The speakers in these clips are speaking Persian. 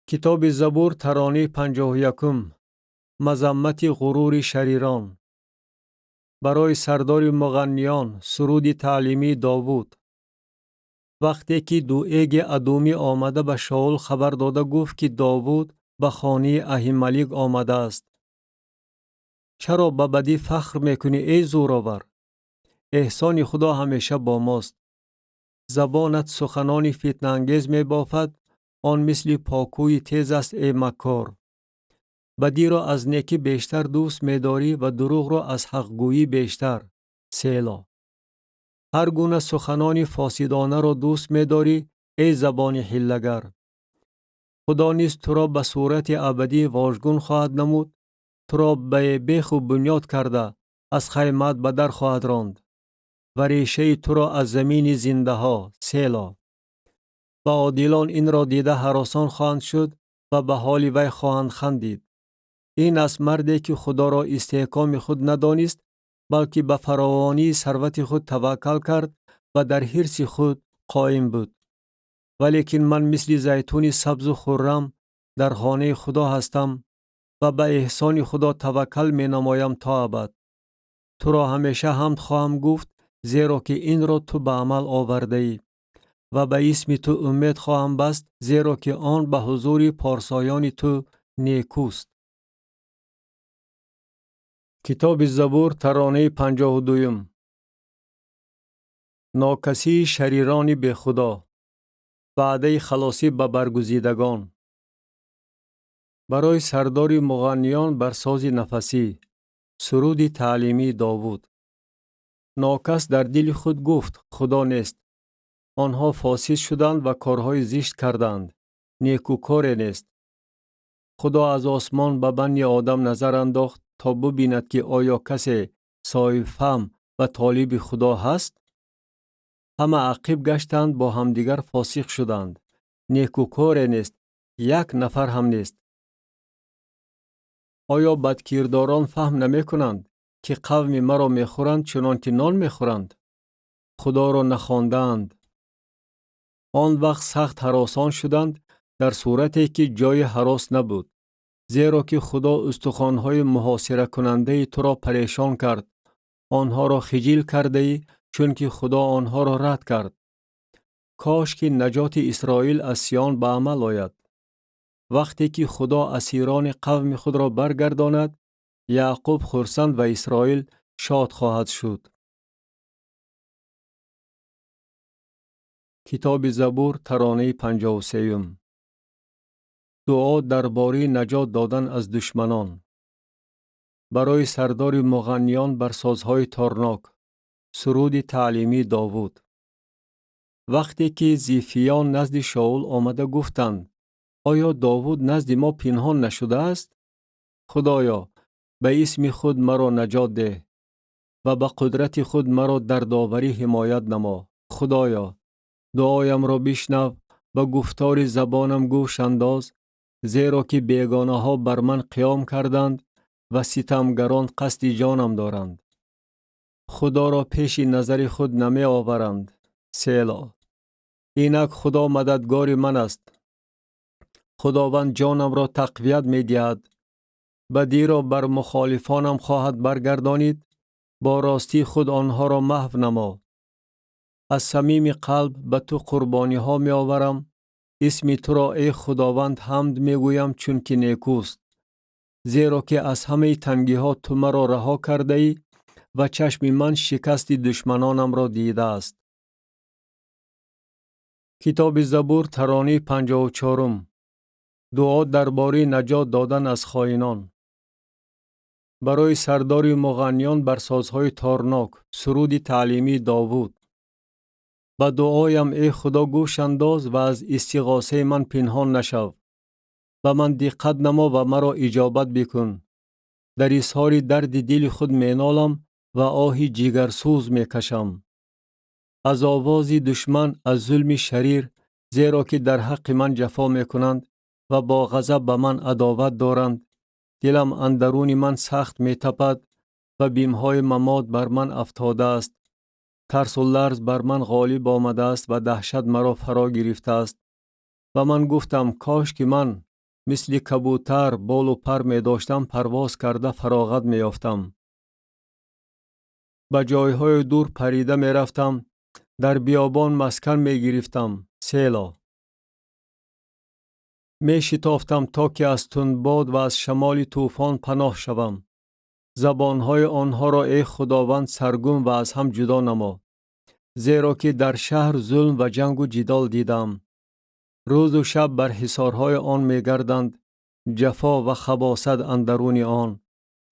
کتاب زبور ترانه 51. مذمت غرور شریران. برای سردار مغنیان سرود تعلیمی داوود. وقتی که دوئگ ادومی آمده به شاول خبر داده گفت که داوود به خانه اهیملک آمده است. چرا به بدی فخر میکنی ای زورآور؟ احسان خدا همیشه با ماست. زبانت سخنان فتنه انگیز می بافد، آن مثل پاکوی تیز است ای مکار. بدی را از نیکی بیشتر دوست می‌داری و دروغ را از حق گویی بیشتر. سیلا. هر گونه سخنان فاسدانه را دوست می‌داری ای زبان حیله‌گر. خدا نیز تو را به صورت ابدی واژگون خواهد نمود، تو را به بیخ و بنیاد کرده از خیمت به در خواهد راند و ریشه تو را از زمین زنده ها. سیلا. و عادلان این را دیده هراسان خواهند شد و به حال وی خواهند خندید. این است مردی که خدا را استحکام خود ندانست، بلکه به فراوانی ثروت خود توکل کرد و در حرص خود قایم بود. ولیکن من مثل زیتون سبز و خرم در خانه خدا هستم و به احسان خدا توکل می نمایم تا ابد. تو را همیشه حمد خواهم گفت، زیرا که این را تو به عمل آورده ای و به اسم تو امید خواهم بست، زیرا که آن به حضور پارسایان تو نیکوست. کتاب زبور ترانه 52. ناکسی شریران به خدا. وعده خلاصی به برگزیدگان. برای سردار مغنیان بر ساز نفسی. سرود تعلیمی داوود. ناکس در دل خود گفت خدا نیست. آنها فاسد شدند و کارهای زشت کردند. نیکوکار نیست. خدا از آسمان به بنی آدم نظر انداخت تا ببیند که آیا کسی صاحب فهم و طالب خدا هست؟ همه عقیب گشتند، با همدیگر فاسق شدند. نیکوکار نیست، یک نفر هم نیست. آیا بدکرداران فهم نمی کنند که قوم مرا می خورند چنان که نان می خورند؟ خدا را نخواندند. آن وقت سخت هراسان شدند، در صورتی که جای هراس نبود، زیرا که خدا استخوان‌های محاصره کننده تو را پریشان کرد. آنها را خجل کرده ای، چون که خدا آنها را رد کرد. کاش که نجات اسرائیل از سیان به عمل آید. وقتی که خدا اسیران قوم خود را برگرداند، یعقوب خرسند و اسرائیل شاد خواهد شد. کتاب زبور ترانه 53. دعا درباره نجات دادن از دشمنان. برای سردار مغنیان بر سازهای تارناک. سرود تعلیمی داوود. وقتی که زیفیان نزد شاول آمده گفتند آیا داوود نزد ما پنهان نشده است؟ خدایا، به اسم خود مرا نجات ده و به قدرت خود مرا در داوری حمایت نما. خدایا، دعایم را بشنو، به گفتار زبانم گوش انداز، زیرا که بیگانه ها بر من قیام کردند و ستمگران قصد جانم دارند. خدا را پیش نظر خود نمی آورند. سیلا. اینک خدا مددگار من است. خداوند جانم را تقویت می دهد. بدی را بر مخالفانم خواهد برگردانید، با راستی خود آنها را محو نما. از صمیم قلب به تو قربانی ها می آورم. اسم تو را ای خداوند حمد می گویم، چون که نیکوست. زیرا که از همه تنگی ها تو مرا رها کرده ای و چشم من شکست دشمنانم را دیده است. کتاب زبور ترانه 54. دعا درباره نجات دادن از خائنان. برای سردار مغنیان بر سازهای تارناک. سرود تعلیمی داوود. به دعایم ای خدا گوش انداز و از استغاثه من پنهان نشو. و من دقت نما و مرا اجابت بکن. در اظهار درد دل خود می نالم و آهی جگرسوز می کشم. از آواز دشمن، از ظلم شریر، زیرا که در حق من جفا می کنند و با غضب به من عداوت دارند. دلم اندرون من سخت می تپد و بیمهای ممات بر من افتاده است. ترس و لرز بر من غالب آمده است و دهشت مرا فرا گرفته است. و من گفتم کاش که من مثل کبوتر بال و پر می داشتم پرواز کرده فراغت می یافتم. به جایهای دور پریده می رفتم، در بیابان مسکن می گرفتم. سیلا. می شتافتم تا که از تندباد و از شمال طوفان پناه شوم. زبانهای آنها را ای خداوند سرگم و از هم جدا نما. زیرا که در شهر ظلم و جنگ و جدال دیدم. روز و شب بر حصارهای آن می گردند. جفا و خباثت اندرون آن،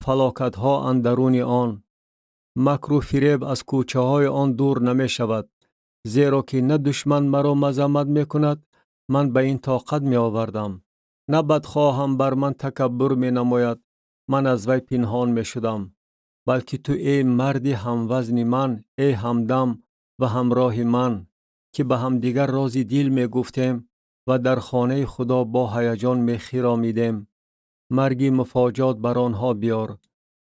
فلاکتها اندرون آن. مکر و فریب از کوچه های آن دور نمی شود. زیرا که نه دشمن مرا مذمت می کند، من به این طاقت می آوردم. نه بدخواهم بر من تکبر می نماید، من از وی پنهان می شدم. بلکه تو ای مردی هموزن من، ای همدم و همراه من، که به هم دیگر رازی دل می گفتیم و در خانه خدا با هیجان می خرامیدیم. مرگی مفاجات بر آنها بیار،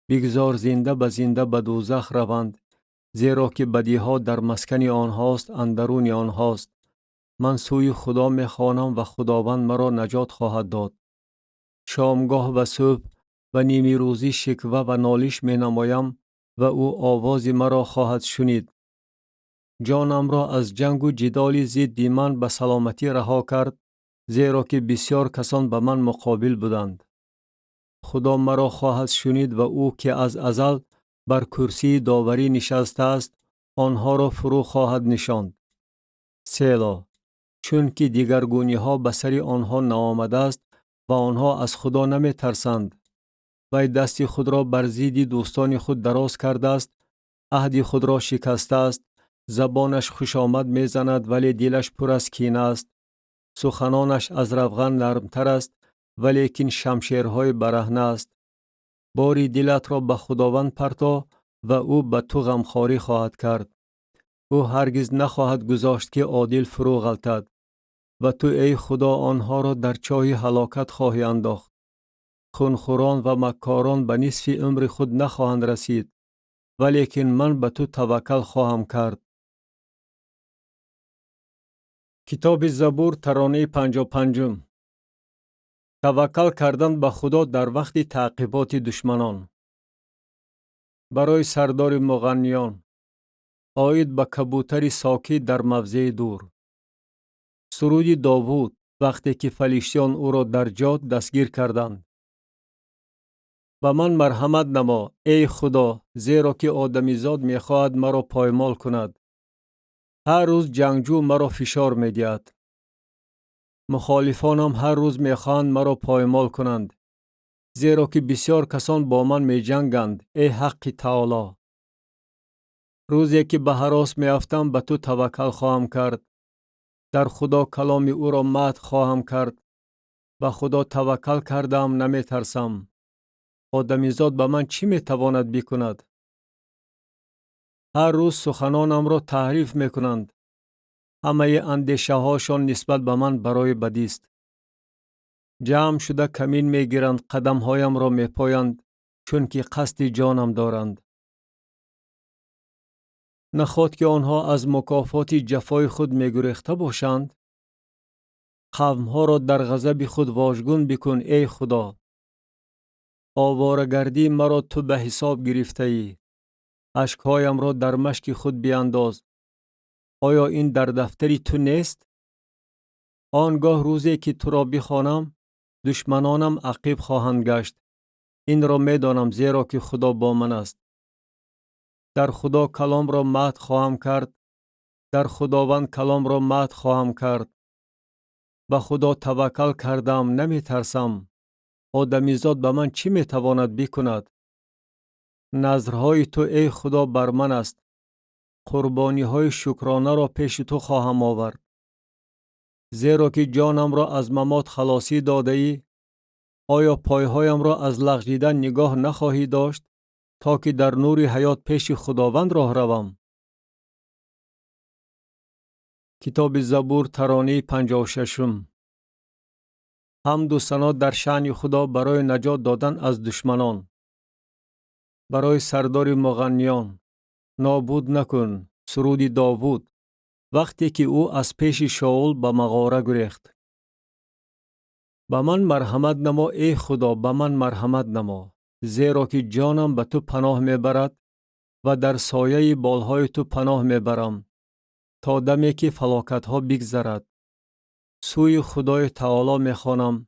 بگذار زنده به دوزخ روند، زیرا که بدیها در مسکن آنهاست، اندرون آنهاست. من سوی خدا می خوانم و خداوند مرا نجات خواهد داد. شامگاه و صبح و نیمی روزی شکوه و نالش می نمایم و او آواز مرا خواهد شنید. جانم را از جنگ و جدال ضد من به سلامتی رها کرد، زیرا که بسیار کسان به من مقابل بودند. خدا مرا خواهد شنید و او که از ازل بر کرسی داوری نشسته است، آنها را فرو خواهد نشاند. سیلا. چون که دیگرگونی ها به سر آنها نآمده است و آنها از خدا نمی ترسند. وی دست خود را بر ضد دوستان خود دراز کرده است، عهد خود را شکسته است. زبانش خوش آمد می زند ولی دلش پر از کینه است. سخنانش از روغن نرمتر است ولیکن شمشیرهای برهنه است. باری دلت را به خداوند پرتا و او به تو غمخواری خواهد کرد. او هرگز نخواهد گذاشت که عادل فرو غلطد و تو ای خدا آنها را در چاه هلاکت خواهی انداخت. خونخوران و مکاران به نصف عمر خود نخواهند رسید، ولیکن من به تو توکل خواهم کرد. کتاب زبور ترانه 55. توکل کردن به خدا در وقت تعقیبات دشمنان. برای سردار مغنیان. آید به کبوتر ساکی در موضع دور. سرود داوود وقتی که فلیشتیان او را در جاد دستگیر کردند. به من مرحمت نما ای خدا، زیرا که آدمیزاد می خواهد مرا پایمال کند. هر روز جنگجو مرا فشار می دهد. مخالفانم هر روز می خواهند مرا پایمال کنند، زیرا که بسیار کسان با من می جنگند. ای حق تعالی، روزی که به هراس می افتم به تو توکل خواهم کرد. در خدا کلام او را مدح خواهم کرد. به خدا توکل کردم، نمی ترسم. آدمیزاد به من چی می تواند بکند؟ هر روز سخنانم را تحریف می کنند. همه اندیشه هاشان نسبت به من برای بدی است. جمع شده کمین می گیرند، قدم هایم را می پایند، چون که قصد جانم دارند. نخواد که آنها از مکافات جفای خود می گریخته باشند. قوم ها را در غضب خود واژگون بکن ای خدا. آواره‌گردی مرا تو به حساب گرفته ای. اشکهایم را در مشک خود بیانداز. آیا این در دفتری تو نیست؟ آنگاه روزی که تو را بخوانم، دشمنانم عقیب خواهند گشت. این را می دانم زیرا که خدا با من است. در خدا کلام را مدح خواهم کرد. در خداوند کلام را مدح خواهم کرد. به خدا توکل کردم، نمی ترسم. آدمیزاد به من چی می تواند بکند؟ نظرهای تو ای خدا بر من است. قربانی های شکرانه را پیش تو خواهم آورد. زیرا که جانم را از ممات خلاصی داده ای. آیا پایهایم را از لغزیدن نگاه نخواهی داشت تا که در نور حیات پیش خداوند راه روم؟ کتاب زبور ترانه 56. حمد و ثنا در شأن خدا برای نجات دادن از دشمنان. برای سردار مغنیان. نابود نکن. سرود داوود وقتی که او از پیش شاول به مغاره گریخت. به من مرحمت نما ای خدا، به من مرحمت نما، زیرا که جانم به تو پناه میبرد و در سایه بالهای تو پناه میبرم تا دمی که فلاکت ها بگذرد. سوی خدای تعالی میخوانم،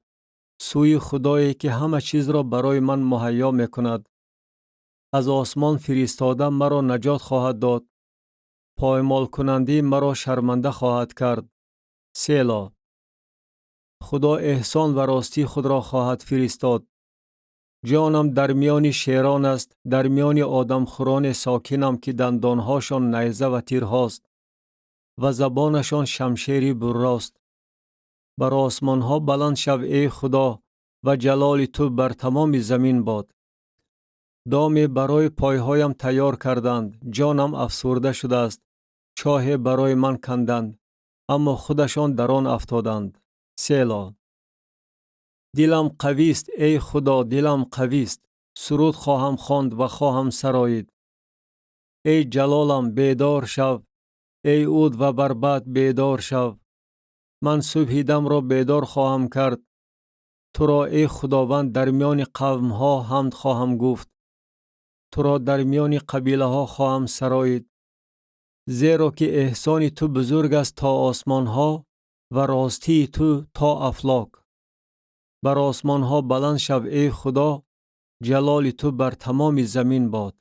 سوی خدایی که همه چیز را برای من مهیا میکند. از آسمان فرستاده مرا نجات خواهد داد، پایمال کننده مرا شرمنده خواهد کرد. سیلا. خدا احسان و راستی خود را خواهد فرستاد. جانم در میان شیران است، در میان آدم خوران ساکنم که دندانهاشان نیزه و تیرهاست و زبانشان شمشیری براست. بر آسمان ها بلند شو ای خدا و جلال تو بر تمام زمین باد. دامی برای پایهایم تیار کردند، جانم افسرده شده است. چاه برای من کندند، اما خودشان در آن افتادند. سیلا. دلم قوی است ای خدا، دلم قوی است. سرود خواهم خواند و خواهم سرایید. ای جلالم بیدار شو، ای عود و بربط بیدار شو. من صبح دم را بیدار خواهم کرد. تو را ای خداوند در میان قوم ها حمد خواهم گفت. تو را در میان قبیله ها خواهم سرایید. زیرا که احسان تو بزرگ است تا آسمان ها و راستی تو تا افلاک. بر آسمان ها بلند شو ای خدا، جلال تو بر تمام زمین باد.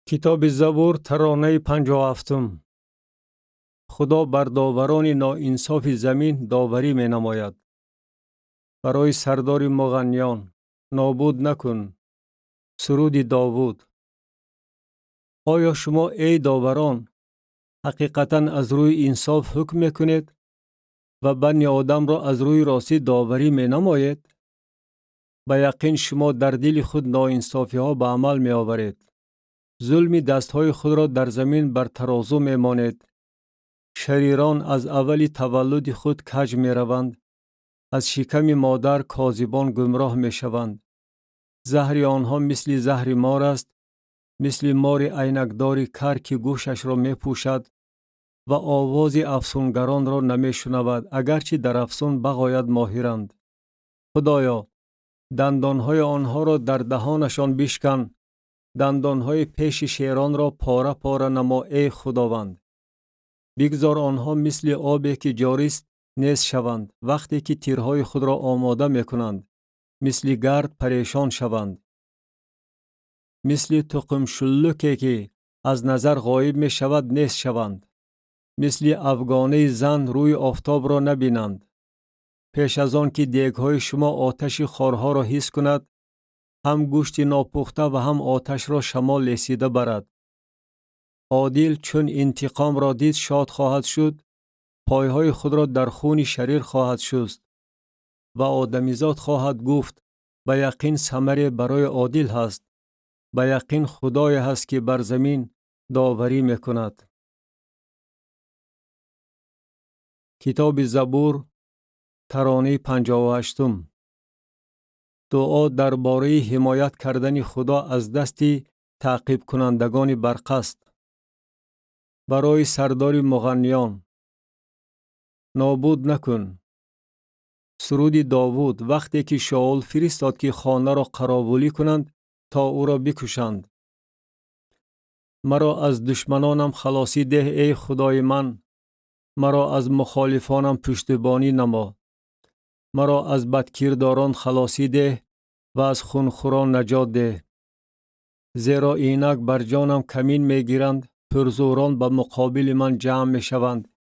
کتاب زبور ترانه 57. خدا بر داوران ناانصاف زمین داوری می نماید. برای سردار مغنیان، نابود نکن. سرود داوود. آیا شما ای داوران حقیقتاً از روی انصاف حکم میکنید و بنی آدم را از روی راستی داوری می نمایید؟ به یقین شما در دل خود ناانصافی ها به عمل می آورید. ظلم دستهای خود را در زمین بر ترازو می مانید. شریران از اول تولد خود کج می روند. از شکم مادر کاذبان گمراه می شوند. زهر آنها مثل زهر مار است، مثل مار عینکدار کر که گوشش را می پوشد و آواز افسونگران را نمی شنود، اگرچه در افسون بغاید ماهرند. خدایا، دندانهای آنها را در دهانشان بشکن، دندانهای پیش شیران را پاره پاره نما ای خداوند. بگذار آنها مثل آبی که جاری است نیست شوند، وقتی که تیرهای خود را آماده می کنند، مثل گرد پریشان شوند. مثل تخم شلوکی که از نظر غایب می شود نیست شوند. مثل افغانه زن روی آفتاب را نبینند. پیش از آن که دیگهای شما آتش خارها را حس کند، هم گوشت ناپخته و هم آتش را شما لیسیده برد. عادل چون انتقام را دید شاد خواهد شد، پایهای خود را در خون شریر خواهد شست و آدمیزاد خواهد گفت به یقین ثمر برای عادل هست، به یقین خدای هست که بر زمین داوری میکند. کتاب زبور ترانه 58. دعا درباره حمایت کردن خدا از دست تعقیب کنندگان برق است. برای سردار مغنیان، نابود نکن. سرود داوود. وقتی که شاول فرستاد که خانه را قراولی کنند تا او را بکشند. مرا از دشمنانم خلاصی ده ای خدای من، مرا از مخالفانم پشتیبانی نما. مرا از بدکرداران خلاصی ده و از خونخوران نجات ده. زیرا اینک بر جانم کمین می گیرند، پرزوران به مقابل من جمع می شوند،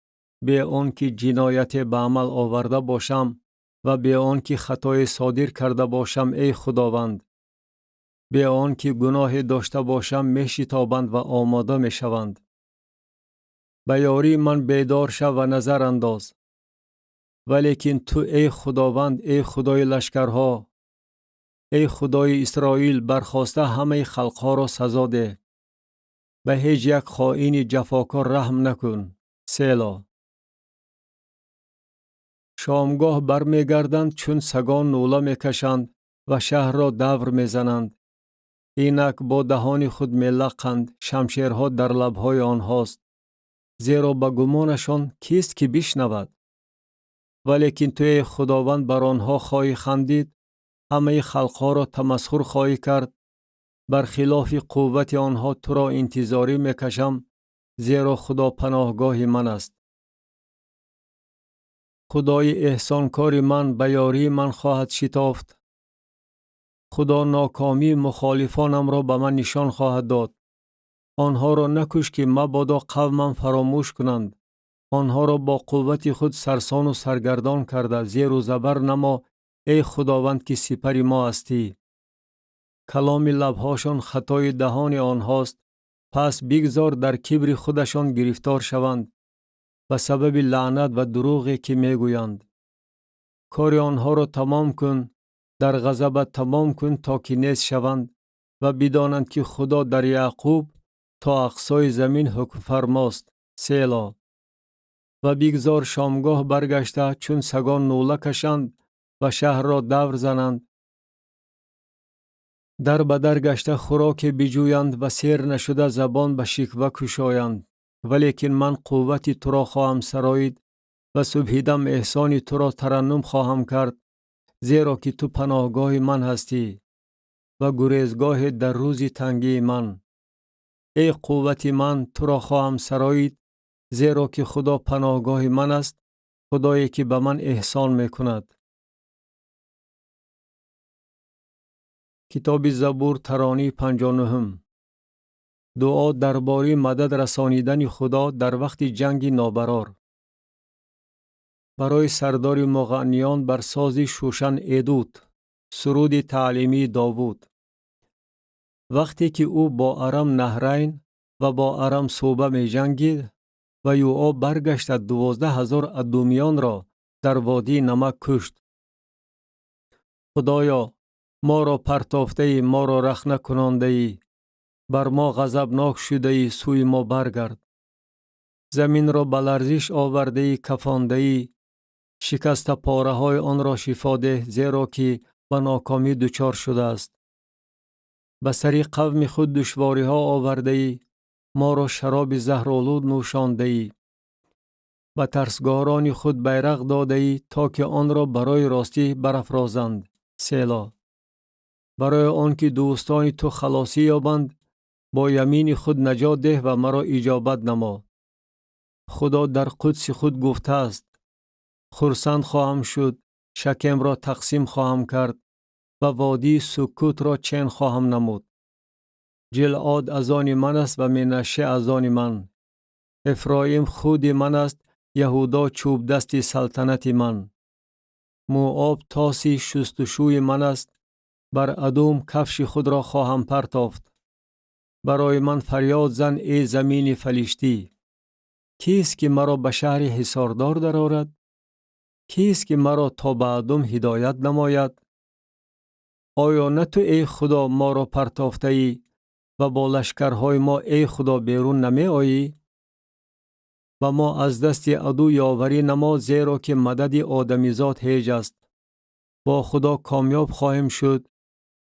به آن که جنایت به عمل آورده باشم و به آن که خطای صادر کرده باشم ای خداوند. به آن که گناه داشته باشم می شتابند و آماده می شوند. به یاری من بیدار شو و نظر انداز. ولیکن تو ای خداوند، ای خدای لشکرها، ای خدای اسرائیل، برخواسته همه خلقها را سزا ده. به هیچ یک خائن جفاکار رحم نکن. سیلا. شامگاه برمی گردند چون سگان نوله می کشند و شهر را دور می زنند. اینک با دهان خود می لقند، شمشیرها در لبهای آنهاست. زیرا به گمانشان کیست که بشنود؟ ولیکن تو ای خداوند بر آنها خواهی خندید، همه خلقها را تمسخر خواهی کرد. برخلاف قوت آنها تو را انتظاری میکشم، زیرا خدا پناهگاه من است. خدای احسانکار من به یاری من خواهد شتافت. خدا ناکامی مخالفانم را به من نشان خواهد داد. آنها را نکش که مبادا قومم فراموش کنند. آنها را با قوت خود سرسان و سرگردان کرده زیر و زبر نما، ای خداوند که سپر ما هستی. کلام لبهاشان خطای دهان آنهاست، پس بگذار در کبر خودشان گرفتار شوند و سبب لعنت و دروغی که میگویند. کار آنها را تمام کن، در غضبت تمام کن تا که نیست شوند و بدانند که خدا در یعقوب تا اقصای زمین حکم فرماست. سیلا. و بگذار شامگاه برگشته چون سگان نوله کشند و شهر را دور زنند. در بدر گشته خوراک بجویند و سیر نشده زبان به شکوه کشایند. ولیکن من قوت تو را خواهم سرایید و صبحیدم احسان تو را ترنم خواهم کرد، زیرا که تو پناهگاه من هستی و گریزگاه در روز تنگی من. ای قوت من، تو را خواهم سرایید، زیرا که خدا پناهگاه من است، خدایی که به من احسان میکند. کتاب زبور ترانه 59. دعا درباره مدد رسانیدن خدا در وقت جنگ نابرار. برای سردار مغنیان بر ساز شوشن ایدوت. سرود تعلیمی داوود. وقتی که او با ارم نهرین و با ارم صوبه می جنگید و یوآب برگشت 12,000 ادومیان را در وادی نمک کشت. خدایا، ما را پرتافته ای، ما را رخنه کنانده ای، بر ما غضبناک شده ای، سوی ما برگرد. زمین را به لرزش آورده ای، کفانده ای، شکست پاره های آن را شفا ده، زیرا که به ناکامی دچار شده است. به سر قوم خود دشواری ها آورده ای، ما را شراب زهرآلود نوشانده ای. به ترسگاران خود بیرق داده ای تا که آن را برای راستی برافرازند. سیلا. برای آنکه دوستان تو خلاصی یابند، با یمین خود نجات ده و مرا اجابت نما. خدا در قدس خود گفته است: خرسند خواهم شد، شکم را تقسیم خواهم کرد و وادی سکوت را چین خواهم نمود. جلعاد از آن من است و منشه از آن من. افرایم خود من است، یهودا چوب دست سلطنت من. موآب طاس شستشوی من است، بر ادوم کفش خود را خواهم پرتافت. برای من فریاد زن ای زمین فلیشتی. کیست که مرا به شهر حصاردار درآورد؟ کیست که مرا تا به ادوم هدایت نماید؟ آیا نه تو ای خدا ما را پرتافته ای و با لشکرهای ما ای خدا بیرون نمی آیی؟ و ما از دست عدو یاوری نما، زیرا که مدد آدمیزاد هیچ است. با خدا کامیاب خواهیم شد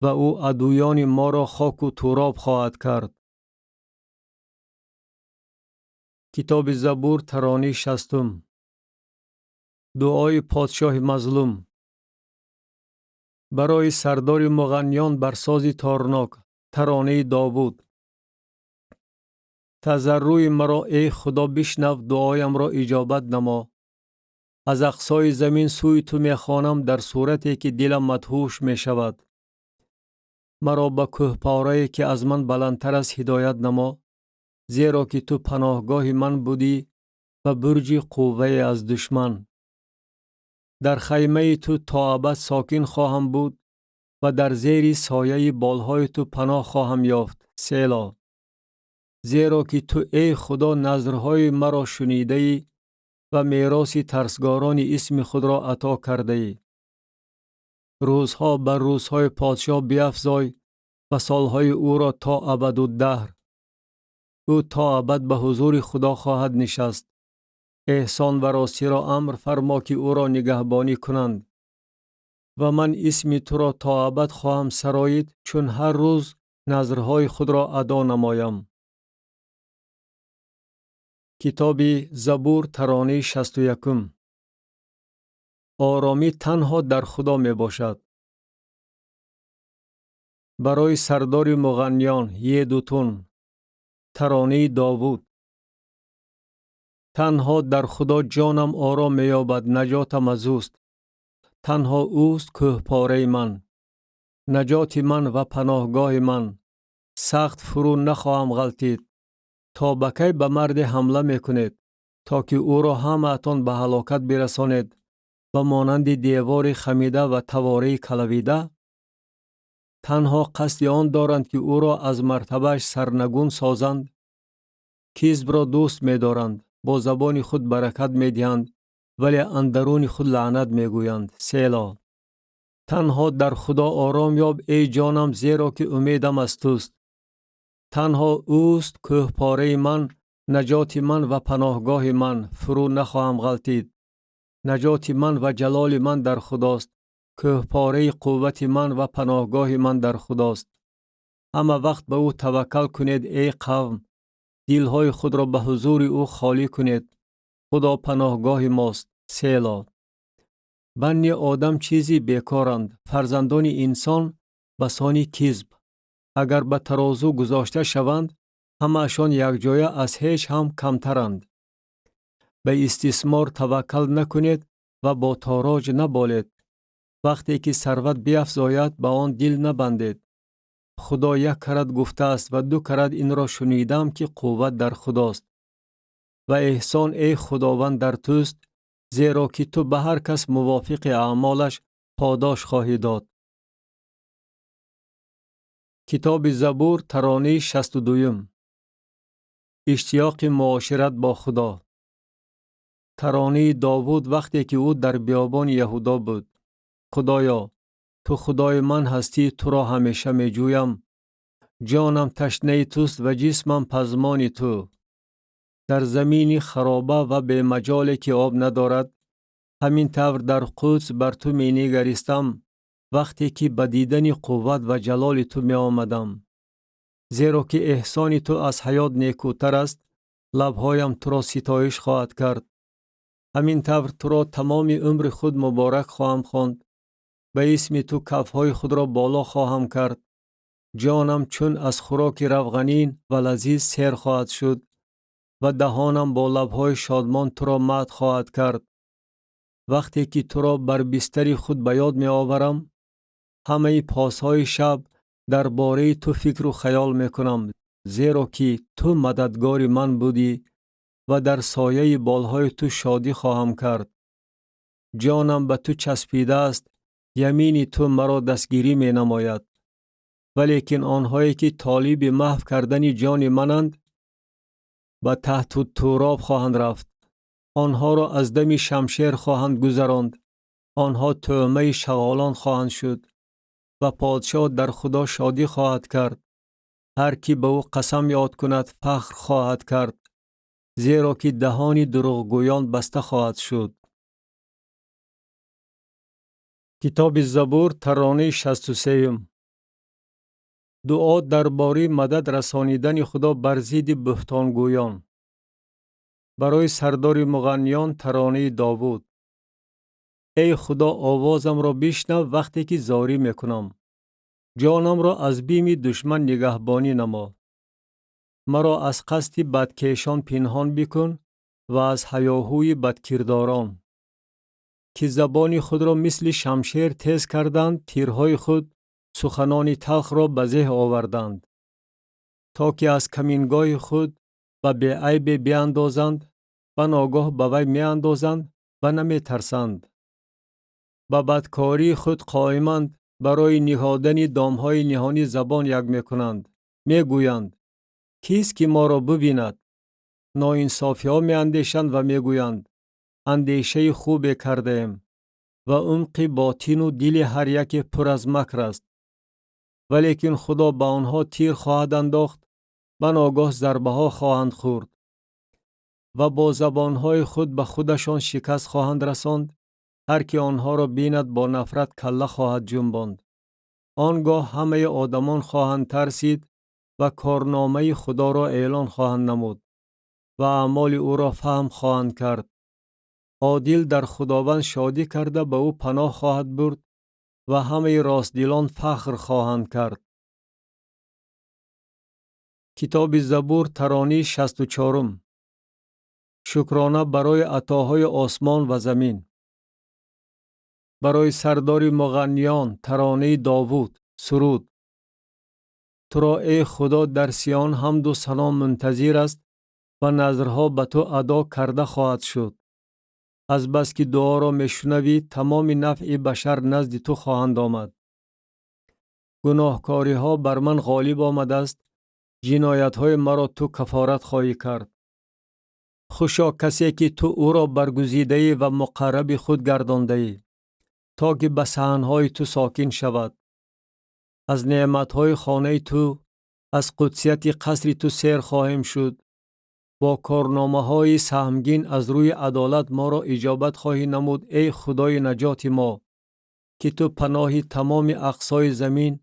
و او عدویان ما را خاک و تراب خواهد کرد. کتاب زبور ترانه 60. دعای پادشاه مظلوم. برای سردار مغنیان بر ساز تارناک. ترانه داوود. تضرع مرا ای خدا بشنو، دعایم را اجابت نما. از اقصای زمین سوی تو میخوانم در صورتی که دلم مدهوش می شود. مرا به کوهپاره که از من بلندتر است هدایت نما، زیرا که تو پناهگاه من بودی و برج قوه از دشمن. در خیمه تو تا ابد ساکن خواهم بود و در زیر سایه بالهای تو پناه خواهم یافت. سیلا. زیرا که تو ای خدا نظرهای مرا شنیده ای و میراث ترسگاران اسم خود را عطا کرده ای. روزها بر روزهای پادشاه بیفزای و سالهای او را تا ابدالدهر. او تا ابد به حضور خدا خواهد نشست. احسان و راستی را امر فرما که او را نگهبانی کنند. و من اسم تو را تا ابد خواهم سرایید، چون هر روز نظرهای خود را ادا نمایم. کتاب زبور ترانه 61. آرامی تنها در خدا می باشد. برای سردار مغنیان یدوتون، ترانه داوود. تنها در خدا جانم آرام می یابد، نجاتم از اوست. تنها اوست کوهپاره من، نجات من و پناهگاه من. سخت فرو نخواهم غلطید. تا بکی به مرد حمله می کنید، تا که او را همه‌تان به هلاکت برسانید و مانند دیوار خمیده و تواره کلویده. تنها قصد آن دارند که او را از مرتبهش سرنگون سازند. کذب را دوست می دارند، با زبان خود برکت می دهند، ولی اندرون خود لعنت می گویند. سیلا. تنها در خدا آرام یاب ای جانم، زیرا که امیدم از توست. تنها اوست کوهپاره من، نجات من و پناهگاه من. فرو نخواهم غلطید. نجات من و جلال من در خداست. کوهپاره قوت من و پناهگاه من در خداست. اما وقت به او توکل کنید ای قوم. دلهای خود را به حضور او خالی کنید. خدا پناهگاه ماست. سیلا. بنی آدم چیزی بیکارند، فرزندان انسان بسانی کذب. اگر به ترازو گذاشته شوند، همه‌شان یک جایه از هیچ هم کمترند. به استثمار توکل نکنید و با تاراج نبالید. وقتی که ثروت بیفزاید به آن دل نبندید. خدا یک کرد گفته است و دو کرد این را شنیدم که قوت در خداست. و احسان ای خداوند در توست، زیرا که تو به هر کس موافق اعمالش پاداش خواهی داد. کتاب زبور، ترانه 62. اشتیاق معاشرت با خدا. ترانه داوود وقتی که او در بیابان یهودا بود. خدایا، تو خدای من هستی، تو را همیشه می جویم. جانم تشنه توست و جسمم پزمان تو. در زمین خرابه و به مجالی که آب ندارد، همین طور در قدس بر تو می نگریستم وقتی که به دیدن قوت و جلال تو می آمدم. زیرا که احسان تو از حیات نیکوتر است، لبهایم تو را ستایش خواهد کرد. همین طور تو را تمام عمر خود مبارک خواهم خواند. به اسم تو کفهای خود را بالا خواهم کرد. جانم چون از خوراک روغنین و لذیذ سیر خواهد شد و دهانم با لبهای شادمان تو را مدح خواهد کرد. وقتی که تو را بر بستر خود به یاد می آورم، همه پاسهای شب درباره تو فکر و خیال می کنم، زیرا که تو مددگار من بودی و در سایه بالهای تو شادی خواهم کرد. جانم به تو چسبیده است، یمین تو مرا دستگیری می نماید. ولیکن آنهایی که طالب محو کردن جان منند، به تحت تراب خواهند رفت. آنها را از دم شمشیر خواهند گذراند. آنها طعمه شغالان خواهند شد و پادشاه در خدا شادی خواهد کرد. هر کی به او قسم یاد کند فخر خواهد کرد، زیرا که دهان دروغگویان بسته خواهد شد. کتاب زبور، ترانه 63. دعا درباره مدد رسانیدن خدا بر ضد بهتانگویان. برای سردار مغنیان، ترانه داوود. ای خدا، آوازم را بشنو وقتی که زاری میکنم. جانم را از بیم دشمن نگهبانی نما. مرا از قصد بدکیشان پنهان بکن و از هیاهوی بدکرداران که زبان خود را مثل شمشیر تیز کردند، تیرهای خود سخنان تلخ را به زه آوردند، تا که از کمینگاه خود و به عیب بیاندازند و ناگاه به وی می اندازند و نمی ترسند. به بدکاری خود قائمند، برای نهادن دامهای نهانی زبان یک می کنند. می گویند کیست که ما را ببیند؟ ناانصافی ها می اندیشند و می گویند اندیشه خوب کرده ایم و عمق باطن و دل هر یک پر از مکر است. ولیکن خدا به آنها تیر خواهد انداخت، به ناگاه ضربه ها خواهند خورد و با زبانهای خود به خودشان شکست خواهند رساند. هر که آنها را بیند با نفرت کله خواهد جنباند. آنگاه همه آدمان خواهند ترسید و کارنامه خدا را اعلان خواهند نمود و اعمال او را فهم خواهند کرد. عادل در خداوند شادی کرده به او پناه خواهد برد و همه راستدلان فخر خواهند کرد. کتاب زبور ترانه 64. شکرانه برای عطاهای آسمان و زمین. برای سردار مغنیان ترانه داوود. سرود. تو را ای خدا در سیان حمد و ثنا منتظر است و نظرها به تو ادا کرده خواهد شد. از بس که دعا را میشنوی تمام نفع بشر نزد تو خواهند آمد. گناهکاری ها بر من غالب آمده است، جنایت های مرا تو کفارت خواهی کرد. خوشا کسی که تو او را برگزیده ای و مقرب خود گردانده ای تا که به صحنهای تو ساکن شود. از نعمت های خانه تو، از قدسیت قصر تو سیر خواهیم شد. با کارنامه های سهمگین از روی عدالت ما را اجابت خواهی نمود ای خدای نجات ما، که تو پناه تمام اقصای زمین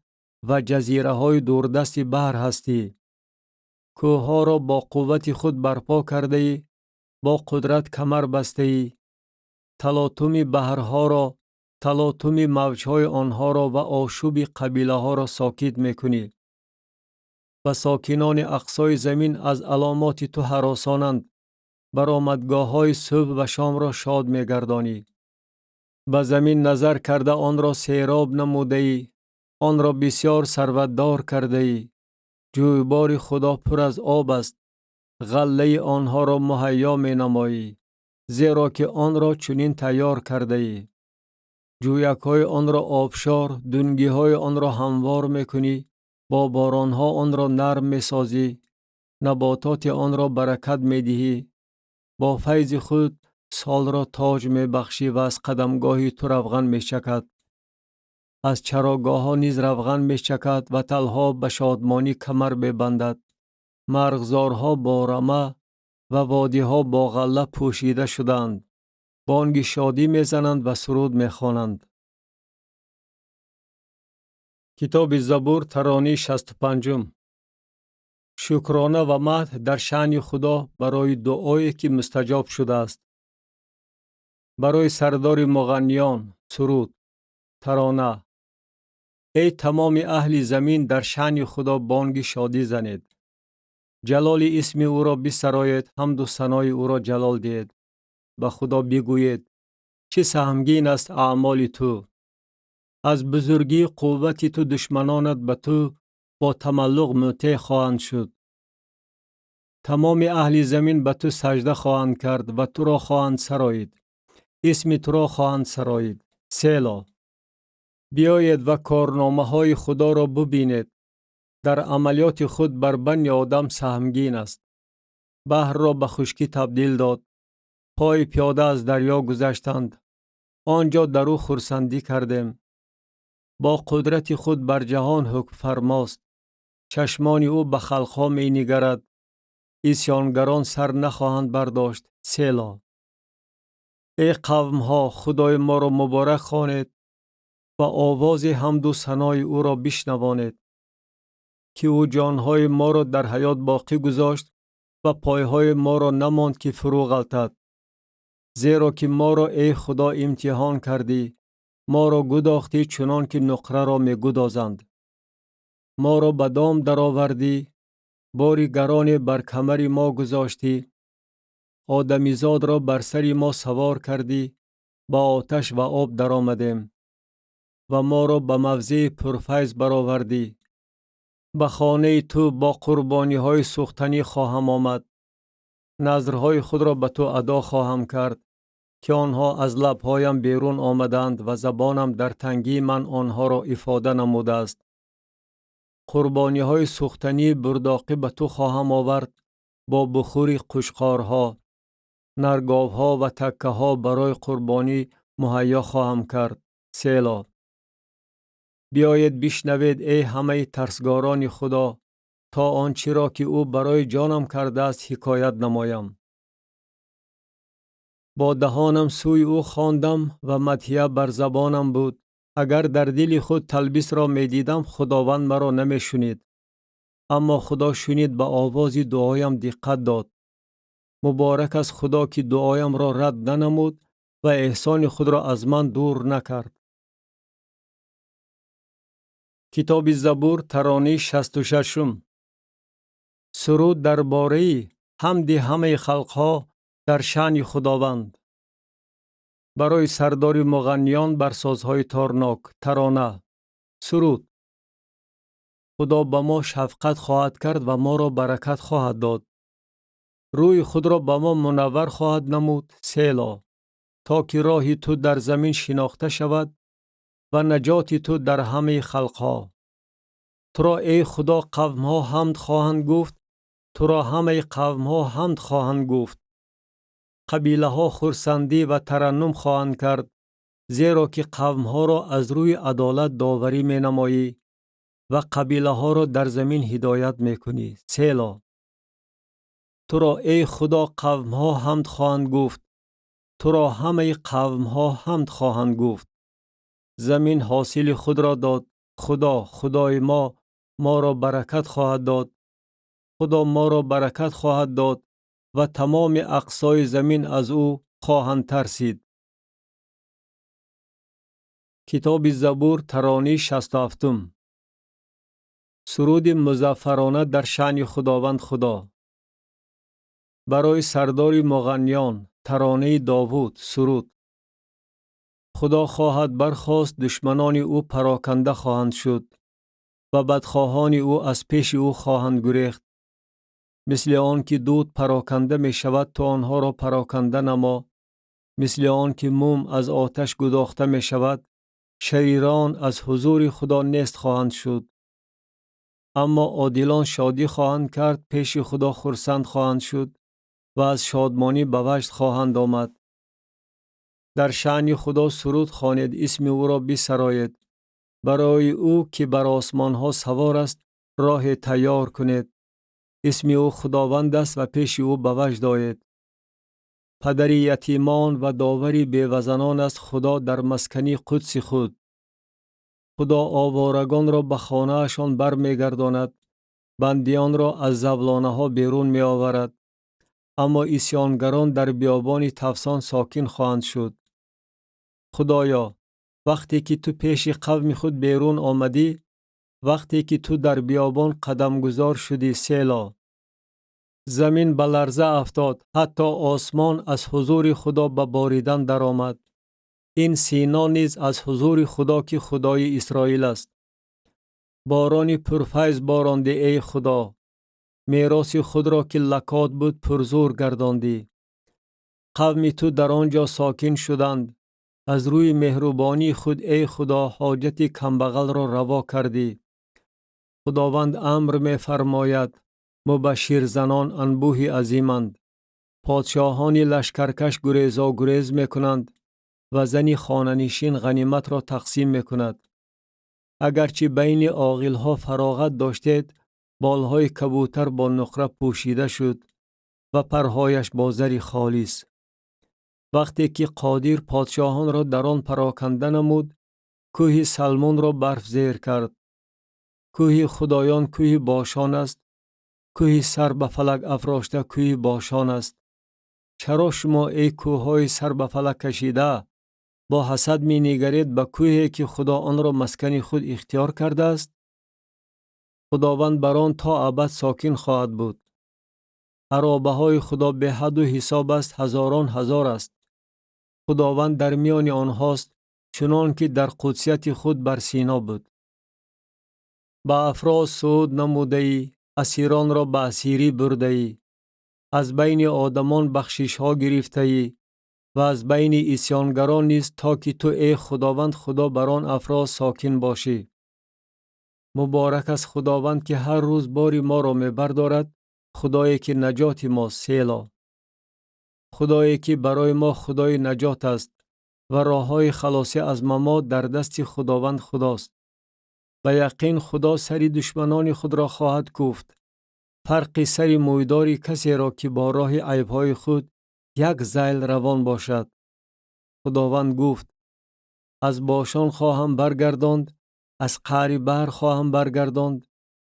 و جزیره های دوردست بحر هستی. کوه ها را با قوت خود برپا کرده ای، با قدرت کمر بسته ای. تلاطم بحرها را، تلاطم موجهای آنها را و آشوب قبیله ها را ساکت میکنی. و ساکنان اقصای زمین از علامات تو هراسانند. برآمدگاه های صبح و شام را شاد میگردانی. به زمین نظر کرده آن را سیراب نموده ای، آن را بسیار ثروتدار کرده ای. جویبار خدا پر از آب است، غله آنها را مهیا می نمایی، زیرا که آن را چنین تیار کرده ای. جویک های آن را آبشار، دنگی های آن را هموار می کنی، با باران ها آن را نرم می سازی، نباتات آن را برکت می دهی. با فیض خود سال را تاج می بخشی و از قدمگاهی تو روغن می چکد. از چراگاه ها نیز روغن می چکد و تلها به شادمانی کمر ببندد. مرغزارها با رمه و وادی ها با غله پوشیده شدند. بانگ شادی می زنند و سرود می خوانند. کتاب زبور ترانه 65. شکرانه و مدح در شأن خدا برای دعایی که مستجاب شده است. برای سردار مغنیان. سرود. ترانه. ای تمام اهل زمین در شأن خدا بانگ شادی زنید. جلال اسم او را بسرایید، حمد و ثنای او را جلال دهید. به خدا بگویید چه سهمگین است اعمال تو. از بزرگی قوت تو دشمنانت به تو با تملق مطیع خواهند شد. تمام اهل زمین به تو سجده خواهند کرد و تو را خواهند سرایید. اسم تو را خواهند سرایید. سیلا. بیایید و کارنامه های خدا را ببینید. در عملیات خود بر بنی آدم سهمگین است. بحر را به خشکی تبدیل داد. پای پیاده از دریا گذشتند. آنجا در او خرسندی کردیم. با قدرت خود بر جهان حکم فرماست. چشمان او به خلقها می نگرد. عصیانگران سر نخواهند برداشت. سیلا. ای قوم ها خدای ما را مبارک خوانید و آواز حمد و ثنای او را بشنوانید. که او جانهای ما را در حیات باقی گذاشت و پایهای ما را نماند که فرو غلطد. زیرا که ما را ای خدا امتحان کردی، ما را گداختی چنان که نقره را می گدازند. ما را به دام درآوردی، باری گران بر کمر ما گذاشتی. آدمیزاد را بر سر ما سوار کردی، با آتش و آب درآمدیم و ما را به موضع پرفیض برآوردی. به خانه تو با قربانی های سوختنی خواهم آمد. نظرهای خود را به تو ادا خواهم کرد که آنها از لبهایم بیرون آمدند و زبانم در تنگی من آنها را افاده نموده است. قربانی های سوختنی برداقی به تو خواهم آورد با بخور قشقارها. نرگاوها و تکه ها برای قربانی مهیا خواهم کرد. سیلا. بیایید بشنوید ای همه ترسگاران خدا، تا آنچه را که او برای جانم کرده است حکایت نمایم. با دهانم سوی او خواندم و مدحیه بر زبانم بود. اگر در دل خود تلبیس را می دیدم خداوند مرا نمی شنید. اما خدا شنید، به آواز دعایم دقت داد. مبارک است خدا که دعایم را رد ننمود و احسان خود را از من دور نکرد. کتاب زبور ترانه 66. سرود درباره حمد همه خلقها در شأن خداوند. برای سردار مغنیان بر سازهای تارناک ترانه. سرود. خدا به ما شفقت خواهد کرد و ما را برکت خواهد داد. روی خود را به ما منور خواهد نمود. سیلا. تا که راه تو در زمین شناخته شود و نجات تو در همه خلقها. تو را ای خدا قومها حمد خواهند گفت. تو را همه قومها حمد خواهند گفت. قبیله ها خرسندی و ترنم خواهند کرد، زیرا که قومها را از روی عدالت داوری می نمایی و قبیله ها را در زمین هدایت می کنی. سیلا. تو را ای خدا قومها حمد خواهند گفت. تو را همه قومها حمد خواهند گفت. زمین حاصل خود را داد. خدا خدای ما را برکت خواهد داد. خدا ما را برکت خواهد داد و تمام اقصای زمین از او خواهند ترسید. کتاب زبور ترانه 67. سرود مظفرانه در شأن خداوند خدا. برای سردار مغنیان ترانه داوود. سرود. خدا خواهد برخاست، دشمنان او پراکنده خواهند شد و بدخواهان او از پیش او خواهند گریخت. مثل آن که دود پراکنده می شود تا آنها را پراکنده نما، مثل آن که موم از آتش گداخته می شود، شریران از حضور خدا نیست خواهند شد. اما عادلان شادی خواهند کرد، پیش خدا خرسند خواهند شد و از شادمانی به وجد خواهند آمد. در شأن خدا سرود خوانید، اسم او را بسرایید. برای او که بر آسمان ها سوار است راه تیار کنید. اسم او خداوند است و پیش او به وجد آیید. پدر یتیمان و داوری بیوزنان است خدا در مسکنی قدس خود. خدا آوارگان را به خانه اشان بر می گرداند، بندیان را از زولانه ها بیرون می آورد. اما عصیانگران در بیابان تفسان ساکن خواهند شد. خدایا، وقتی که تو پیش قوم خود بیرون آمدی، وقتی که تو در بیابان قدم گذار شدی، سیلا. زمین به لرزه افتاد، حتی آسمان از حضور خدا به باریدن درآمد. این سینا نیز از حضور خدا که خدای اسرائیل است. باران پرفیض باراندی ای خدا، میراث خود را که لکات بود پرزور گرداندی. قوم تو در آنجا ساکن شدند. از روی مهربانی خود ای خدا حاجت کمبغل را روا کردی. خداوند امر می فرماید، مبشر زنان انبوه عظیمند. پادشاهان لشکرکش گریزا گریز می کنند و زنی خانه‌نشین غنیمت را تقسیم می کند. اگرچه بین عاقل ها فراغت داشتید، بالهای کبوتر با نقره پوشیده شد و پرهایش با زر خالص. وقتی که قادر پادشاهان را در آن پراکنده نمود، کوه سلمون را برف زیر کرد. کوه خدایان کوه باشان است. کوه سر به فلک افراشته کوه باشان است. چرا شما ای کوههای سر به فلک کشیده با حسد می نگرید به کوهی که خدا آن را مسکن خود اختیار کرده است؟ خداوند بر آن تا ابد ساکن خواهد بود. عرابه های خدا به حد و حساب است، هزاران هزار است. خداوند در میان آنهاست، چنان که در قدسیت خود بر سینا بود. با افراز صعود نموده ای، اسیران را به اسیری برده ای. از بین آدمان بخشش ها گرفته ای و از بین عصیانگران نیز، تا که تو ای خداوند خدا بر آن افراز ساکن باشی. مبارک است خداوند که هر روز باری ما را می بردارد، خدایی که نجات ما. سیلا. خدایی که برای ما خدای نجات است و راه های خلاصی از ممات در دست خداوند خداست. و یقین خدا سری دشمنان خود را خواهد کوفت. فرق سری مویداری کسی را که با راه عیبهای خود یک ذیل روان باشد. خداوند گفت، از باشان خواهم برگرداند، از قعر بحر خواهم برگرداند،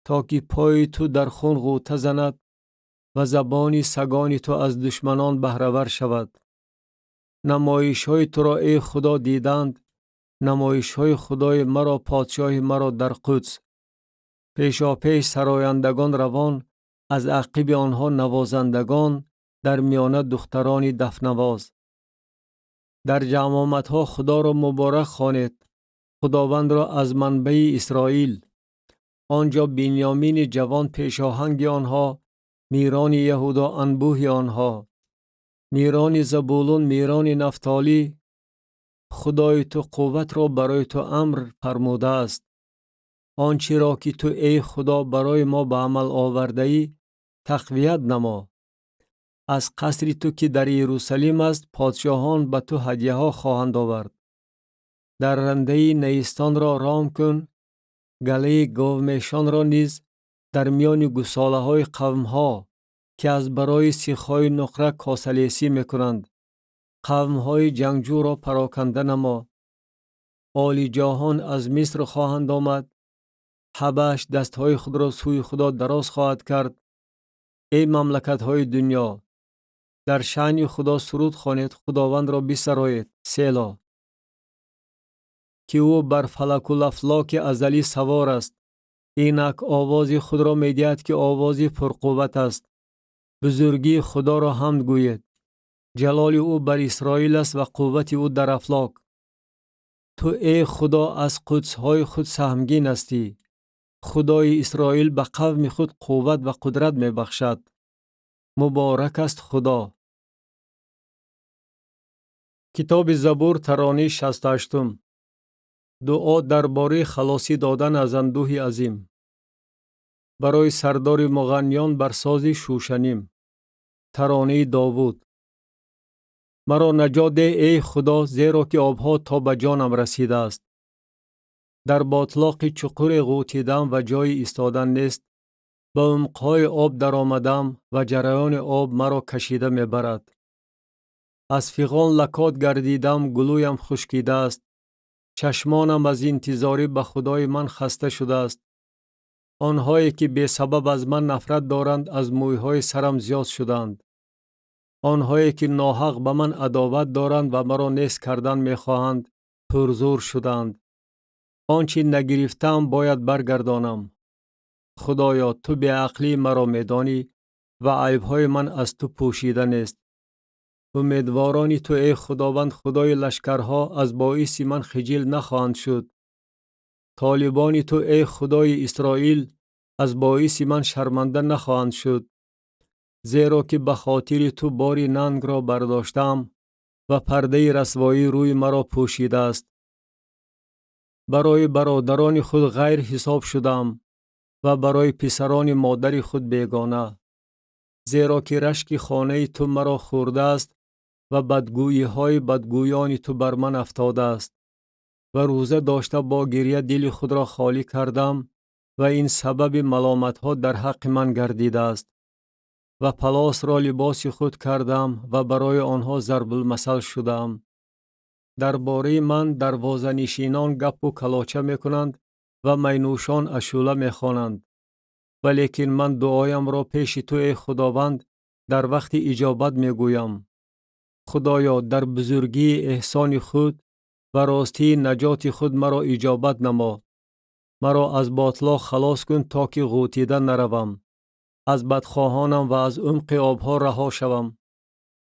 تا که پای تو در خون غوطه زند و زبان سگان تو از دشمنان بهره‌ور شود. نمایش های تو را ای خدا دیدند، نمایش های خدای مرا پادشاه مرا در قدس. پیشا پیش سرایندگان روان، از عقب آنها نوازندگان، در میانه دختران دفنواز. در جمامت ها خدا را مبارک خوانید، خداوند را از منبع اسرائیل. آنجا بنیامین جوان پیشاهنگ آنها، میران یهودا انبوه آنها، میران زبولون، میران نفتالی. خدای تو قوت را برای تو امر فرموده است. آنچه را که تو ای خدا برای ما به عمل آورده ای تقویت نما. از قصر تو که در یروشلیم است پادشاهان به تو هدیه ها خواهند آورد. در رنده نیستان را رام کن، گله گاومیشان را نیز در میان گساله های قوم ها که از برای سیخهای نقره کاسلیسی میکنند. قوم های جنگجو را پراکنده نما. عالی جهان از مصر خواهند آمد، حبش دستهای خود را سوی خدا دراز خواهد کرد. ای مملکت های دنیا، در شأن خدا سرود خوانید، خداوند را بسرایید. سلا. که او بر فلک و افلاک ازلی سوار است. اینک آواز خود را میدهد که آواز پرقوت است. بزرگی خدا را حمد گوید. جلال او بر اسرائیل است و قوت او در افلاک. تو ای خدا از قدس‌های خود سهمگین هستی. خدای اسرائیل به قوم خود قوت و قدرت می بخشد. مبارک است خدا. کتاب زبور ترانه 68. دعا درباره خلاصی دادن از اندوه عظیم. برای سردار مغنیان بر ساز شوشنیم. ترانه داوود. مرا نجات ده ای خدا، زیرا که آبها تا به جانم رسیده است. در باطلاق چقور غوطیدم و جای ایستادن نیست. به عمقهای آب در آمدم و جریان آب مرا کشیده می برد. از فیغان لکات گردیدم، گلویم خشکیده است. چشمانم از انتظاری به خدای من خسته شده است. آنهایی که بی سبب از من نفرت دارند از مویهای سرم زیاد شدند. آنهایی که ناحق به من عداوت دارند و مرا نیست کردن می خواهند پرزور شدند. آنچه نگرفتم باید برگردانم. خدایا تو بی عقلی مرا می دانی و عیبهای من از تو پوشیده نیست. امیدوارانی تو ای خداوند خدای لشکرها از باعث من خجل نخواهند شد. طالبان تو ای خدای اسرائیل از باعث من شرمنده نخواهند شد. زیرا که به خاطر تو باری ننگ را برداشتم و پرده رسوایی روی مرا پوشیده است. برای برادران خود غیر حساب شدم و برای پسران مادر خود بیگانه. زیرا که رشک خانه تو مرا خورده است و بدگویی های بدگویان تو بر من افتاده است. و روزه داشته با گریه دل خود را خالی کردم و این سبب ملامت ها در حق من گردیده است. و پلاس را لباس خود کردم و برای آنها ضرب المثل شدم. درباره من دروازه نشینان گپ و کلاچه می کنند و مینوشان اشوله می خوانند. ولیکن من دعایم را پیش تو ای خداوند در وقت اجابت می گویم. خدایا در بزرگی احسان خود و راستی نجات خود مرا اجابت نما. مرا از باطلا خلاص کن تا که غوطیده نروم. از بدخواهانم و از عمق آبها رها شوم.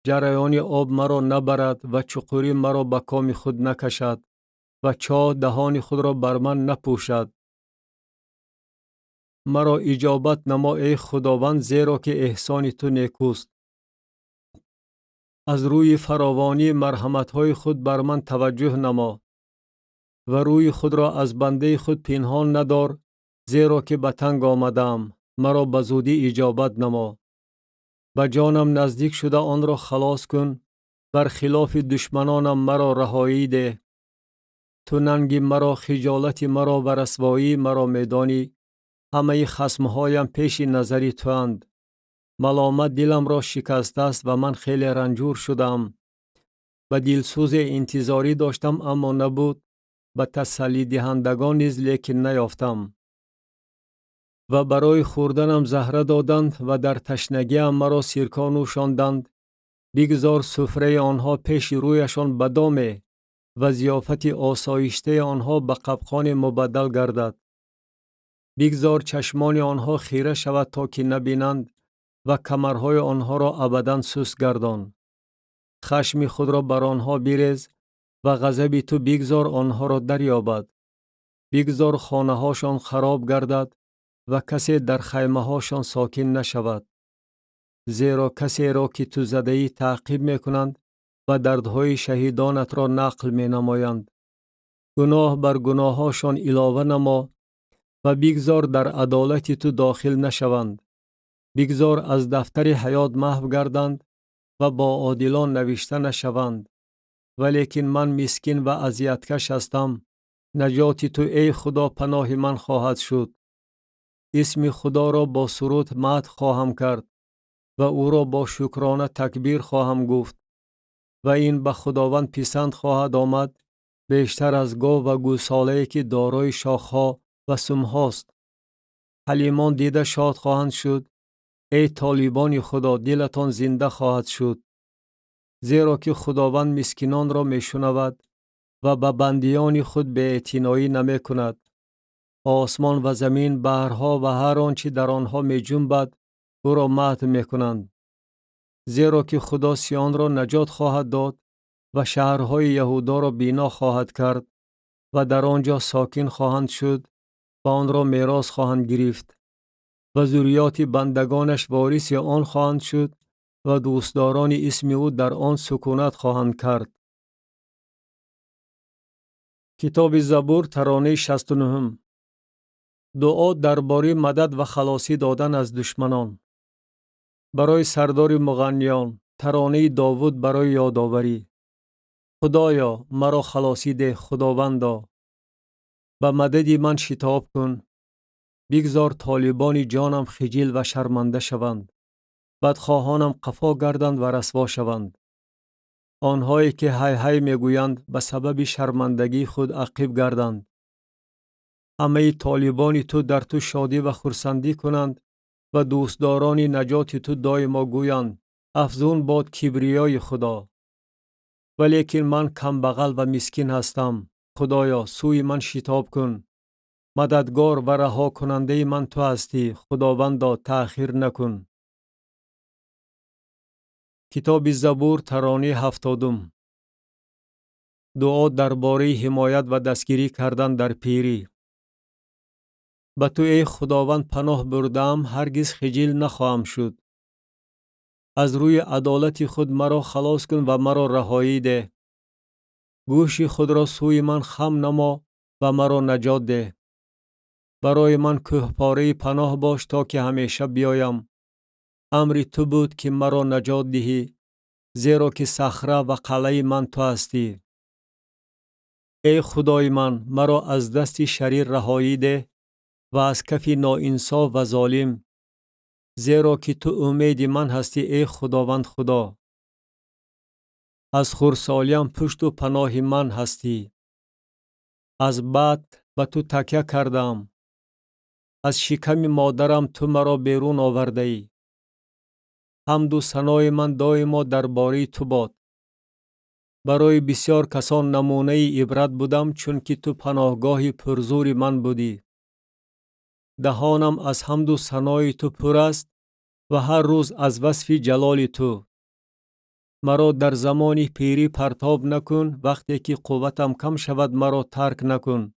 جریان آب مرا نبرد و چقوری مرا به کام خود نکشد و چاه دهان خود را بر من نپوشد. مرا اجابت نما ای خداوند، زیرا که احسان تو نیکوست. از روی فراوانی مرحمت‌های خود بر من توجه نما و روی خود را از بنده خود پنهان ندار، زیرا که به تنگ آمدم. مرا به زودی اجابت نما. به جانم نزدیک شده آن را خلاص کن، بر خلاف دشمنانم مرا رهایی ده. تو ننگ مرا، خجالت مرا و رسوایی مرا میدانی. همه خصمهایم پیش نظری تو اند. ملامت دلم را شکسته است و من خیلی رنجور شدم. به دلسوز انتظاری داشتم اما نبود، به تسلی دهندگان نیز لیکن نیافتم. و برای خوردنم زهره دادند و در تشنگیم مرا سیرکا نوشاندند. بگذار سفره آنها پیش رویشان بدامه و ضیافت آسایشته آنها به قبقان مبدل گردد. بگذار چشمان آنها خیره شود تا که نبینند و کمرهای آنها را ابداً سست گردان. خشم خود را بر آنها بیریز و غضب تو بگذار آنها را دریابد. بگذار خانه هاشان خراب گردد و کسی در خیمه هاشان ساکن نشود. زیرا کسی را که تو زده‌ای تعقیب می کنند و دردهای شهیدانت را نقل می نمایند. گناه بر گناهاشان علاوه نما و بگذار در عدالت تو داخل نشوند. بگذار از دفتر حیات محو گردند و با عادلان نوشته نشوند. ولیکن من مسکین و اذیتکش هستم. نجات تو ای خدا پناه من خواهد شد. اسم خدا را با سرود مدح خواهم کرد و او را با شکرانه تکبیر خواهم گفت و این به خداوند پسند خواهد آمد بیشتر از گاو و گوساله‌ای که دارای شاخها و سمهاست. حلیمان دیده شاد خواهند شد. ای طالبان خدا دلتان زنده خواهد شد. زیرا که خداوند مسکینان را می شنود و به بندیان خود بی‌اعتنایی نمی کند. آسمان و زمین، بحرها و هر آنچه در آنها می جنبد او را مدح می کنند. زیرا که خدا سیان را نجات خواهد داد و شهرهای یهودا را بنا خواهد کرد و در آنجا ساکن خواهند شد و آن را میراث خواهند گرفت و ذریات بندگانش وارث آن خواهند شد و دوستداران اسم او در آن سکونت خواهند کرد. کتاب زبور ترانه 69. دعا درباره مدد و خلاصی دادن از دشمنان. برای سردار مغنیان، ترانه داوود برای یادآوری. خدایا مرا خلاصی ده. خداوندا به مدد من شتاب کن. بگذار طالبان جانم خجل و شرمنده شوند. بدخواهانم قفا گردند و رسوا شوند. آنهایی که هی هی میگویند به سبب شرمندگی خود عقب گردند. همه طالبان تو در تو شادی و خرسندی کنند و دوستداران نجات تو دائما گویند افزون باد کبریای خدا. ولیکن من کم بغل و مسکین هستم. خدایا سوی من شتاب کن. مددگار و رها کننده من تو هستی. خداوندا تأخیر نکن. کتاب زبور ترانه 70. دعا درباره حمایت و دستگیری کردن در پیری. به تو ای خداوند پناه بردم، هرگز خجل نخواهم شد. از روی عدالت خود مرا خلاص کن و مرا رهایی ده. گوش خود را سوی من خم نما و مرا نجات ده. برای من کهپاره پناه باش تا که همیشه بیایم. امر تو بود که مرا نجات دهی، زیرا که صخره و قلعه من تو هستی. ای خدای من مرا از دست شریر رهایی ده و از کف ناانصاف و ظالم، زیرا که تو امید من هستی ای خداوند خدا. از خردسالیم پشت و پناه من هستی. از بد به تو تکیه کردم. از شکم مادرم تو مرا بیرون آورده ای. حمد و ثنای من دائما درباره تو باد. برای بسیار کسان نمونه عبرت بودم، چون که تو پناهگاه پرزور من بودی. دهانم از حمد و ثنای تو پر است و هر روز از وصف جلال تو. مرا در زمان پیری پرتاب نکن، وقتی که قوتم کم شود مرا ترک نکن.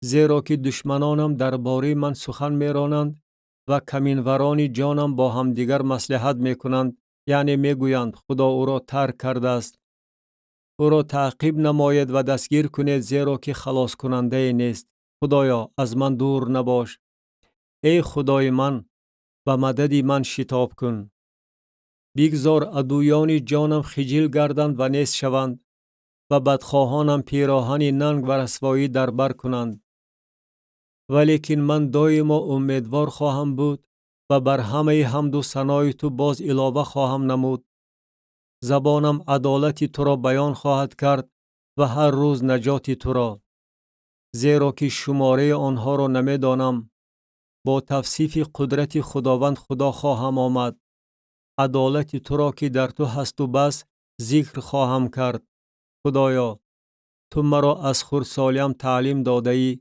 زیرا که دشمنانم درباره من سخن میرانند و کمینوران جانم با همدیگر مصلحت میکنند، یعنی میگویند خدا او را ترک کرده است. او را تعقیب نماید و دستگیر کنید، زیرا که خلاص کننده نیست. خدایا از من دور نباش. ای خدای من به مدد من شتاب کن. بگذار عدویان جانم خجل گردند و نیست شوند و بدخواهانم پیراهن ننگ و رسوایی در بر کنند. ولیکن من دائما امیدوار خواهم بود و بر همه حمد و ثنای تو باز علاوه خواهم نمود. زبانم عدالت تو را بیان خواهد کرد و هر روز نجات تو را. زیرا که شماره آنها را نمی دانم. با توصیف قدرت خداوند خدا خواهم آمد. عدالت تو را که در تو هست و بس ذکر خواهم کرد. خدایا، تو مرا از خردسالیم تعلیم داده ای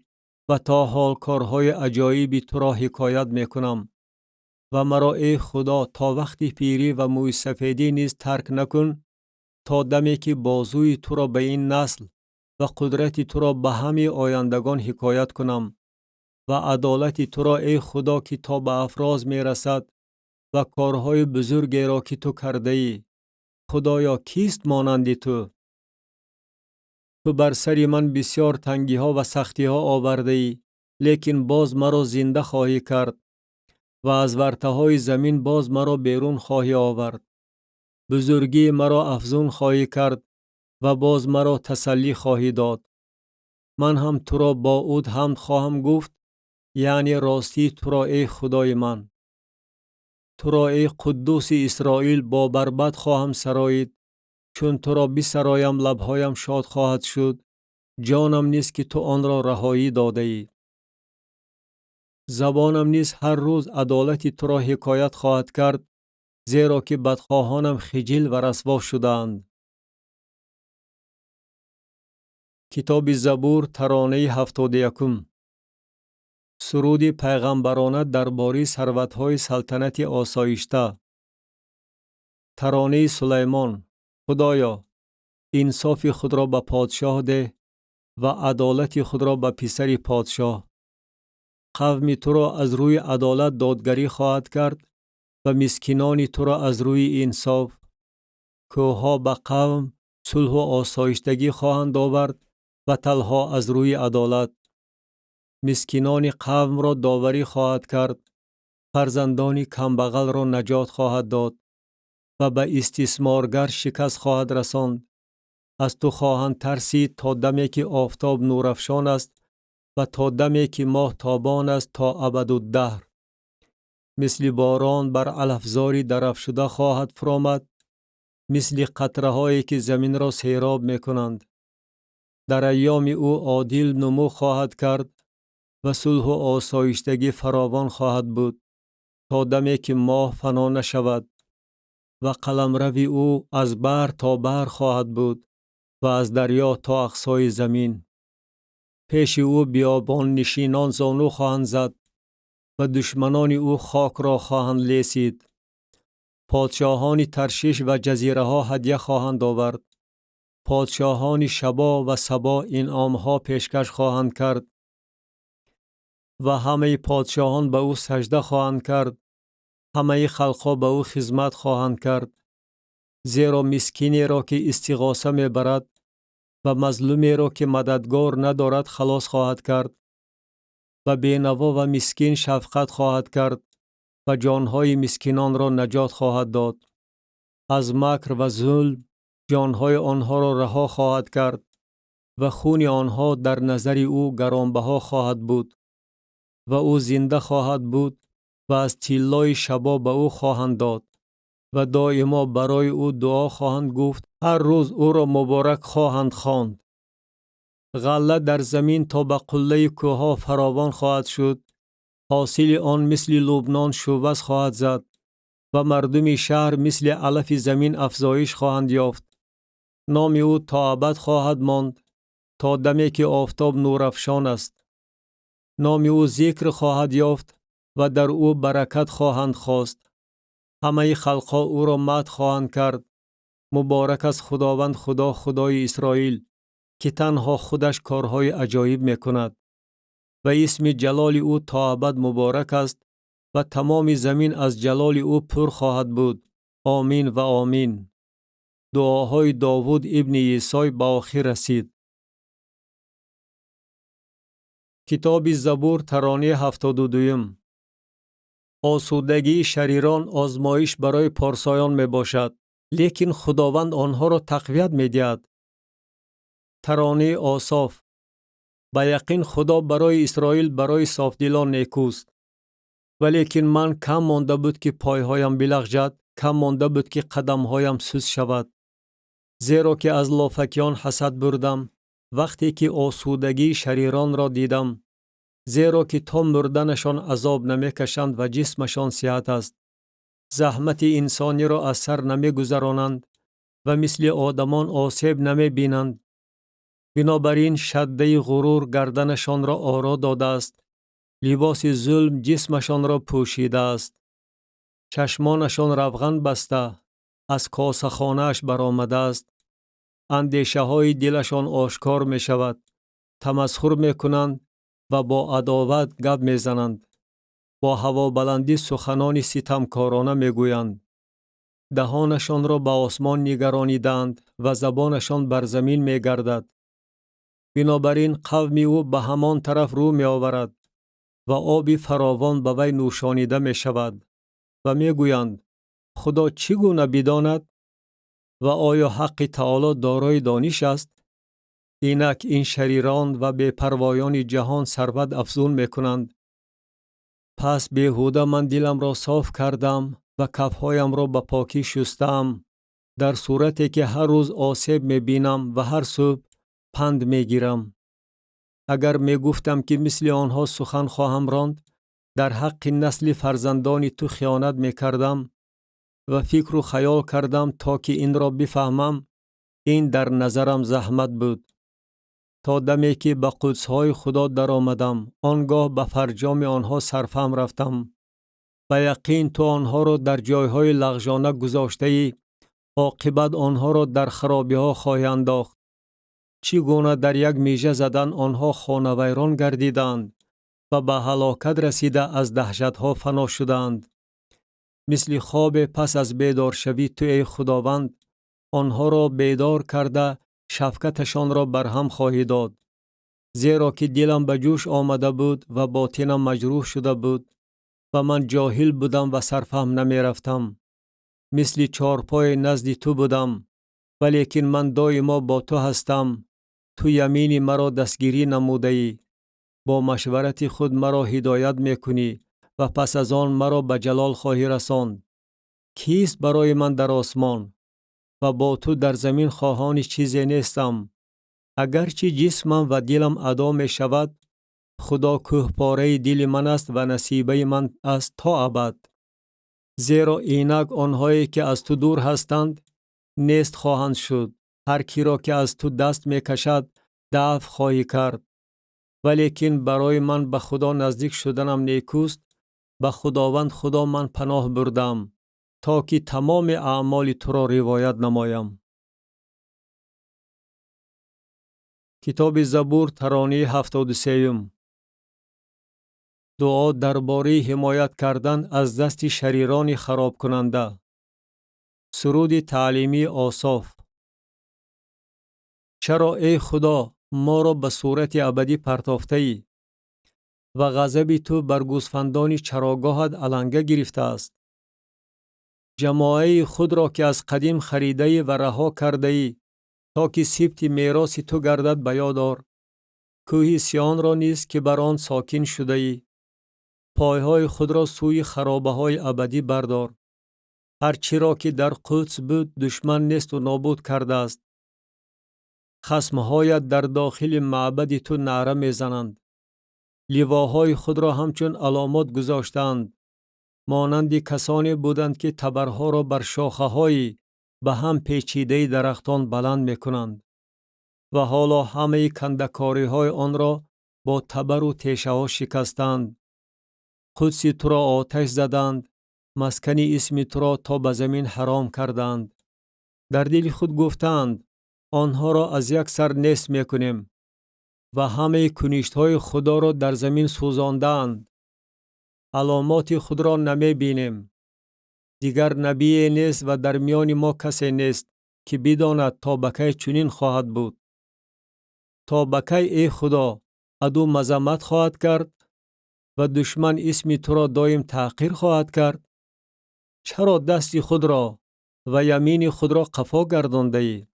و تا حال کارهای عجایبی تو را حکایت می کنم. و مرا ای خدا تا وقتی پیری و موی سفیدی نیز ترک نکن، تا دمی که بازوی تو را به این نسل و قدرت تو را به همه آیندگان حکایت کنم و عدالت تو را ای خدا که تا به افراز می رسد و کارهای بزرگی را که تو کرده ای. خدایا، کیست مانند تو؟ تو بر سری من بسیار تنگی ها و سختی ها آورده ای، لیکن باز مرا زنده خواهی کرد و از ورطه های زمین باز مرا بیرون خواهی آورد. بزرگی مرا افزون خواهی کرد و باز مرا تسلی خواهی داد. من هم تو را با عود حمد خواهم گفت، یعنی راستی تو را ای خدای من. تو را ای قدوس اسرائیل با بربط خواهم سرایید، چون تو را بسرایم لبهایم شاد خواهد شد، جانم نیست که تو آن را رهایی داده ای. زبانم نیز هر روز عدالت تو را حکایت خواهد کرد، زیرا که بدخواهانم خجل و رسوا شدند. کتاب زبور ترانه 71. سرود پیغمبرانه درباره ثروت‌های سلطنت آسایشته. ترانه سلیمان. خدایا، انصاف خود را به پادشاه ده و عدالت خود را به پسر پادشاه. قوم تو را از روی عدالت دادگری خواهد کرد و مسکینان تو را از روی انصاف. کوهها به قوم صلح و آسایشتگی خواهند آورد و تلها از روی عدالت. مسکینان قوم را داوری خواهد کرد، فرزندان کمبغل را نجات خواهد داد و به استثمارگر شکست خواهد رساند. از تو خواهند ترسید تا دمی که آفتاب نورافشان است و تا دمی که ماه تابان است تا ابدالدهر. مثل باران بر علفزاری درفشده خواهد فرامد، مثل قطره هایی که زمین را سیراب می کنند. در ایام او عادل نمو خواهد کرد و صلح و آسایشتگی فراوان خواهد بود، تا دمی که ماه فنا نشود و قلمرو او از بر تا بر خواهد بود و از دریا تا اقصای زمین. پیش او بیابان نشینان زانو خواهند زد و دشمنان او خاک را خواهند لیسید. پادشاهان ترشیش و جزیره ها هدیه خواهند آورد. پادشاهان شبا و سبا انعام ها پیشکش خواهند کرد و همه پادشاهان به او سجده خواهند کرد. همه خلقها به او خدمت خواهند کرد، زیرا مسکینی را که استغاثه می برد و مظلومی را که مددگار ندارد خلاص خواهد کرد و بینوا و مسکین شفقت خواهد کرد و جانهای مسکینان را نجات خواهد داد. از مکر و ظلم جانهای آنها را رها خواهد کرد و خون آنها در نظر او گرانبها خواهد بود و او زنده خواهد بود و از طلای شبا به او خواهند داد و دائما برای او دعا خواهند گفت. هر روز او را مبارک خواهند خواند. غله در زمین تا به قله کوهها فراوان خواهد شد. حاصل آن مثل لبنان شوبز خواهد زد و مردم شهر مثل علف زمین افزایش خواهند یافت. نام او تا ابد خواهد ماند، تا دمی که آفتاب نورافشان است. نام او ذکر خواهد یافت و در او برکت خواهند خواست. همه خلقها او را مدح خواهند کرد. مبارک از خداوند خدا، خدای اسرائیل، که تنها خودش کارهای عجایب می کند و اسم جلال او تا ابد مبارک است و تمام زمین از جلال او پر خواهد بود. آمین و آمین. دعاهای داوود ابن یسای به آخر رسید. کتاب زبور ترانه 72. آسودگی شریران آزمایش برای پارسایان می باشد، لیکن خداوند آنها را تقویت می دهد. ترانه آساف. به یقین خدا برای اسرائیل برای صافدلان نیکوست. ولیکن من کم مانده بود که پایهایم بلغزد، کم مانده بود که قدمهایم سست شود. زیرا که از لافکیان حسد بردم، وقتی که آسودگی شریران را دیدم. زیرا که تا مردنشان عذاب نمی کشند و جسمشان صحت است. زحمت انسانی را از سر نمی گذرانند و مثل آدمان آسیب نمی بینند. بنابراین شده غرور گردنشان را آرا داده است. لباس ظلم جسمشان را پوشیده است. چشمانشان روغن بسته از کاسه خانه‌اش برآمده است. اندیشه های دلشان آشکار می شود. تمسخر می کنند و با عداوت گپ می زنند. با هوا بلندی سخنان ستمکارانه می گویند. دهانشان را به آسمان نگرانیدند و زبانشان بر زمین می گردد. بنابراین قوم او به همان طرف رو می آورد و آب فراوان به وی نوشانیده می شود و می گویند خدا چگونه بداند و آیا حق تعالی دارای دانش است؟ اینک این شریران و بی‌پروایان جهان ثروت افزون می کنند. پس بیهوده من دلم را صاف کردم و کفهایم را به پاکی شستم، در صورتی که هر روز آسیب می بینم و هر صبح پند می گیرم. اگر می گفتم که مثل آنها سخن خواهم راند، در حق نسل فرزندان تو خیانت می کردم و فکر و خیال کردم تا که این را بفهمم. این در نظرم زحمت بود. تا دمی که به قدس‌های خدا در آمدم، آنگاه به فرجام آنها سرفهم رفتم. به یقین تو آنها را در جایهای لغزانه گذاشته ای، عاقبت آنها را در خرابی ها خواهی انداخت. چگونه در یک میژه زدن آنها خانه ویران گردیدند و به هلاکت رسیده از دهشت ها فنا شدند. مثل خواب پس از بیدار شوی تو ای خداوند، آنها را بیدار کرده شفقتشان را برهم خواهی داد. زیرا که دلم به جوش آمده بود و باطنم مجروح شده بود و من جاهل بودم و سرفهم نمی رفتم. مثل چارپای نزد تو بودم، ولیکن من دائما با تو هستم. تو یمین مرا دستگیری نموده ای. با مشورت خود مرا هدایت می کنی و پس از آن مرا به جلال خواهی رساند. کیست برای من در آسمان و با تو در زمین خواهان چیزی نیستم. اگرچه جسمم و دلم ادا می شود، خدا کوهپاره دل من است و نصیبه من است تا ابد. زیرا اینک آنهایی که از تو دور هستند نیست خواهند شد. هر کی را که از تو دست می کشد دفع خواهی کرد. ولیکن برای من به خدا نزدیک شدنم نیکوست. به خداوند خدا من پناه بردم تا که تمام اعمال تو را روایت نمایم. کتاب زبور ترانه 73. دعا درباره حمایت کردن از دست شریران خراب کننده. سرود تعلیمی آصاف. چرا ای خدا ما را به صورت ابدی پرتافته ای و غضب تو بر گوسفندان چراگاهت علنگه گرفته است؟ جماعه خود را که از قدیم خریده ای و رها کرده ای تا که سبط میراث تو گردد به یاد آر. کوه سیان را نیز که بر آن ساکن شده ای، پایهای خود را سوی خرابه های ابدی بردار. هر چی را که در قدس بود دشمن نیست و نابود کرده است. خصمهایت در داخل معبد تو نعره میزنند. لواهای خود را همچون علامات گذاشتند. مانند کسانی بودند که تبرها را بر شاخه های به هم پیچیده درختان بلند می کنند و حالا همه کندکاری های آن را با تبر و تیشه ها شکستند. قدس تو را آتش زدند، مسکن اسم تو را تا به زمین حرام کردند. در دل خود گفتند آنها را از یک سر نیست می کنیم و همه کنشت های خدا را در زمین سوزاندند. علامات خود را نمی بینیم. دیگر نبی نیست و در میان ما کسی نیست که بداند تا بکی چنین خواهد بود. تا بکی ای خدا عدو مذمت خواهد کرد و دشمن اسم تو را دایم تحقیر خواهد کرد. چرا دست خود را و یمین خود را قفا گردانده ای؟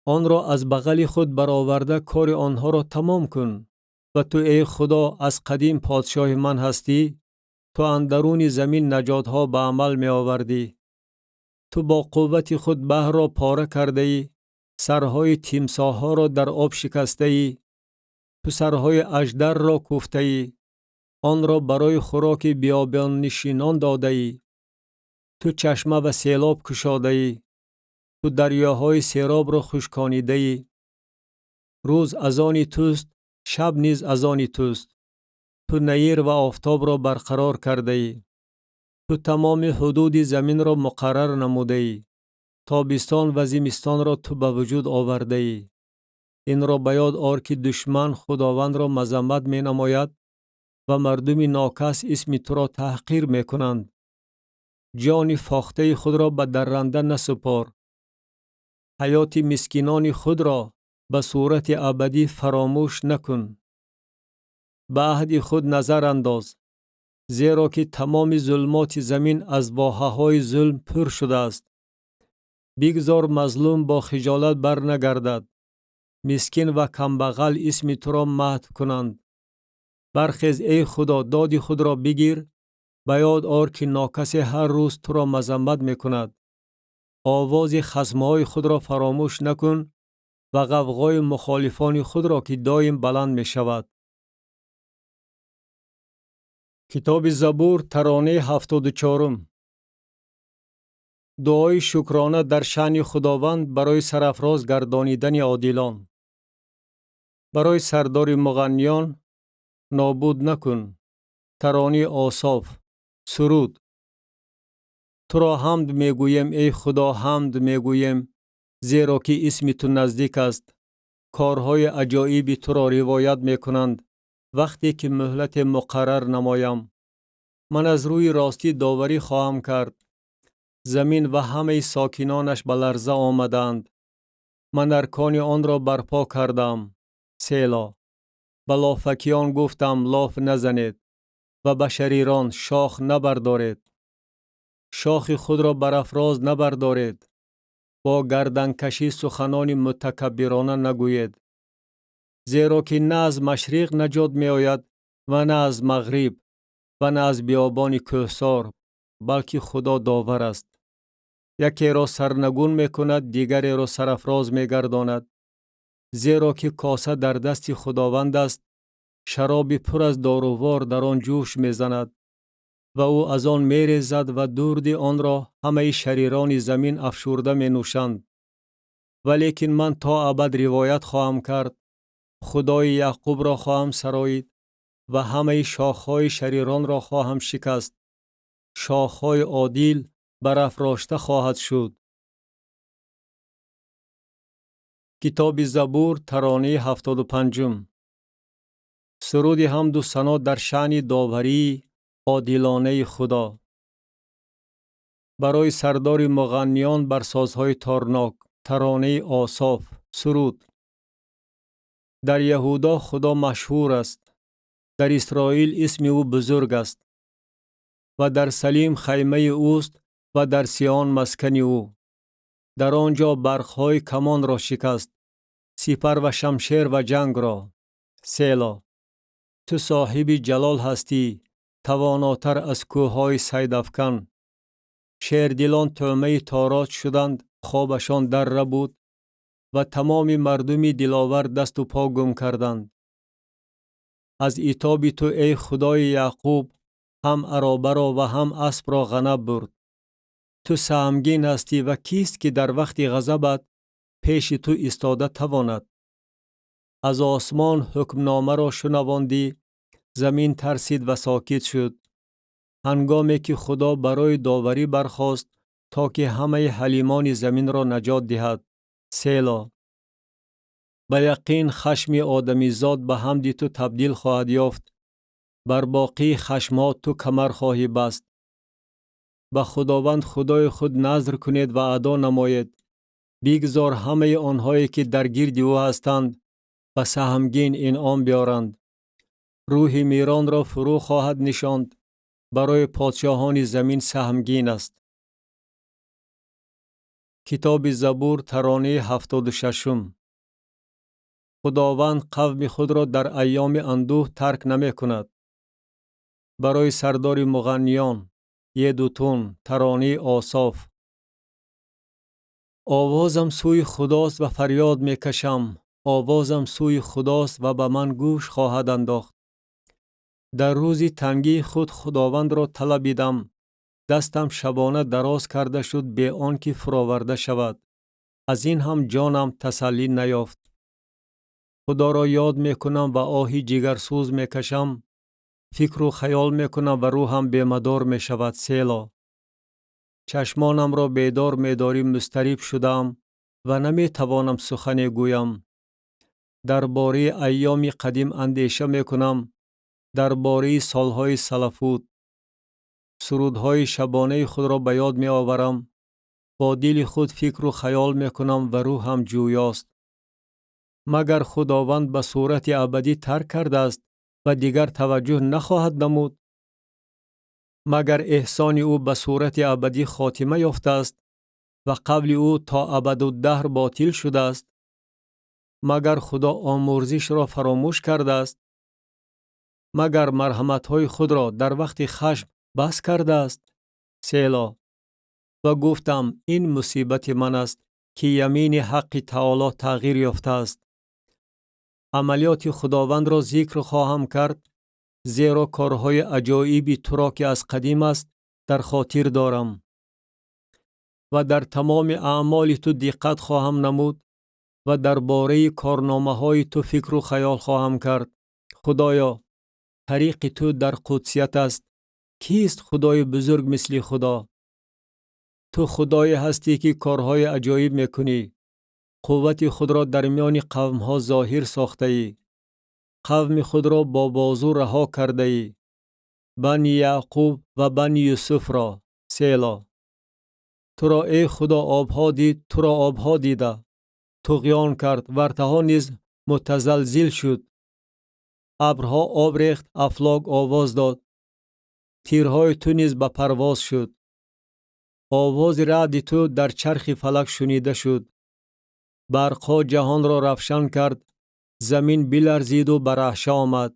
آن را از بغل خود برآورده کار آنها را تمام کن. و تو ای خدا از قدیم پادشاه من هستی. تو اندرون زمین نژادها به عمل می آوردی. تو با قوت خود بحر را پاره کرده ای، سرهای تیمساها را در آب شکسته ای. تو سرهای اژدر را کوفته ای، آن را برای خوراک بیابان نشینان داده ای. تو چشمه و سیلاب کشاده ای، تو دریاهای سیراب را خشکانیده ای. روز از آن توست، شب نیز از آن توست. تو نیر و آفتاب را برقرار کرده ای. تو تمام حدود زمین را مقرر نموده ای. تابستان و زمستان را تو به وجود آورده ای. این را به یاد آر که دشمن خداوند را مذمت می نماید و مردم ناکس اسم تو را تحقیر می کنند. جان فاخته خود را به درنده نسپار. حیات مسکینان خود را به صورت ابدی فراموش نکن. به عهد خود نظر انداز، زیرا که تمام ظلمات زمین از واحه‌های ظلم پر شده است. بگذار مظلوم با خجالت بر نگردد. مسکین و کمبغل اسم تو را مدح کنند. برخیز ای خدا، داد خود را بگیر. به یاد آر که ناکس هر روز تو را مذمت می کند. آواز خصم‌های خود را فراموش نکن و غوغای مخالفان خود را که دایم بلند می شود. کتاب زبور ترانه 74. دعای شکرانه در شأن خداوند برای سرافراز گردانیدن عادلان. برای سردار مغنیان نابود نکن. ترانه آصاف. سرود. تو را حمد می گویم ای خدا، حمد می گویم، زیرا که اسم تو نزدیک است. کارهای عجایب تو را روایت می کنند وقتی که مهلت مقرر نمایم. من از روی راستی داوری خواهم کرد. زمین و همه ساکنانش به لرزه آمدند. من ارکان آن را برپا کردم. سیلا. به لافکیان گفتم لاف نزنید و به شریران شاخ نبردارید. شاخ خود را برافراز نبردارید. با گردنکشی سخنان متکبرانه نگویید. زیرا که نه از مشرق نجات می آید و نه از مغرب و نه از بیابان کوهسار، بلکه خدا داور است. یکی را سرنگون می کند، دیگری را سرافراز می گرداند. زیرا که کاسه در دست خداوند است، شراب پر از دارووار در آن جوش می زند و او از آن می ریزد و درد آن را همه شریران زمین افشورده می نوشند. ولیکن من تا ابد روایت خواهم کرد. خدای یعقوب را خواهم سرایید و همه شاخهای شریران را خواهم شکست. شاخهای عادل برافراشته خواهد شد. کتاب زبور ترانه 75. سرود حمد و ثنا در شأن داوری عادلانه خدا. برای سردار مغنیان بر سازهای تارناک. ترانه آصاف. سرود. در یهودا خدا مشهور است. در اسرائیل اسم او بزرگ است. و در سلیم خیمه اوست و در سیان مسکن او. در آنجا برخهای کمان را شکست، سپر و شمشیر و جنگ را. سیلا. تو صاحب جلال هستی، تواناتر از کوههای صیدافکن. شیردلان طعمه تاراج شدند، خوابشان در ربود و تمام مردم دلاور دست و پا گم کردند. از عتاب تو ای خدای یعقوب، هم عرابه را و هم اسب را غنم برد. تو سهمگین هستی و کیست که در وقت غضبت پیش تو ایستاده تواند؟ از آسمان حکمنامه را شنواندی، زمین ترسید و ساکت شد. هنگامی که خدا برای داوری برخاست تا که همه حلیمان زمین را نجات دهد. سیلا. به یقین خشم آدمی زاد به حمد تو تبدیل خواهد یافت. بر باقی خشمات تو کمر خواهی بست. به خداوند خدای خود نذر کنید و ادا نمایید. بگذار همه آنهایی که در گرد او هستند و سهمگین انعام بیارند. روح میران را فرو خواهد نشاند. برای پادشاهان زمین سهمگین است. کتاب زبور ترانه 76. خداوند قوم خود را در ایام اندوه ترک نمی کند. برای سردار مغنیان. یدوتون. ترانه آصاف. آوازم سوی خداست و فریاد می کشم. آوازم سوی خداست و به من گوش خواهد انداخت. در روز تنگی خود خداوند را طلبیدم. دستم شبانه دراز کرده شد به آن که فراورده شود. از این هم جانم تسلی نیافت. خدا را یاد می کنم و آهی جگرسوز می کشم. فکر و خیال می کنم و روحم بیمدار می شود. سیلا. چشمانم را بیدار می داری، مضطرب شدم و نمی توانم سخن گویم. درباره ایام قدیم اندیشه می کنم. درباره سالهای سلفود. سرودهای شبانه خود را به یاد می آورم. با دل خود فکر و خیال می کنم و روحم جویاست. مگر خداوند به صورت ابدی ترک کرده است و دیگر توجه نخواهد نمود؟ مگر احسان او به صورت ابدی خاتمه یافته است و قبل او تا ابدالدهر باطل شده است؟ مگر خدا آمرزش را فراموش کرده است؟ مگر مرحمت‌های خود را در وقت خشم بس کرده است؟ سیلا. و گفتم این مصیبت من است که یمین حق تعالی تغییر یافته است. عملیات خداوند را ذکر خواهم کرد، زیرا کارهای عجایبی تو را که از قدیم است در خاطر دارم. و در تمام اعمال تو دقت خواهم نمود و درباره کارنامه‌های تو فکر و خیال خواهم کرد. خدایا، طریق تو در قدسیت است. کیست خدای بزرگ مثل خدا؟ تو خدای هستی که کارهای عجایب میکنی. قوت خود را در میان قومها ظاهر ساخته ای. قوم خود را با بازو رها کرده ای. بنی یعقوب و بنی یوسف را. سیلا. تو را ای خدا آبها دید، تو را آبها دیده. طغیان کرد، ورتها نیز متزلزل شد. ابرها آب ریخت، افلاک آواز داد. تیرهای تو نیز به پرواز شد. آواز رعد تو در چرخ فلک شنیده شد. برقها جهان را روشن کرد. زمین بلرزید و برهشه آمد.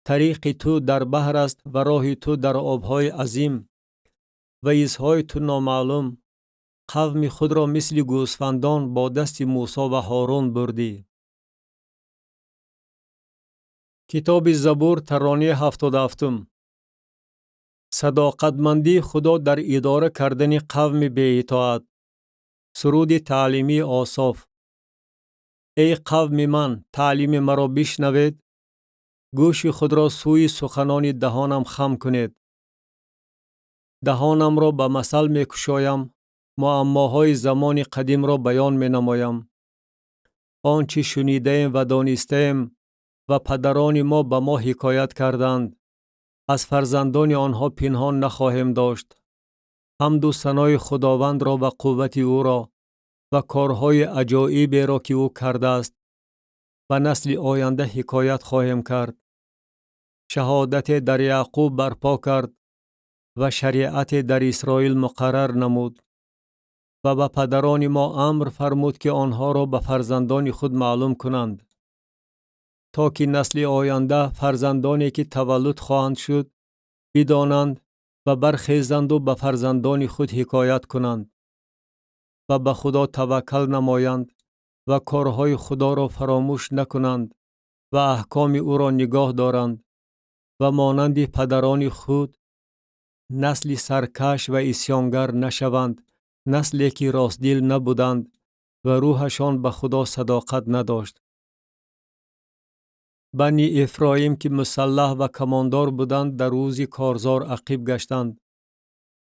طریق تو در بحر است و راه تو در آبهای عظیم. و ایزهای تو نامعلوم. قوم خود را مثل گوسفندان با دست موسی و هارون بردی. کتاب زبور ترانه 77. صداقتمندی خدا در اداره کردن قوم بی اطاعت. سرود تعلیمی آصاف. ای قوم من، تعلیم مرا بشنوید. گوش خود را سوی سخنان دهانم خم کنید. دهانم را به مثل می کشایم. معماهای زمان قدیم را بیان می نمایم. آنچه شنیده ایم و دانسته ایم و پدران ما به ما حکایت کردند. از فرزندان آنها پنهان نخواهیم داشت. حمد و ثنای خداوند را و قوت او را و کارهای عجایبی را که او کرده است و نسل آینده حکایت خواهیم کرد. شهادت در یعقوب برپا کرد و شریعت در اسرائیل مقرر نمود و به پدران ما امر فرمود که آنها را به فرزندان خود معلوم کنند، تا که نسل آینده فرزندانی که تولد خواهند شد بدانند و برخیزند و به فرزندان خود حکایت کنند و به خدا توکل نمایند و کارهای خدا را فراموش نکنند و احکام او را نگاه دارند و مانند پدران خود نسل سرکش و اسیانگر نشوند، نسلی که راستدل نبودند و روحشان به خدا صداقت نداشت. بنی افرایم که مسلح و کماندار بودند در روز کارزار عقیب گشتند.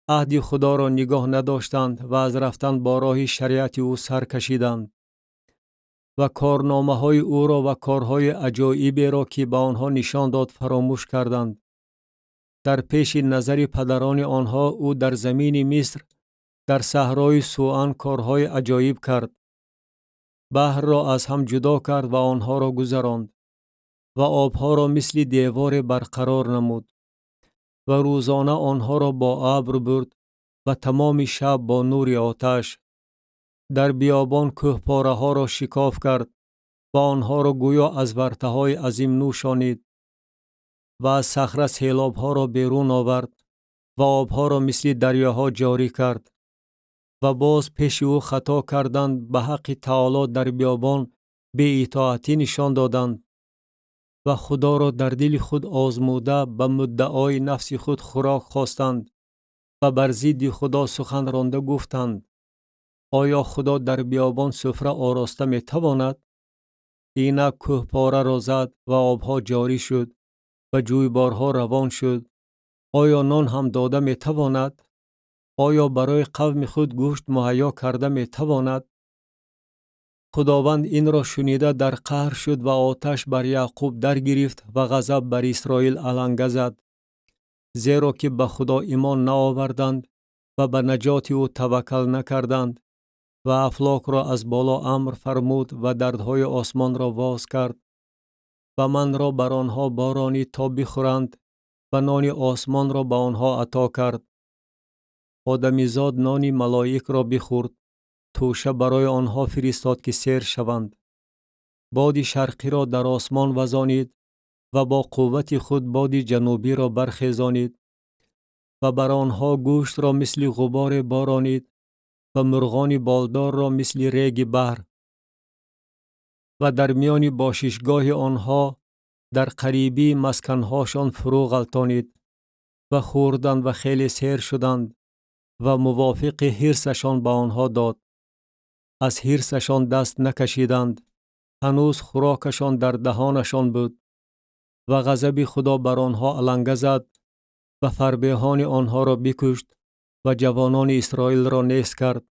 عهد خدا را نگاه نداشتند و از رفتن با راه شریعت او سر کشیدند و کارنامه های او را و کارهای عجایبی را که به آنها نشان داد فراموش کردند. در پیش نظر پدران آنها او در زمین مصر در صحرای سوان کارهای عجایب کرد. بحر را از هم جدا کرد و آنها را گذراند و آبها را مثل دیوار برقرار نمود و روزانه آنها را با ابر برد و تمام شب با نور آتش. در بیابان کوهپاره ها را شکاف کرد و آنها را گویا از ورطه‌های عظیم نوشانید و از صخره سیلاب ها را بیرون آورد و آبها را مثل دریاها جاری کرد و باز پیش او خطا کردند به حق تعالی در بیابان بی اطاعتی نشان دادند و خدا را در دل خود آزموده به مدعای نفس خود خوراک خواستند و بر ضد خدا سخن رانده گفتند. آیا خدا در بیابان سفره آراسته می تواند؟ اینک کوه پاره را زد و آبها جاری شد و جویبارها روان شد. آیا نان هم داده می تواند؟ آیا برای قوم خود گوشت مهیا کرده می تواند؟ خداوند این را شنیده در قهر شد و آتش بر یعقوب در گرفت و غضب بر اسرائیل علنگه زد، زیرا که به خدا ایمان نآوردند و به نجات او توکل نکردند و افلاک را از بالا امر فرمود و دردهای آسمان را واز کرد و من را بر آنها بارانید تا بخورند و نان آسمان را به آنها عطا کرد. آدمیزاد نان ملائک را بخورد، توشه برای آنها فرستاد که سیر شوند. باد شرقی را در آسمان وزانید و با قوت خود باد جنوبی را برخیزانید و بر آنها گوشت را مثل غبار بارانید و مرغان بالدار را مثل ریگ بحر و در میان باششگاه آنها در قریبی مسکنهاشان فرو غلطانید و خوردند و خیلی سیر شدند و موافق حرصشان به آنها داد. از حرصشان دست نکشیدند، هنوز خوراکشان در دهانشان بود و غضب خدا بر آنها علنگه زد و فربهان آنها را بکشت و جوانان اسرائیل را نیست کرد.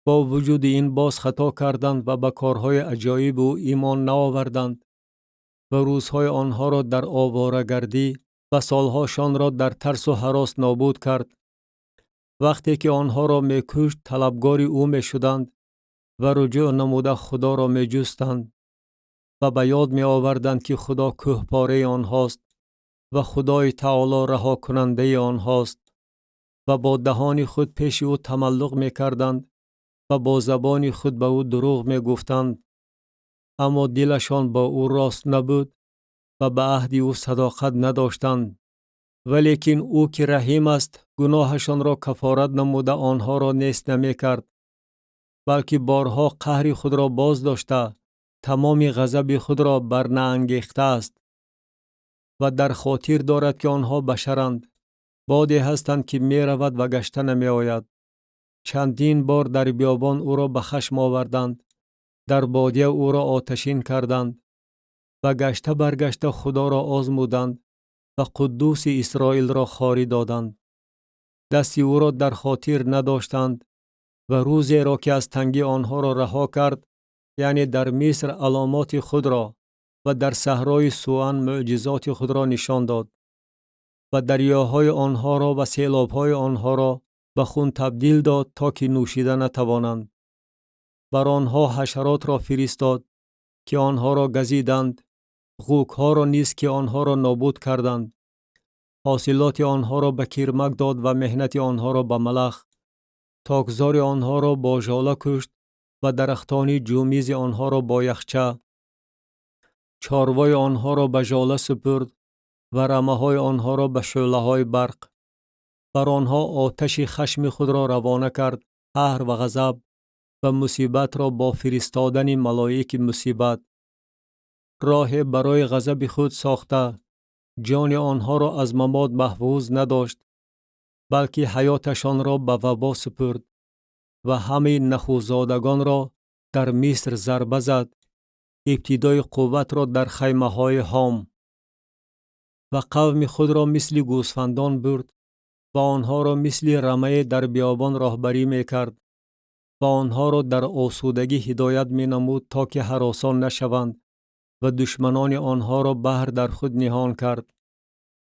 با وجود این باز خطا کردند و به کارهای عجایب او ایمان نآوردند و روزهای آنها را در آواره‌گردی و سالهاشان را در ترس و هراس نابود کرد. وقتی که آنها را می‌کشت طلبگار او می‌شدند و رجوع نموده خدا را می‌جستند و به یاد می‌آوردند که خدا کوهپاره آنهاست و خدای تعالی رها کننده آنهاست و با دهان خود پیش او تملق می‌کردند و با زبان خود به او دروغ می‌گفتند، اما دلشان با او راست نبود و به عهد او صداقت نداشتند. ولیکن او که رحیم است گناهشان را کفارت نموده آنها را نیست نمی‌کرد، بلکه بارها قهر خود را باز داشته تمام غضب خود را برنهانگیخته است و در خاطر دارد که آنها بشرند، بادی هستند که می رود و گشته نمی آید. چندین بار در بیابان او را به خشم آوردند، در بادیه او را آتشین کردند و گشته برگشته خدا را آزمودند و قدوس اسرائیل را خواری دادند. دست او را در خاطر نداشتند و روزی را که از تنگی آنها را رها کرد، یعنی در مصر علامات خود را و در صحرای سوان معجزات خود را نشان داد و دریاهای آنها را و سیلابهای آنها را به خون تبدیل داد تا که نوشیده نتوانند. بر آنها حشرات را فرستاد که آنها را گزیدند، غوکها را نیز که آنها را نابود کردند. حاصلات آنها را به کرمک داد و مهنت آنها را به ملخ. تاکزار آنها را با ژاله کشت و درختان جومیز آنها را با یخچه. چاروای آنها را به ژاله سپرد و رمه‌های آنها را به شعله‌های برق. بر آنها آتش خشم خود را روانه کرد، قهر و غضب و مصیبت را با فرستادن ملائک مصیبت. راه برای غضب خود ساخته، جان آنها را از ممات محفوظ نداشت، بلکه حیاتشان را به وبا سپرد و همه نخوزادگان را در مصر ضربه زد، ابتدای قوت را در خیمه‌های هام و قوم خود را مثل گوسفندان برد و آنها را مثل رمه در بیابان راهبری می‌کرد و آنها را در آسودگی هدایت می‌نمود تا که هراسان نشوند و دشمنان آنها را بحر در خود نهان کرد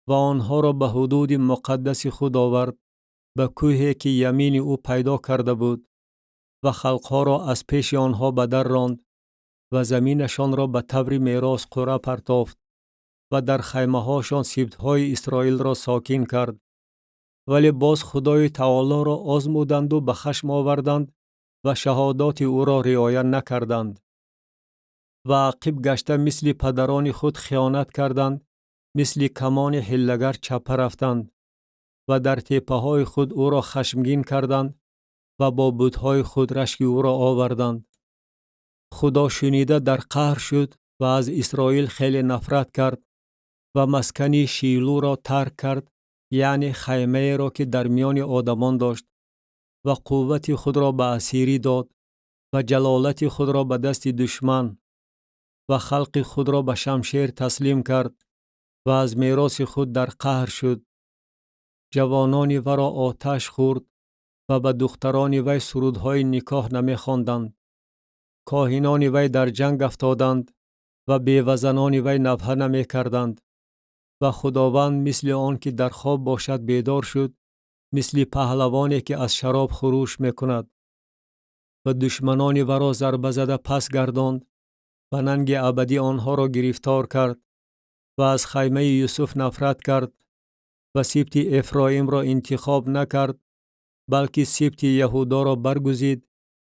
و آنها را به حدود مقدس خود آورد، به کوهی که یمین او پیدا کرده بود و خلقها را از پیش آنها به در راند و زمینشان را به طور میراث قرعه پرداخت و در خیمه‌هاشان سبط‌های اسرائیل را ساکن کرد. ولی باز خدای تعالی را آزمودند و به خشم آوردند و شهادات او را رعایت نکردند و عاقب گشته مثل پدران خود خیانت کردند، مثل کمان حیله‌گر چپه رفتند و در تپه‌های خود او را خشمگین کردند و با بت‌های خود رشک او را آوردند. خدا شنیده در قهر شد و از اسرائیل خیلی نفرت کرد و مسکن شیلو را ترک کرد، یعنی خیمه را که در میان آدمان داشت، و قوت خود را به اسیری داد و جلالت خود را به دست دشمن و خلق خود را به شمشیر تسلیم کرد و از میراث خود در قهر شد. جوانان و را آتش خورد و به دختران وی سرودهای نکاح نمی خواندند. کاهنان وی در جنگ افتادند و بیوزنان وی نوحه نمی کردند. و خداوند مثل آن که در خواب باشد بیدار شد، مثل پهلوانی که از شراب خروش می کند. و دشمنان و را ضربه زده پس گرداند و ننگ ابدی آنها را گرفتار کرد و از خیمه یوسف نفرت کرد و سبط افرایم را انتخاب نکرد، بلکه سبط یهودا را برگزید،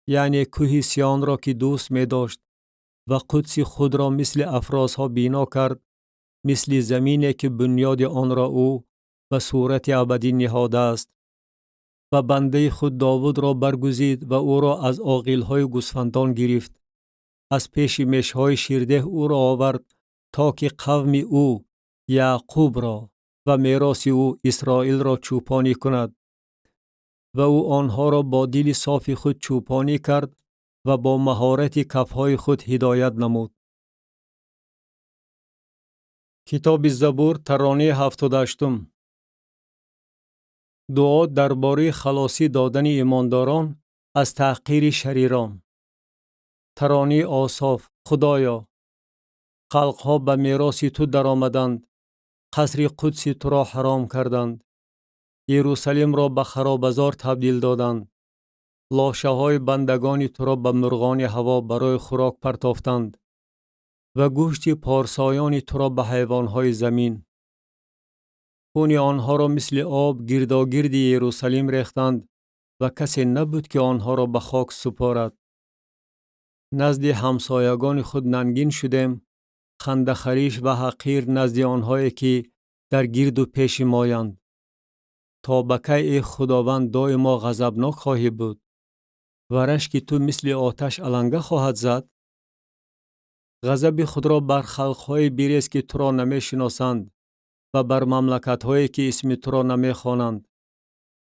یعنی کوه سیان را که دوست می داشت، و قدس خود را مثل افراسها بینا کرد، مثل زمینی که بنیاد آن را او به صورت ابدی نهاده است. و بنده خود داوود را برگزید و او را از عاقل‌های گوسفندان گرفت. از پیش میش‌های شیرده او را آورد تا که قوم او یعقوب را و میراث او اسرائیل را چوپانی کند. و او آنها را با دل صاف خود چوپانی کرد و با مهارت کفهای خود هدایت نمود. کتاب زبور ترانه 78. دعا درباره خلاصی دادن ایمانداران از تحقیر شریران. ترانه آساف. خدایا، خلقها به میراث تو درآمدند، قصر قدس تو را حرام کردند. یروشلیم را به خرابزار تبدیل دادند. لاشه های بندگان تو را به مرغان هوا برای خوراک پرتافتند و گوشت پارسایان تو را به حیوان های زمین. خون آنها را مثل آب گرداگرد یروشلیم ریختند و کسی نبود که آنها را به خاک سپارد. نزد همسایگان خود ننگین شدیم، خنده خریش و حقیر نزد آنهایی که در گرد و پیش مایند. تا به کی ای خداوند دائما غضبناک خواهی بود و رشک تو مثل آتش علنگه خواهد زد؟ غضب خود را بر خلقهای بریز که تو را نمی شناسند و بر مملکت‌هایی که اسم تو را نمی خوانند.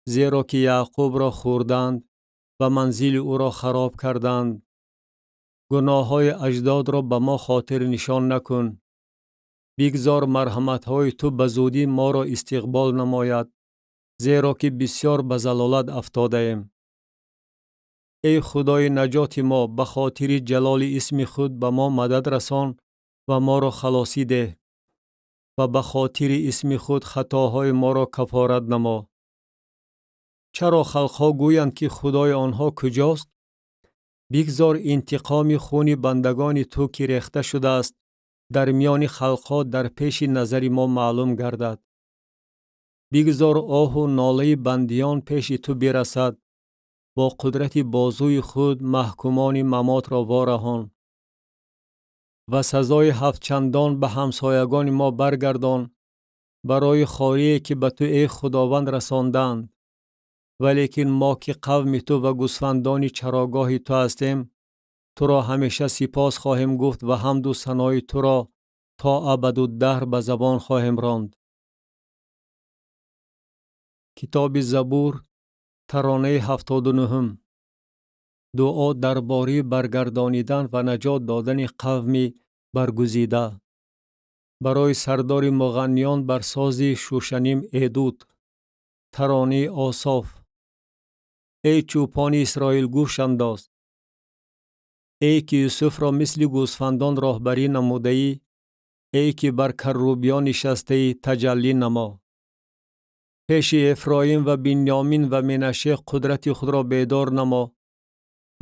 زیرا که یعقوب را خوردند و منزل او را خراب کردند. گناه‌های اجداد را به ما خاطر نشان نکن. بگذار مرحمت‌های تو به زودی ما را استقبال نماید، زیرا که بسیار به ضلالت افتاده ایم. ای خدای نجات ما، به خاطر جلال اسم خود به ما مدد رسان و ما را خلاصی ده و به خاطر اسم خود خطاهای ما را کفارت نما. چرا خلقها گویند که خدای آنها کجاست؟ بگذار انتقام خون بندگان تو که ریخته شده است در میان خلقها در پیش نظر ما معلوم گردد. بگذار آه و ناله بندیان پیش تو برسد، با قدرت بازوی خود محکومان ممات را وارهان. و سزای 7 چندان به همسایگان ما برگردان، برای خاری که به تو ای خداوند رساندند. ولیکن ما که قوم تو و گوسفندان چراگاه تو هستیم، تو را همیشه سپاس خواهیم گفت و حمد و ثنای تو را تا ابدالدهر به زبان خواهیم راند. کتاب زبور ترانه 79. دعا درباره برگردانیدن و نجات دادن قوم برگزیده. برای سردار مغنیان بر ساز شوشنیم ایدود. ترانه آساف. ای چوپان اسرائیل گوش انداز. ای که یوسف را مثل گوسفندان راهبری نموده ای، ای که بر کروبیان نشسته ای تجلی نما. پیش افرایم و بنیامین و منشه قدرت خود را بیدار نما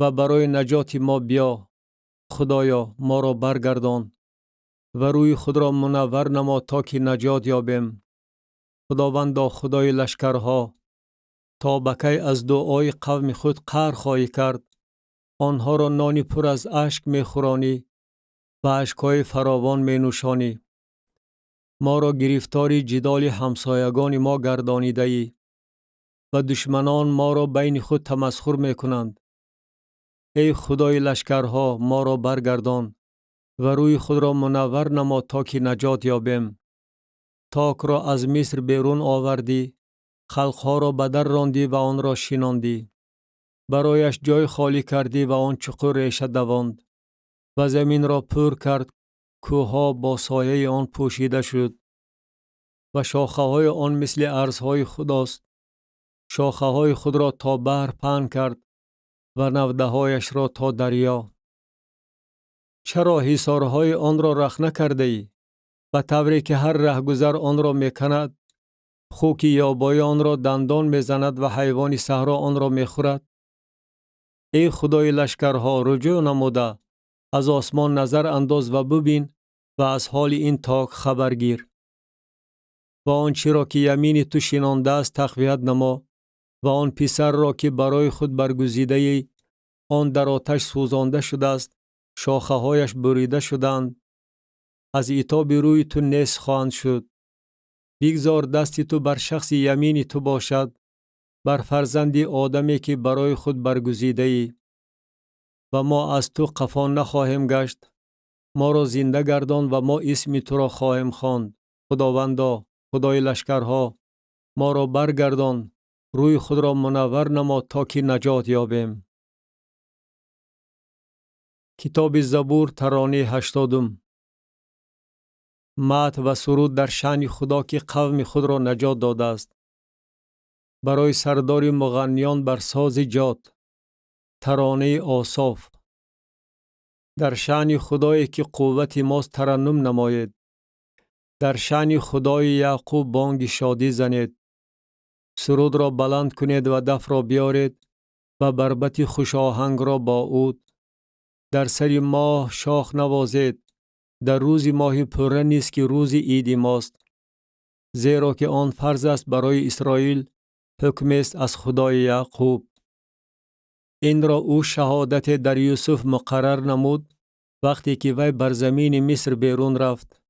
و برای نجات ما بیا. خدایا ما را برگردان و روی خود را منور نما تا که نجات یابیم. خداوندا خدای لشکرها، تا بکی از دعای قوم خود قهر خواهی کرد. آنها را نانی پر از اشک می خورانی و اشکای فراوان می نوشانی. ما را گرفتاری جدال همسایگان ما گردانیده ای و دشمنان ما را بین خود تمسخر می کنند. ای خدای لشکرها ما را برگردان و روی خود را منور نما تا که نجات یابیم. تاک را از مصر بیرون آوردی، خلقها را به در راندی و آن را شیناندی. برایش جای خالی کردی و آن چقور ریشه دواند و زمین را پر کرد، کوهها با سایه آن پوشیده شد و شاخه های آن مثل ارزهای خداست. شاخه های خود را تا بحر پهن کرد و نوده هایش را تا دریا. چرا حصارهای آن را رخ نکرده ای؟ به طوری که هر رهگذر آن را میکند، خوک یابایی آن را دندان میزند و حیوان صحرا آن را میخورد. ای خدای لشکرها، رجوع نموده از آسمان نظر انداز و ببین و از حال این تاک خبر گیر. و آنچه را که یمین تو شینانده است تقویت نما و آن پسر را که برای خود برگزیده ای، آن در آتش سوزانده شده است، شاخه هایش بریده شدند، از عتاب روی تو نیست خواهند شد. بگذار دست تو بر شخص یمین تو باشد، بر فرزند آدمی که برای خود برگزیده ای. و ما از تو قفا نخواهیم گشت. ما را زنده گردان و ما اسم تو را خواهیم خواند. خداوندا، خدای لشکرها، ما را برگردان، روی خود را منور نما تا که نجات یابیم. کتاب زبور ترانه 80. مدح و سرود در شأن خدا که قوم خود را نجات داده است. برای سردار مغنیان بر ساز جات. ترانه آصاف. در شأن خدایی که قوت ماست ترنم نماید. در شأن خدای یعقوب بانگ شادی زنید. سرود را بلند کنید و دف را بیارید و بربط خوش آهنگ را با عود. در سر ماه شاخ نوازید. در روز ماه پره نیست که روز عید ماست. زیرا که آن فرض است برای اسرائیل، حکم است از خدای یعقوب. این را او شهادت در یوسف مقرر نمود وقتی که وی بر زمین مصر بیرون رفت.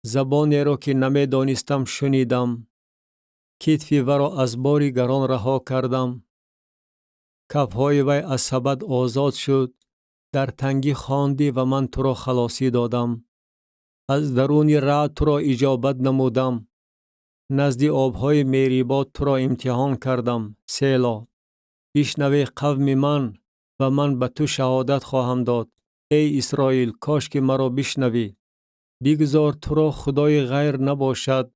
زبانی را که نمی دانستم شنیدم، کتف وی را از باری گران رها کردم. کفهای وی از سبد آزاد شد، در تنگی خواندی و من تو را خلاصی دادم. از درون رعد تو را اجابت نمودم، نزد آبهای میریبا تو را امتحان کردم. سیلا. بشنوی قوم من و من به تو شهادت خواهم داد. ای اسرائیل، کاش که مرا بشنوی. بگذار تو را خدای غیر نباشد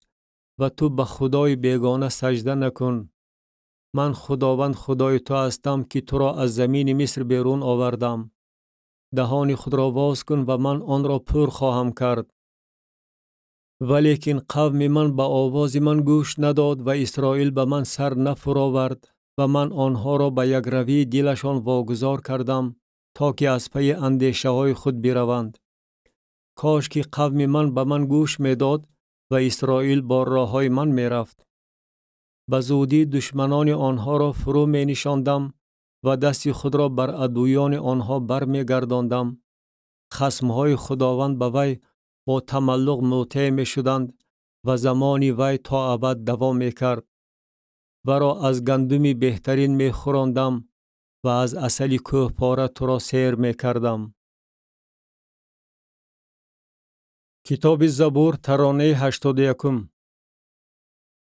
و تو به خدای بیگانه سجده نکن. من خداوند خدای تو هستم که تو را از زمین مصر بیرون آوردم. دهان خود را باز کن و من آن را پر خواهم کرد. ولیکن قوم من به آواز من گوش نداد و اسرائیل به من سر نفراورد و من آنها را به یک روی دلشان واگذار کردم تا که از پی اندیشه های خود بروند. کاش که قوم من به من گوش میداد و اسرائیل با راه های من میرفت. به زودی دشمنان آنها را فرو می نشاندم و دست خود را بر عدویان آنها بر می گرداندم. خصمهای خداوند به وی با تملق مطیع می شدند و زمانی وی تا ابد دوام می کرد. و را از گندم بهترین می خوراندم و از عسل کوه پاره تو را سیر می کردم. کتاب زبور ترانه 81.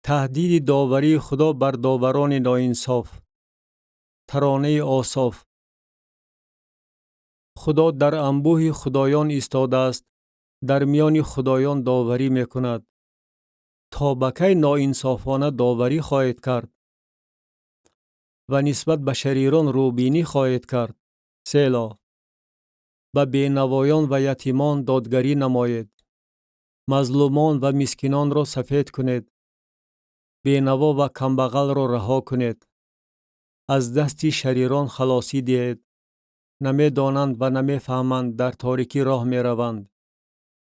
تهدید داوری خدا بر داوران ناانصاف. ترانه آصاف. خدا در انبوه خدایان ایستاده است، در میان خدایان داوری می کند. تا به کی ناانصافانه داوری خواهد کرد و نسبت به شریران روبینی خواهد کرد. سیلا. به بینوایان و یتیمان دادگری نماید. مظلومان و مسکینان را سفید کنید. بینوا و کمبغل را رها کنید. از دست شریران خلاصی دهید. نمی دانند و نمی فهمند، در تاریکی راه می روند.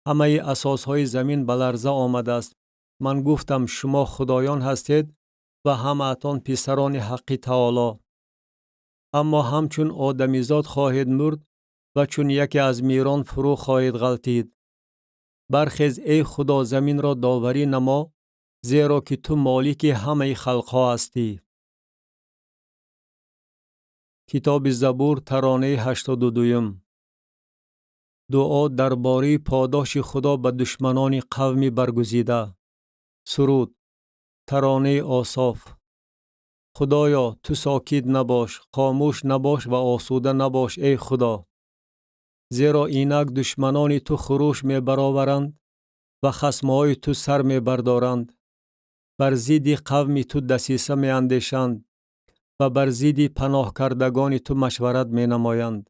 همه اساس های زمین به لرزه آمده است. من گفتم شما خدایان هستید و همه‌تان پسران حق تعالی. اما همچون آدمیزاد خواهید مرد و چون یکی از میران فرو خواهید غلطید. برخیز ای خدا، زمین را داوری نما، زیرا که تو مالک همه خلقها هستی. کتاب زبور ترانه 82. دعا درباره پاداش خدا به دشمنان قومی برگزیده. سرود. ترانه آساف. خدایا تو ساکت نباش، خاموش نباش و آسوده نباش ای خدا. زیرا اینک دشمنان تو خروش می برآورند و خصمهای تو سر می بردارند. بر ضد قوم تو دسیسه می اندیشند و بر ضد پناه کردگان تو مشورت می نمایند.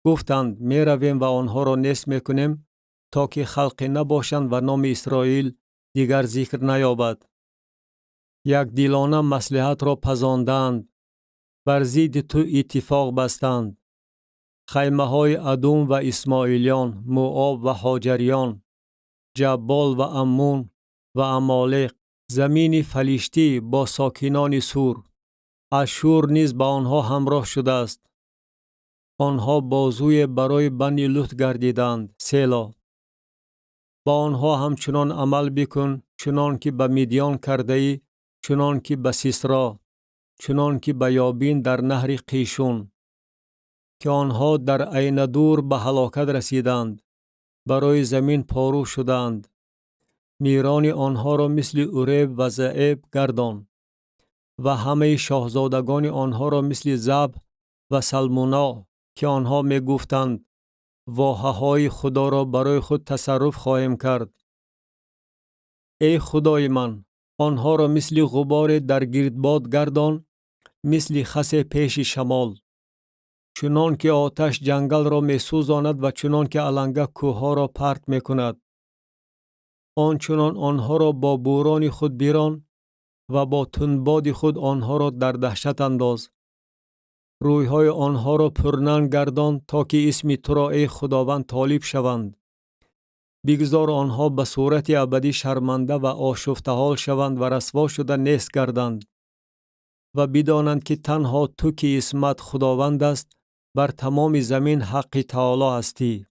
گفتند می رویم و آنها را نیست می کنیم تا که خلقی نباشند و نام اسرائیل دیگر ذکر نیابد. یک دیلانه مصلحت را پزاندند، بر ضد تو اتفاق بستند. خیمه های ادوم و اسماعیلیان، موآب و هاجریان، جبال و امون و امالق، زمین فلیشتی با ساکنان سور، اشور نیز با آنها همراه شده است. آنها بازوی برای بنی لوط گردیدند. سیلا. با آنها همچنان عمل بکن چنان که به میدیان کرده ای، چنان که به سیسرا، چنان که به یابین در نهر قیشون، که آنها در عین دور به هلاکت رسیدند، برای زمین پارو شدند. میران آنها را مثل اوریب و زعیب گردان و همه شاهزادگان آنها را مثل زب و سلمونا، که آنها می گفتند واحه های خدا را برای خود تصرف خواهیم کرد. ای خدای من، آنها را مثل غبار در گردباد گردان، مثل خس پیش شمال. چنان که آتش جنگل را می سوزاند و چنان که علنگه کوه ها را پرت می کند. آنچنان آنها را با بوران خود بیران و با تندباد خود آنها را در دهشت انداز. روی های آنها را پرننگ گردان تا که اسم تو را ای خداوند طالب شوند. بگذار آنها به صورت ابدی شرمنده و آشفته حال شوند و رسوا شده نیست گردند و بدانند که تنها تو که اسمت خداوند است بر تمام زمین حق تعالی هستی.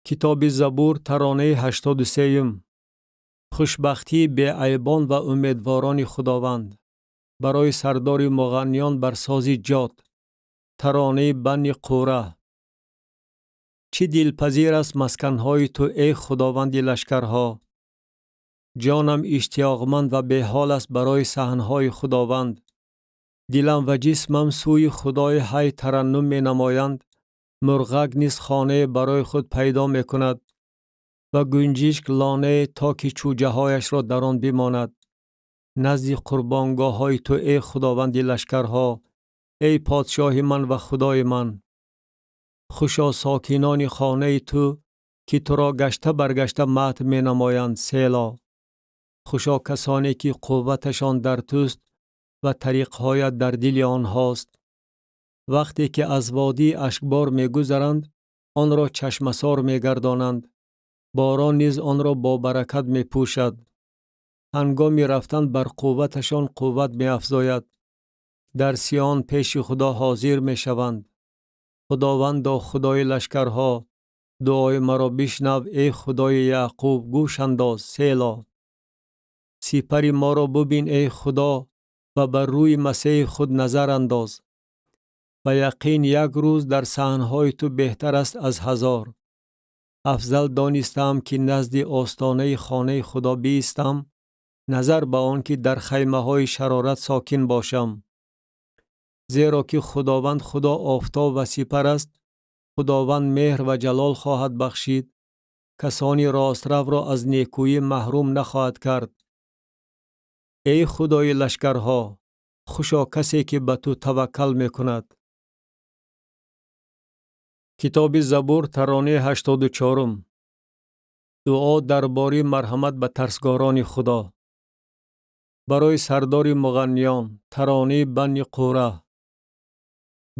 کتاب زبور ترانه 83. خوشبختی به عیبان و امیدواران خداوند. برای سردار مغنیان بر ساز جات. ترانه بنی قوره. چی دلپذیر است مسکنهای تو ای خداوند لشکرها. جانم اشتیاقمند و به حال است برای صحنهای خداوند. دلم و جسمم سوی خدای حی ترنم می نمایند. مرغک نیز خانه برای خود پیدا می کند و گنجشک لانه تا که چوجه هایش را در آن بماند. نزد قربانگاه های تو ای خداوند لشکرها، ای پادشاه من و خدای من. خوشا ساکنان خانه تو که تو را گشته برگشته مدح می نمایند. سیلا. خوشا کسانی که قوتشان در توست و طریقهایت در دل آنهاست. وقتی که از وادی اشکبار می گذرند، آن را چشمسار می گردانند. باران نیز آن را با برکت می پوشد. هنگام رفتن بر قوتشان قوت می افزاید. در سیان پیش خدا حاضر می شوند. خداوندا خدای لشکرها، دعای مرا بشنو ای خدای یعقوب گوش انداز. سیلا. سپر ما را ببین ای خدا و بر روی مسیح خود نظر انداز. و یقین یک روز در صحنهای تو بهتر است از هزار. افضل دانستم که نزد آستانه خانه خدا بیستم، نظر به آن که در خیمه های شرارت ساکن باشم. زیرا که خداوند خدا آفتاب و سپر است، خداوند مهر و جلال خواهد بخشید، کسانی راست رو را از نیکویی محروم نخواهد کرد. ای خدای لشکرها، خوشا کسی که به تو توکل می کند. کتاب زبور ترانه 84. دعا درباره مرحمت به ترسگاران خدا. برای سردار مغنیان. ترانه بنی قوره.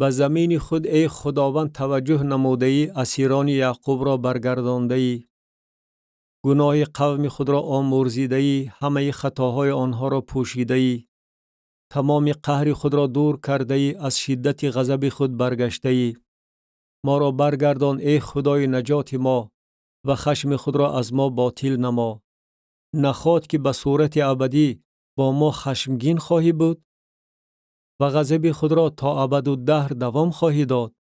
به زمین خود ای خداوند توجه نموده ای، اسیران یعقوب را برگردانده ای. گناه قوم خود را آمرزیده ای، همه خطاهای آنها را پوشیده ای. تمام قهر خود را دور کرده ای، از شدت غضب خود برگشته ای. ما را برگردان ای خدای نجات ما و خشم خود را از ما باطل نما. نخواد که به صورت ابدی با ما خشمگین خواهی بود. و غضب خود را تا ابدالدهر دوام خواهی داد.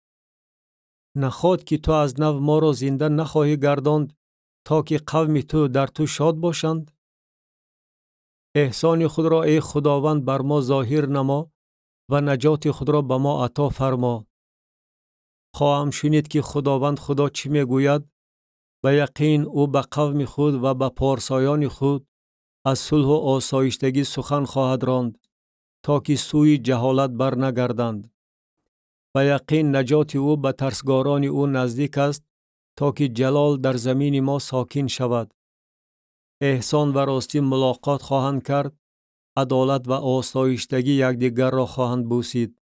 نخواد که تو از نو ما را زنده نخواهی گرداند تا که قوم تو در تو شاد باشند. احسان خود را ای خداوند بر ما ظاهر نما و نجات خود را به ما عطا فرما. خواهم شنید که خداوند خدا چی میگوید. به یقین او به قوم خود و به پارسایان خود از صلح و آسایشتگی سخن خواهد راند تا که سوی جهالت بر نگردند. به یقین نجات او به ترسگاران او نزدیک است تا که جلال در زمین ما ساکن شود. احسان و راستی ملاقات خواهند کرد. عدالت و آسایشتگی یکدیگر را خواهند بوسید.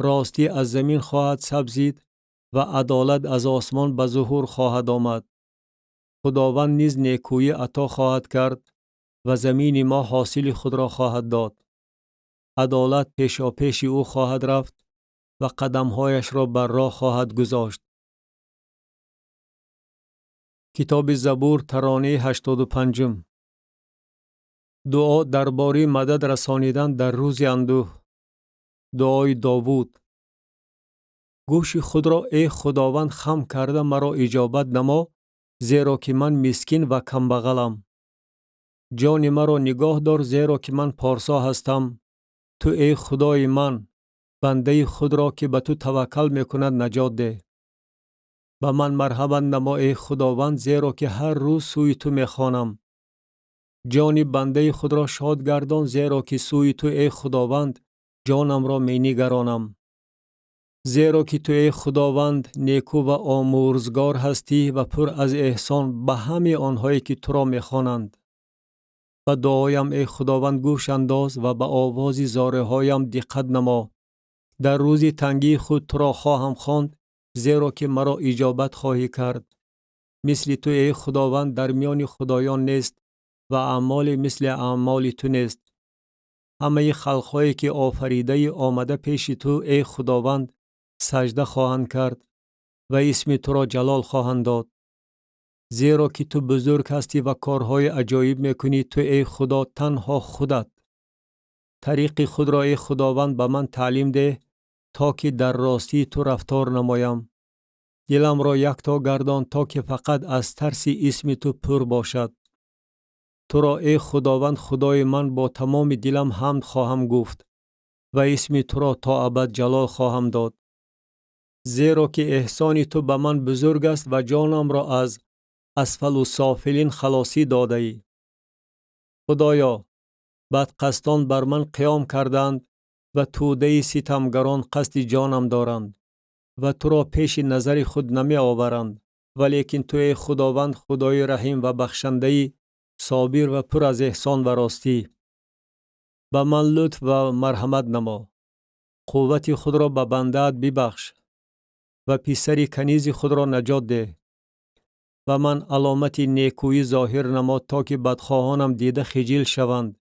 راستی از زمین خواهد سبزید و عدالت از آسمان به ظهور خواهد آمد. خداوند نیز نیکویی عطا خواهد کرد و زمین ما حاصل خود را خواهد داد. عدالت پیشاپیش او خواهد رفت و قدمهایش را بر راه خواهد گذاشت. کتاب زبور ترانه 85. دعا درباره مدد رسانیدن در روز اندوه. دعای داوود. گوش خود را ای خداوند خم کرده مرا اجابت نما، زیرا که من مسکین و کمبغلم. جان مرا نگاه دار زیرا که من پارسا هستم. تو ای خدای من، بنده خود را که به تو توکل میکند نجات ده. به من مرحمت نما ای خداوند، زیرا که هر روز سوی تو میخوانم. جان بنده خود را شاد گردان، زیرا که سوی تو ای خداوند جانم را می نگرانم. زیرا که تو ای خداوند نیکو و آمرزگار هستی و پر از احسان به همه آنهایی که تو را میخوانند. به دعایم ای خداوند گوش انداز و به آواز زاره هایم دقت نما. در روز تنگی خود تو را خواهم خواند، زیرا که مرا اجابت خواهی کرد. مثل تو ای خداوند در میان خدایان نیست و اعمال مثل اعمال تو نیست. همه خلقهایی که آفریده آمده پیش تو ای خداوند سجده خواهند کرد و اسم تو را جلال خواهند داد. زیرا که تو بزرگ هستی و کارهای عجایب میکنی. تو ای خدا تنها خودت. طریق خود را ای خداوند به من تعلیم ده تا که در راستی تو رفتار نمایم. دلم را یکتا گردان تا که فقط از ترس اسم تو پر باشد. تو را ای خداوند خدای من با تمام دلم حمد خواهم گفت و اسم تو را تا ابد جلال خواهم داد. زیرا که احسان تو به من بزرگ است و جانم را از اسفل و سافلین خلاصی داده ای. خدایا، بدقصدان بر من قیام کردند و توده ستمگران قصد جانم دارند و تو را پیش نظر خود نمی آورند. ولیکن تو ای خداوند خدای رحیم و بخشنده، صابر و پر از احسان و راستی. به من لطف و مرحمت نما. قوت خود را به بنده‌ات ببخش و پسر کنیز خود را نجات ده. و من علامت نیکویی ظاهر نما تا که بدخواهانم دیده خجل شوند.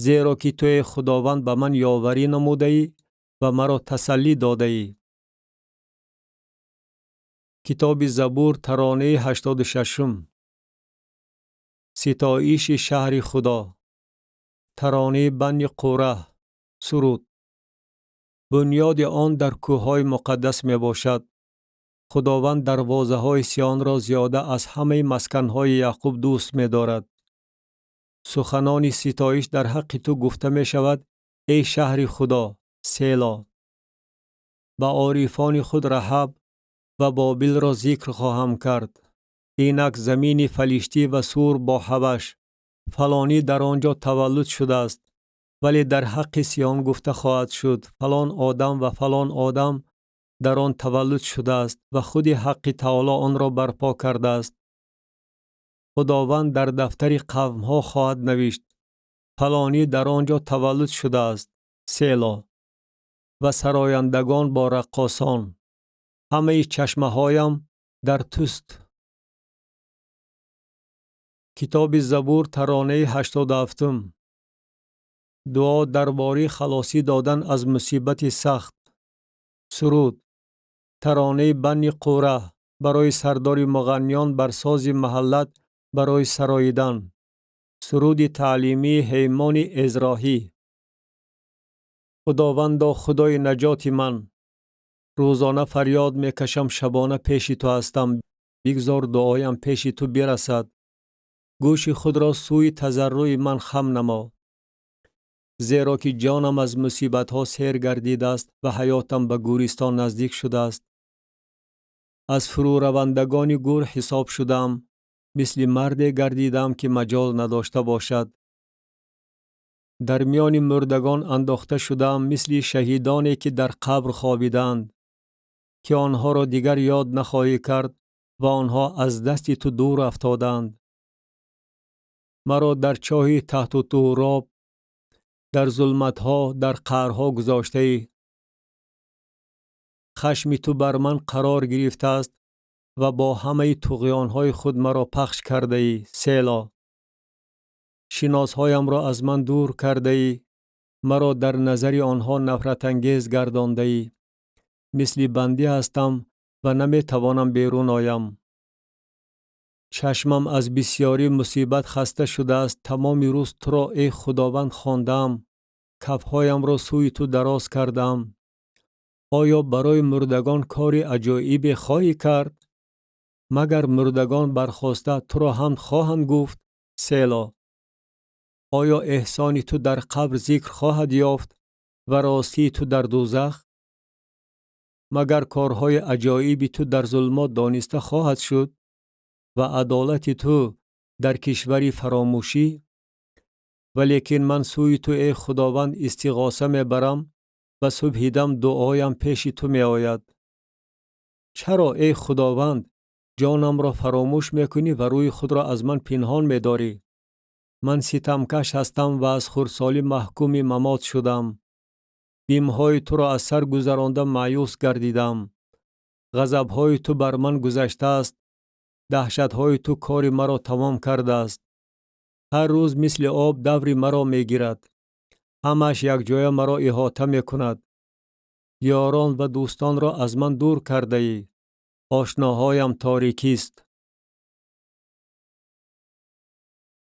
زیرا که تو ای خداوند به من یاوری نموده ای و مرا تسلی داده ای. کتاب زبور ترانه 86. ستایش شهر خدا. ترانه بنی قوره. سرود. بنیاد آن در کوههای مقدس می باشد. خداوند دروازه های سیان را زیاده از همه مسکنهای یعقوب دوست می دارد. سخنان ستایش در حق تو گفته می شود ای شهر خدا. سیلا. با عارفان خود رحب و بابل را ذکر خواهم کرد. اینک زمین فلیشتی و سور با حبش فلانی در آنجا تولد شده است، ولی در حق سیان گفته خواهد شد فلان آدم و فلان آدم در آن تولد شده است و خود حق تعالی آن را برپا کرده است. خداوند در دفتر قوم ها خواهد نوشت فلانی در آنجا تولد شده است. سیلا. و سرایندگان با رقاصان. همه چشمه هایم در توست. کتاب زبور ترانه 87. دعا درباره خلاصی دادن از مصیبت سخت. سرود. ترانه بنی قوره برای سردار مغنیان بر ساز محلت برای سراییدن. سرود تعلیمی هیمان ازراحی. خداوندا خدای نجات من، روزانه فریاد میکشم، شبانه پیش تو هستم. بگذار دعایم پیش تو برسد. گوش خود را سوی تضرع من خم نما. زیرا که جانم از مصیبت ها سیر گردیده است و حیاتم به گورستان نزدیک شده است. از فرو روندگان گور حساب شدم، مثل مردی گردیدم که مجال نداشته باشد. در میان مردگان انداخته شدم، مثل شهیدانی که در قبر خوابیدند، که آنها را دیگر یاد نخواهی کرد و آنها از دست تو دور افتادند. مرا در چاه تحت و تراب، در ظلمت‌ها، در قعرها گذاشته ای. خشم تو بر من قرار گرفته است و با همه طغیان‌های خود مرا پخش کرده ای. سیلا. شناسهایم را از من دور کرده ای، مرا در نظر آنها نفرت انگیز گردانده ای. مثل بندی هستم و نمی توانم بیرون آیم. چشمم از بسیاری مصیبت خسته شده است. تمام روز تو را ای خداوند خواندم، کفهایم را سوی تو دراز کردم. آیا برای مردگان کار عجایبی خواهی کرد؟ مگر مردگان برخاسته تو را حمد خواهند گفت؟ سیلا. آیا احسان تو در قبر ذکر خواهد یافت و راستی تو در دوزخ؟ مگر کارهای عجایبی تو در ظلمات دانسته خواهد شد و عدالت تو در کشوری فراموشی؟ ولیکن من سوی تو ای خداوند استغاثه می برم و صبح دم دعایم پیش تو می آید. چرا ای خداوند جانم را فراموش می کنی و روی خود را از من پنهان می داری؟ من ستمکش هستم و از خردسالی محکوم ممات شدم. بیمهای تو را از سر گذرانده مایوس گردیدم. غضبهای تو بر من گذشته است. دهشتهای تو کار مرا تمام کرده است. هر روز مثل آب دور مرا می گیرد. همش یک جای مرا احاطه می کند. یاران و دوستان را از من دور کرده ای. آشناهایم تاریکی است.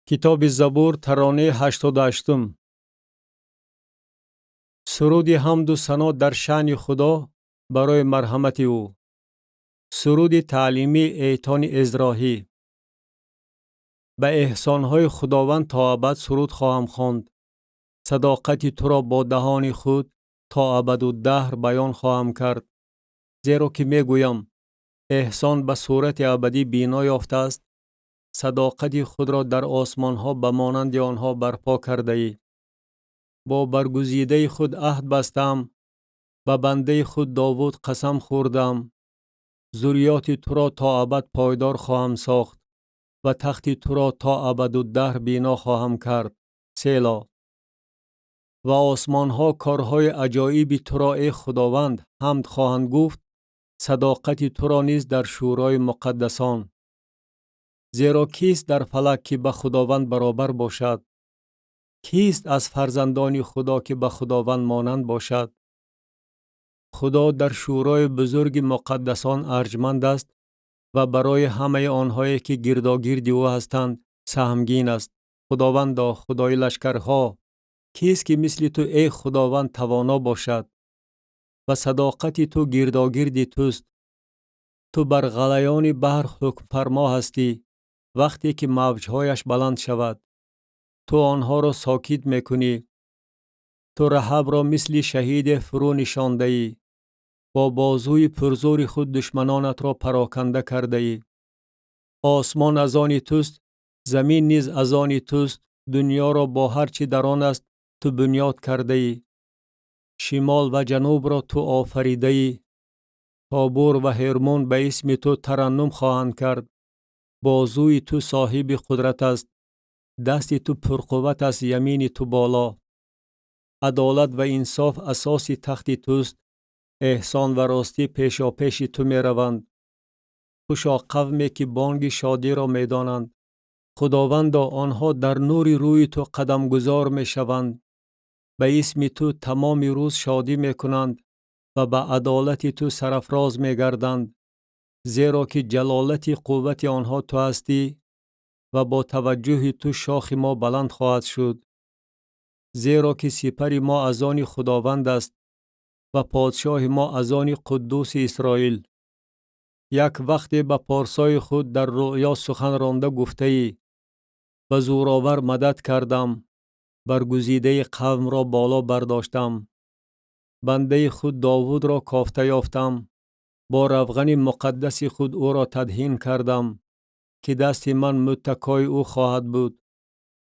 کتاب زبور ترانه 88. سرود حمد و ثنا در شأن خدا برای مرحمت او. سرود تعلیمی ایتان ازراحی. به احسانهای خداوند تا ابد سرود خواهم خواند. صداقت تو را با دهان خود تا ابد و دهر بیان خواهم کرد. زیرا که می گویم احسان به صورت ابدی بینا یافته است. صداقت خود را در آسمان ها به مانند آنها برپا کرده ای. با برگزیده خود عهد بستم، به بنده خود داوود قسم خوردم. ذریات تو را تا ابد پایدار خواهم ساخت و تخت تو را تا ابد و دهر بینا خواهم کرد. سیلا. و آسمان ها کارهای عجایب تو را ای خداوند حمد خواهند گفت. صداقت تو را نیز در شورای مقدسان. زیرا کیست در فلک که به خداوند برابر باشد؟ کیست از فرزندان خدا که به خداوند مانند باشد؟ خدا در شورای بزرگ مقدسان ارجمند است و برای همه آنهایی که گرداگرد او هستند سهمگین است. خداوندا خدای لشکرها، کیست که مثل تو ای خداوند توانا باشد؟ و صداقت تو گرداگرد توست. تو بر غلیان بحر حکم فرما هستی. وقتی که موجهایش بلند شود تو آنها را ساکت میکنی. تو رهب را مثل شهید فرو نشانده ای. با بازوی پرزور خود دشمنانت را پراکنده کرده ای. آسمان از آن توست، زمین نیز از آن توست. دنیا را با هر چی در آن است تو بنیاد کرده ای. شمال و جنوب را تو آفریده ای. تابور و هرمون به اسم تو ترنم خواهند کرد. بازوی تو صاحب قدرت است. دست تو پرقوت است، یمین تو بالا. عدالت و انصاف اساس تخت توست. احسان و راستی پیشا پیش تو می روند. خوشا قومی که بانگ شادی را می دانند. خداوندا آنها در نور روی تو قدم گذار می شوند. به اسم تو تمام روز شادی می کنند و به عدالت تو سرفراز می گردند. زیرا که جلالت قوت آنها تو هستی و با توجه تو شاخ ما بلند خواهد شد. زیرا که سپر ما از آن خداوند است و پادشاه ما از آن قدوس اسرائیل. یک وقت به پارسای خود در رؤیا سخن رانده گفته ای: به زورآور مدد کردم، برگزیده قوم را بالا برداشتم. بنده خود داوود را کافته یافتم، با روغن مقدس خود او را تدهین کردم، که دست من متکای او خواهد بود.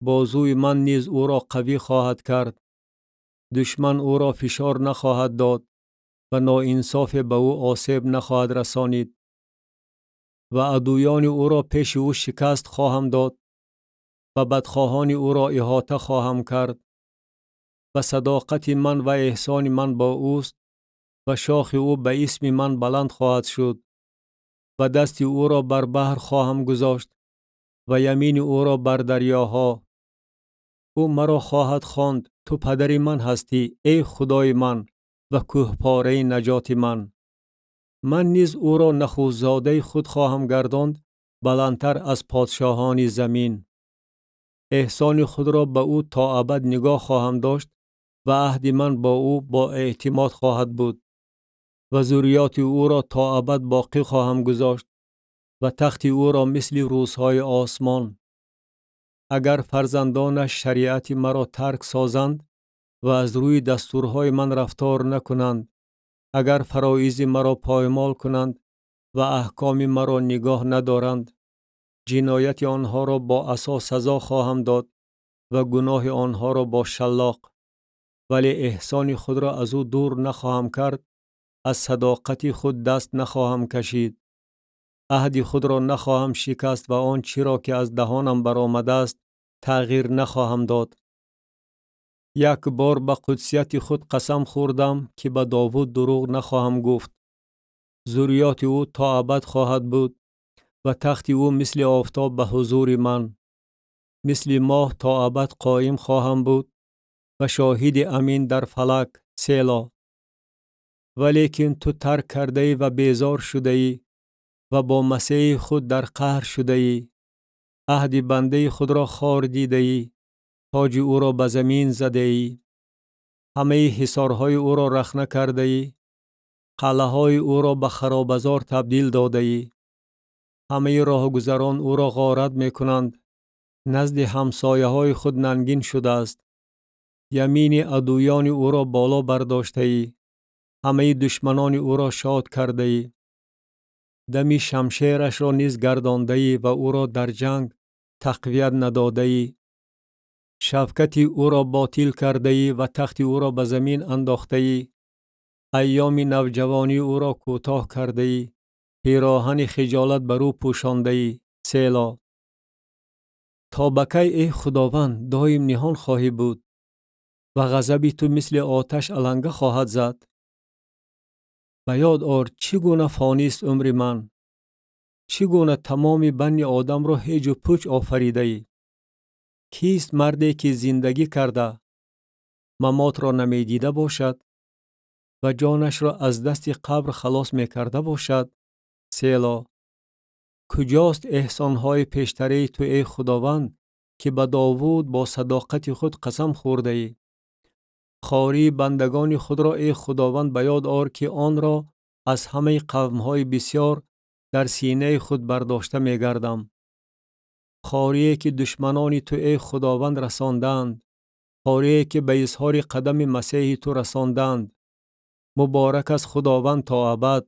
بازوی من نیز او را قوی خواهد کرد. دشمن او را فشار نخواهد داد و ناانصاف به او آسیب نخواهد رسانید. و عدویان او را پیش او شکست خواهم داد و بدخواهان او را احاطه خواهم کرد. و صداقت من و احسان من با اوست و شاخ او به اسم من بلند خواهد شد. و دست او را بر بحر خواهم گذاشت و یمین او را بر دریاها. او مرا خواهد خواند: تو پدر من هستی، ای خدای من و کوهپاره نجات من. من نیز او را نخوزاده خود خواهم گرداند، بلندتر از پادشاهان زمین. احسان خود را به او تا ابد نگاه خواهم داشت و عهد من با او با اعتماد خواهد بود. و ذریات او را تا ابد باقی خواهم گذاشت و تخت او را مثل روزهای آسمان. اگر فرزندانش شریعت مرا ترک سازند و از روی دستورهای من رفتار نکنند، اگر فرایض مرا پایمال کنند و احکام مرا نگاه ندارند، جنایت آنها را با عصا سزا خواهم داد و گناه آنها را با شلاق. ولی احسان خود را از او دور نخواهم کرد، از صداقت خود دست نخواهم کشید. عهد خود را نخواهم شکست و آن چیزی که از دهانم برآمده است تغییر نخواهم داد. یک بار به قدسیت خود قسم خوردم که به داوود دروغ نخواهم گفت. ذریات او تا ابد خواهد بود و تخت او مثل آفتاب به حضور من. مثل ماه تا ابد قائم خواهم بود و شاهد امین در فلک. سیلا. ولیکن تو ترک کرده ای و بیزار شده ای و با مسیح خود در قهر شده ای. عهد بنده خود را خوار دیده ای، تاج او را به زمین زده ای. همه حصارهای او را رخنه کرده ای، قلعه های او را به خرابزار تبدیل داده ای. همه راهگذران او را غارت می کنند، نزد همسایه های خود ننگین شده است. یمین عدویان او را بالا برداشته ای، همه دشمنان او را شاد کرده ای. دمی شمشیرش را نیز گردانده ای و او را در جنگ تقویت نداده ای. شفقت او را باطل کرده ای و تخت او را به زمین انداخته ای. ایام نوجوانی او را کوتاه کرده ای، پیراهن خجالت بر او پوشانده ای. سیلا. تا به کی ای خداوند دایم نهان خواهی بود و غضب تو مثل آتش علنگه خواهد زد؟ به یاد آر چگونه فانی است عمر من، چگونه تمام بنی آدم را هیچ و پوچ آفریده ای. کیست مردی که زندگی کرده ممات را نمی دیده باشد و جانش را از دست قبر خلاص می کرده باشد؟ سیلا. کجاست احسانهای پیشتری تو ای خداوند که به داوود با صداقت خود قسم خورده ای؟ خواری بندگان خود را ای خداوند به یاد آر که آن را از همه قومهای بسیار در سینه خود برداشته می گردم. خواریه که دشمنان تو ای خداوند رساندند، خواریه که به اظهار قدم مسیح تو رساندند. مبارک از خداوند تا ابد.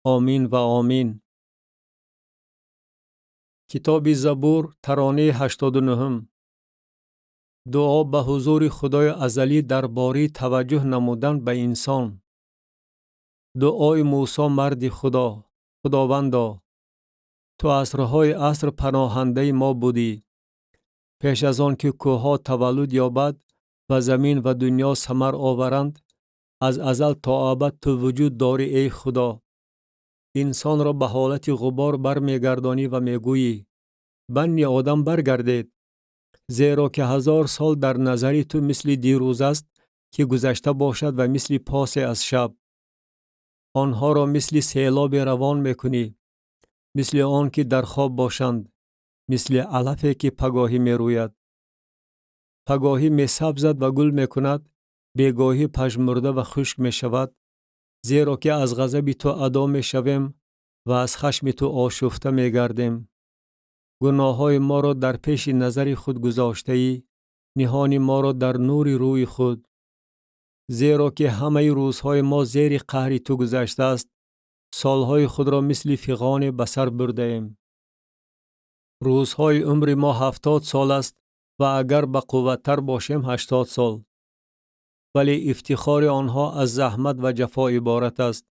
آمین و آمین. کتاب زبور ترانه 89. دعا به حضور خدای ازلی درباره توجه نمودن به انسان. دعای موسی مرد خدا. خداوندا، تو عصرهای عصر پناهنده ما بودی. پیش از آن که کوه‌ها تولد یابد و زمین و دنیا ثمر آورند، از ازل تا ابد تو وجود داری ای خدا. انسان را به حالت غبار برمیگردانی و میگویی بنی آدم برگردید، زیرا که 1000 سال در نظر تو مثل دیروز است که گذشته باشد و مثل پاس از شب. آنها را مثل سیلاب روان میکنی، مثل آن که در خواب باشند، مثل علفی که پگاهی می روید. پگاهی می سبزد و گل می کند، بیگاهی پژمرده و خشک می شود. زیرا که از غضب تو ادا می شویم و از خشم تو آشفته می گردیم. گناه های ما را در پیش نظر خود گذاشته ای، نهان ما را در نور روی خود. زیرا که همه روزهای ما زیر قهر تو گذشته است، سالهای خود را مثل فیغان به سر برده ایم. روزهای عمر ما 70 سال است و اگر به قوتتر باشیم 80 سال. ولی افتخار آنها از زحمت و جفا عبارت است،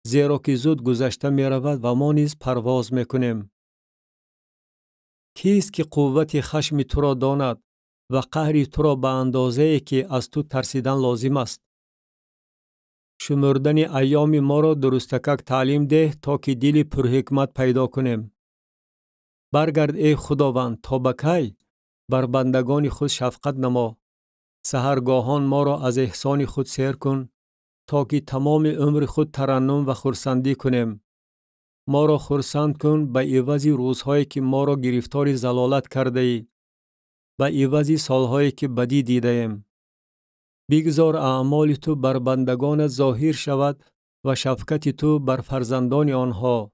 زیرا که زود گذشته می رود و ما نیز پرواز می کنیم. کیست که قوت خشم تو را داند و قهر تو را به اندازه‌ای که از تو ترسیدن لازم است؟ شمردن ایام ما را درستکک تعلیم ده تا که دل پرحکمت پیدا کنیم. برگرد ای خداوند، تا به کی؟ بر بندگان خود شفقت نما. سحرگاهان ما را از احسان خود سیر کن، تا که تمام عمر خود ترنم و خرسندی کنیم. ما را خرسند کن به عوض روزهایی که ما را گرفتار ضلالت کرده ای، به عوض سالهایی که بدی دیده ایم. بگذار اعمال تو بر بندگانت ظاهر شود و شفقت تو بر فرزندان آنها.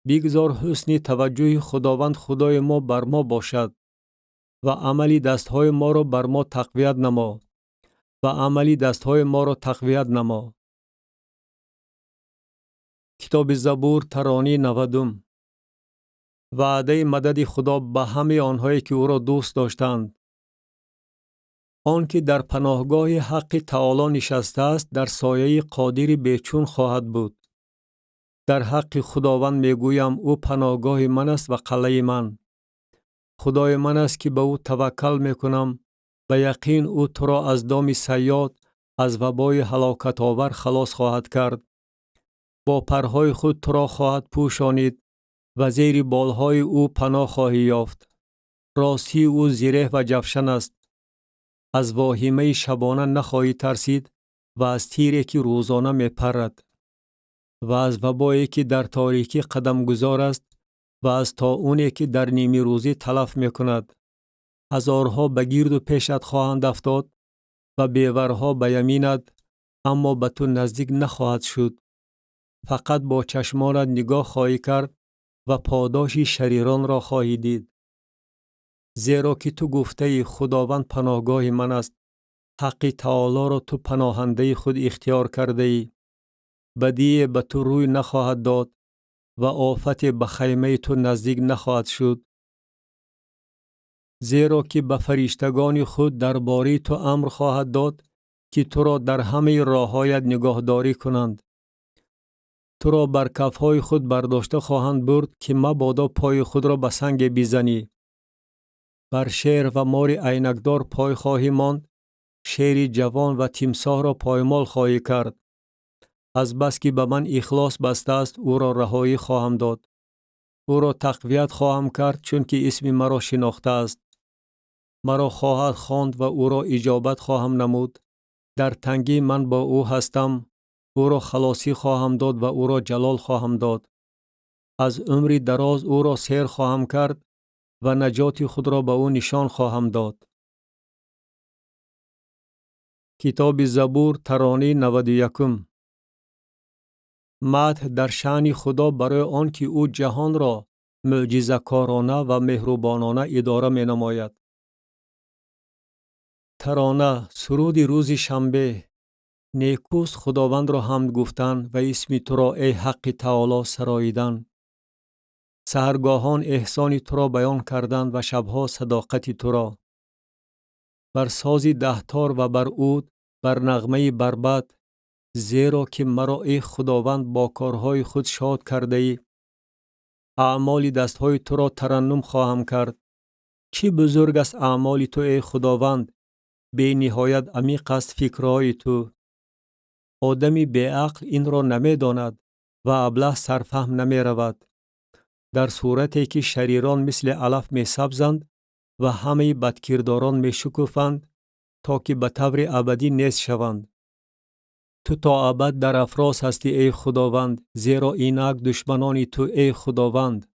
بگذار حسن توجه خداوند خدای ما بر ما باشد و عملی دستهای ما را بر ما تقویت نما و عملی دستهای ما را تقویت نما. کتاب زبور ترانه 90. وعده مدد خدا به همه آنهایی که او را دوست داشتند. آن که در پناهگاه حق تعالی نشسته است در سایه قادر بیچون خواهد بود. در حق خداوند می گویم او پناهگاه من است و قلعه من. خدای من است که به او توکل می کنم. به یقین او تو را از دام صیاد، از وبای هلاکت آور خلاص خواهد کرد. با پرهای خود تو را خواهد پوشانید و زیر بالهای او پناه خواهی یافت. راستی او زره و جفشن است. از واهمه شبانه نخواهی ترسید و از تیری که روزانه می پرد و از وبایی که در تاریکی قدم گذار است و از طاعونی که در نیمی روزی تلف می کند. هزارها به گرد و پیشت خواهند افتاد و بیورها به یمینت، اما به تو نزدیک نخواهد شد. فقط با چشمانت نگاه خواهی کرد و پاداش شریران را خواهی دید. زیرا که تو گفته خداوند پناهگاه من است، حق تعالی را تو پناهنده خود اختیار کرده ای. بدی به تو روی نخواهد داد و آفت به خیمه تو نزدیک نخواهد شد. زیرا که به فرشتگان خود درباره تو امر خواهد داد که تو را در همه راه‌هایت نگاهداری کنند. تو را بر کفهای خود برداشته خواهند برد که مبادا پای خود را به سنگ بزنی. بر شیر و مار عینکدار پای خواهی ماند، شیر جوان و تمساح را پایمال خواهی کرد. از بس که به من اخلاص بسته است او را رهایی خواهم داد. او را تقویت خواهم کرد چون که اسم مرا شناخته است. مرا خواهد خواند و او را اجابت خواهم نمود. در تنگی من با او هستم. او را خلاصی خواهم داد و او را جلال خواهم داد. از عمر دراز او را سیر خواهم کرد و نجات خود را به او نشان خواهم داد. کتاب زبور ترانه 91. مدح در شأن خدا برای آن که او جهان را معجزه‌کارانه و مهربانانه اداره می نماید. ترانه سرود روز شنبه. نیکوست خداوند را حمد گفتن و اسم تو را ای حق تعالی سراییدن. سحرگاهان احسان تو را بیان کردند و شبها صداقت تو را. بر ساز 10 تار و بر عود، بر نغمه بربط، زیرا که مرا ای خداوند با کارهای خود شاد کرده ای. اعمال دستهای تو را ترنم خواهم کرد. چی بزرگ است اعمال تو ای خداوند، بی نهایت عمیق است فکرهای تو. آدمی بی عقل این را نمی داند و ابله سرفهم نمی رود. در صورتی که شریران مثل علف می سبزند و همه بدکرداران می شکوفند تا که به طور ابدی نیست شوند. تو تا ابد در افراس هستی ای خداوند، زیرا اینک دشمنان تو ای خداوند.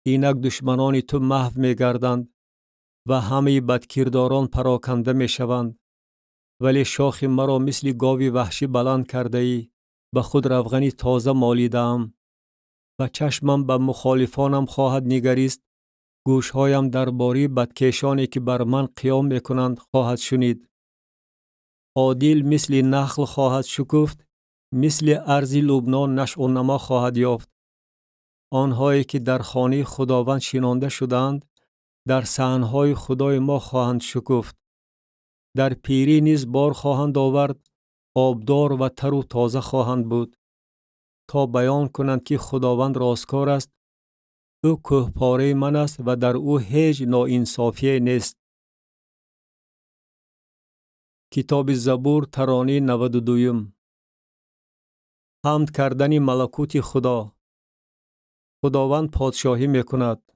اینک دشمنان تو محو می گردند. و همه بدکرداران پراکنده می شوند. ولی شاخ مرا مثل گاوی وحشی بلند کرده ای، به خود روغنی تازه مالیدم و چشمم به مخالفانم خواهد نگریست، گوشهایم درباره بدکشانی که بر من قیام میکنند خواهد شنید. عادل مثل نخل خواهد شکفت، مثل ارض لبنان نشأ و نما خواهد یافت. آنهایی که در خانه خداوند شنانده شدند، در صحنهای خدای ما خواهند شکفت. در پیری نیز بار خواهند آورد، آبدار و تر و تازه خواهند بود، تا بیان کنند که خداوند راستکار است. او کهپاره من است و در او هیچ ناانصافی نیست. کتاب زبور ترانه 92. حمد کردن ملکوت خدا. خداوند پادشاهی میکند.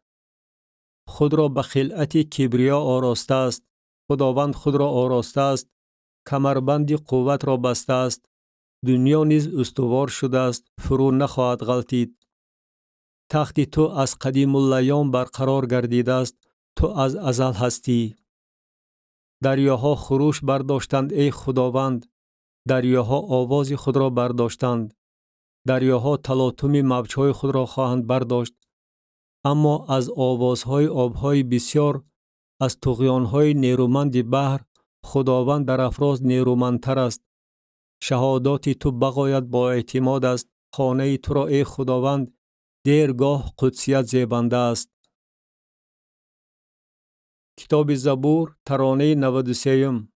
خود را به خلعت کبریا آراسته است. خداوند خود را آراسته است، کمربند قوت را بسته است. دنیا نیز استوار شده است، فرو نخواهد غلطید. تخت تو از قدیم الایام برقرار گردیده است، تو از ازل هستی. دریاها خروش برداشتند ای خداوند، دریاها آواز خود را برداشتند. دریاها تلاطم موجهای خود را خواهند برداشت. اما از آوازهای آبهای بسیار، از طغیانهای نیرومند بحر، خداوند در افراز نیرومندتر است. شهادات تو بغایت با اعتماد است. خانه تو را ای خداوند دیرگاه قدسیت زیبنده است. کتاب زبور ترانه 93.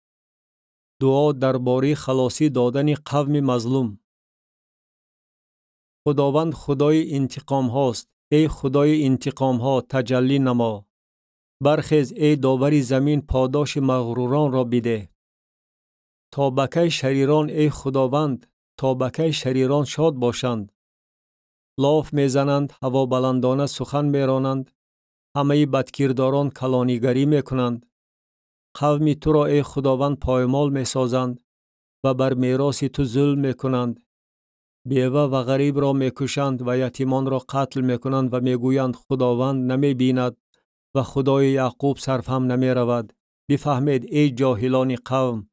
دعا درباره خلاصی دادن قوم مظلوم. خداوند خدای انتقام هاست. ای خدای انتقام ها تجلی نما. برخیز ای داوری زمین، پاداش مغروران را بده. تا بکی شریران ای خداوند، تا بکی شریران شاد باشند. لاف میزنند، هوا بلندانه سخن میرانند. همه بدکرداران کلانیگری میکنند. قوم تو را ای خداوند پایمال میسازند و بر میراث تو ظلم میکنند. بیوه و غریب را میکشند و یتیمان را قتل میکنند و میگویند خداوند نمیبیند و خدای یعقوب صرفم نمیرود. بفهمید ای جاهلان قوم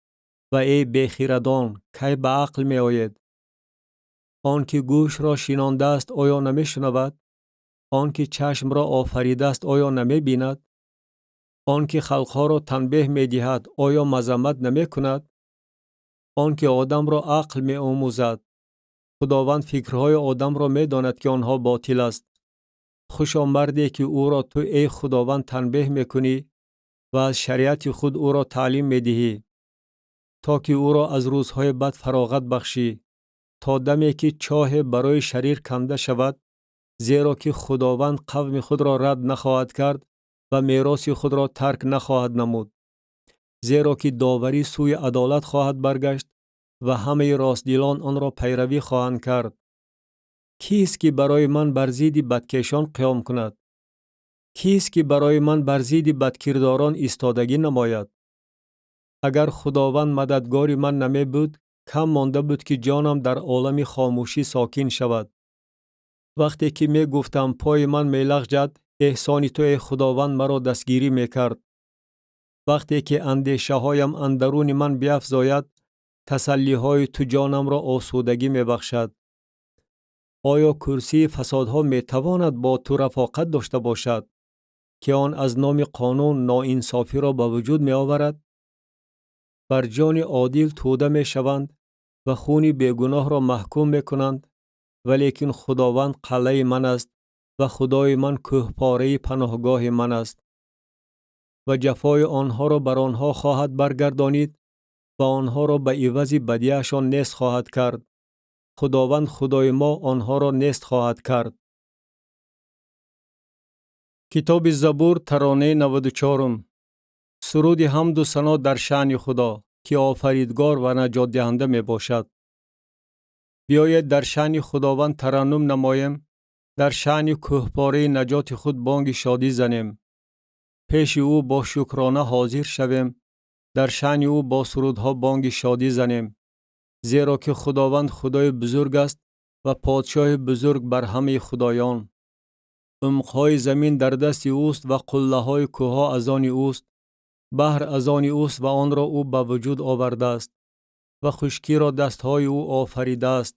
و ای بیخیردان، کی به عقل می آید؟ آن که گوش را شینانده است آیا نمی شنود؟ آن که چشم را آفریده است آیا نمی بیند؟ آن که خلقها را تنبیه می دهد آیا مذمت نمی کند؟ آن که آدم را عقل می آموزد. خداوند فکرهای آدم را می داند که آنها باطل است. خوشا مردی که او را تو ای خداوند تنبیه می کنی و از شریعت خود او را تعلیم می دهی، تا که او را از روزهای بد فراغت بخشی، تا دمی که چاه برای شریر کنده شود. زیرا که خداوند قوم خود را رد نخواهد کرد و میراث خود را ترک نخواهد نمود. زیرا که داوری سوی عدالت خواهد برگشت و همه راستدلان آن را پیروی خواهند کرد. کیست که برای من بر ضد بدکشان قیام کند؟ کیست که برای من بر ضد بدکرداران ایستادگی نماید؟ اگر خداوند مددگار من نمی بود، کم مانده بود که جانم در عالم خاموشی ساکن شود. وقتی که می گفتم پای من می لغزد، احسان تو ای خداوند مرا دستگیری می کرد. وقتی که اندیشه هایم اندرون من بیفزاید، تسلی های تو جانم را آسودگی می بخشد. آیا کرسی فسادها می تواند با تو رفاقت داشته باشد که آن از نام قانون ناانصافی را به وجود می آورد؟ بر جان عادل توده می شوند و خون بیگناه را محکوم می کنند. ولیکن خداوند قلعه من است و خدای من کهپاره پناهگاه من است. و جفای آنها را بر آنها خواهد برگردانید و آنها را به عوض بدیشان نیست خواهد کرد. خداوند خدای ما آنها را نیست خواهد کرد. کتاب زبور ترانه 94. سرود حمد و ثنا در شأن خدا که آفریدگار و نجات دهنده می باشد. بیایید در شأن خداوند ترنم نماییم، در شأن کهپاره نجات خود بانگ شادی زنیم. پیش او با شکرانه حاضر شویم، در شأن او با سرودها بانگ شادی زنیم. زیرا که خداوند خدای بزرگ است و پادشاه بزرگ بر همه خدایان. عمقهای زمین در دست اوست و قله های کوه از آن اوست. بحر از آن اوست و آن را او به وجود آورده است و خشکی را دستهای او آفریده است.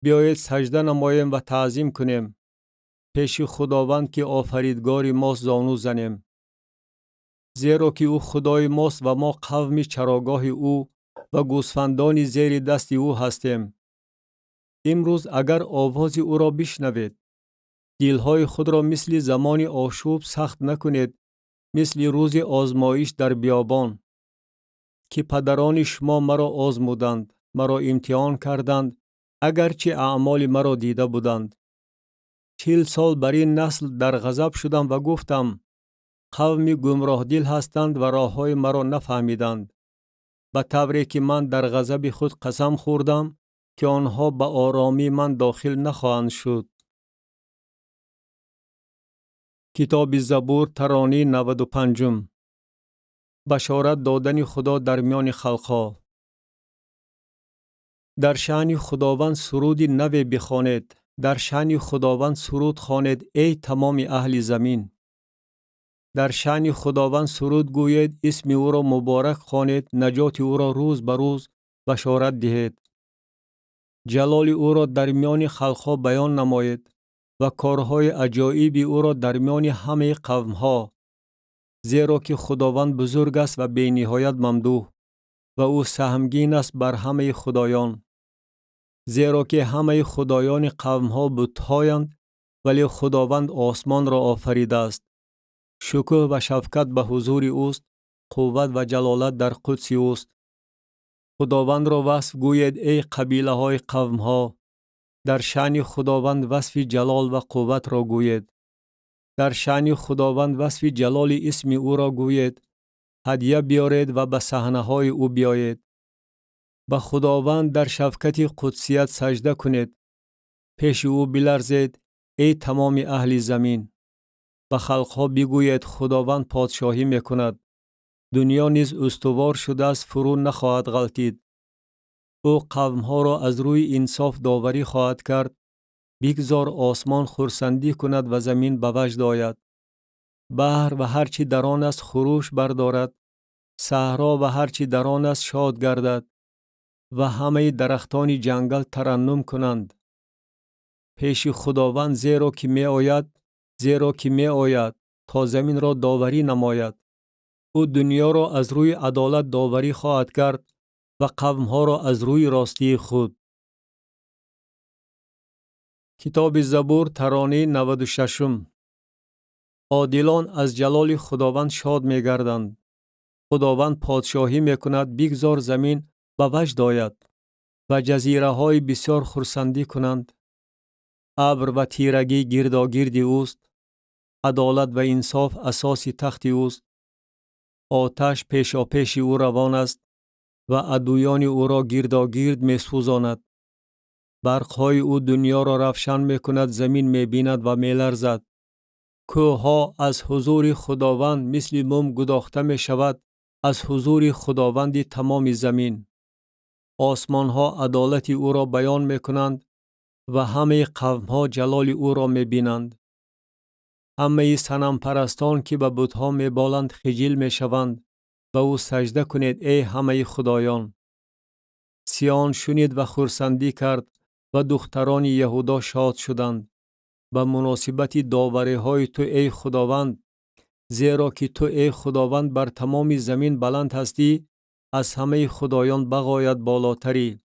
بیایید سجده نماییم و تعظیم کنیم. پیش خداوند که آفریدگار ماست زانو زنیم. زیرا که او خدای ماست و ما قوم چراگاه او و گوسفندان زیر دست او هستیم. امروز اگر آواز او را بشنوید، دلهای خود را مثل زمان آشوب سخت نکنید، مثل روز آزمایش در بیابان که پدران شما مرا آزمودند، مرا امتحان کردند، اگرچه اعمال مرا دیده بودند. 40 سال بر این نسل در غضب شدم و گفتم قومی گمراه دل هستند و راه های مرا نفهمیدند. به طوری که من در غضب خود قسم خوردم که آنها به آرامی من داخل نخواهند شد. کتاب زبور ترانه 95. بشارت دادن خدا در میان خلقها. در شأن خداوند سرود نو بخوانید. در شأن خداوند سرود خوانید ای تمام اهل زمین. در شأن خداوند سرود گویید، اسم او را مبارک خوانید، نجات او را روز به روز بشارت دهید. جلال او را در میان خلقها بیان نمایید و کارهای عجایب او را در میان همه قومها. زیرا که خداوند بزرگ است و بی نهایت ممدوح و او سهمگین است بر همه خدایان. زیرا که همه خدایان قومها بت‌هایند، ولی خداوند آسمان را آفریده است. شکوه و شفقت به حضور اوست، قوت و جلالت در قدس اوست. خداوند را وصف گوید ای قبیله های قومها. در شأن خداوند وصف جلال و قوت را گوید. در شأن خداوند وصف جلال اسم او را گوید. هدیه بیارید و به صحنه های او بیایید. به خداوند در شفقت قدسیت سجده کنید. پیش او بلرزید ای تمام اهل زمین. به خلقها بگوید خداوند پادشاهی میکند. دنیا نیز استوار شده است، فرو نخواهد غلطید. او قومها را از روی انصاف داوری خواهد کرد. بگذار آسمان خرسندی کند و زمین به وجد آید. بحر و هرچی در آن است خروش بردارد. صحرا و هرچی در آن است شاد گردد و همه درختان جنگل ترنم کنند. پیش خداوند زیرا که می آید تا زمین را داوری نماید. او دنیا را از روی عدالت داوری خواهد کرد و قومها را از روی راستی خود. کتاب زبور ترانه 96. عادلان از جلال خداوند شاد می گردند. خداوند پادشاهی می کند، بگذار زمین به وجد آید و جزیره های بسیار خرسندی کنند. ابر و تیرگی گرداگرد اوست. عدالت و انصاف اساس تخت اوست. آتش پیشاپیش او روان است و عدویان او را گرداگرد می سوزاند. برقهای او دنیا را روشن می کند، زمین می بیند و می لرزد. کوهها از حضور خداوند مثل موم گداخته می شود از حضور خداوند تمام زمین. آسمانها عدالت او را بیان می کنند و همه قومها جلال او را می بینند. همه صنم پرستان که به بتها می بالند خجل می شوند و او سجده کنید ای همه خدایان. سیان شنید و خرسندی کرد و دختران یهودا شاد شدند به مناسبت داوری های تو ای خداوند. زیرا که تو ای خداوند بر تمام زمین بلند هستی، از همه خدایان بغایت بالاتری.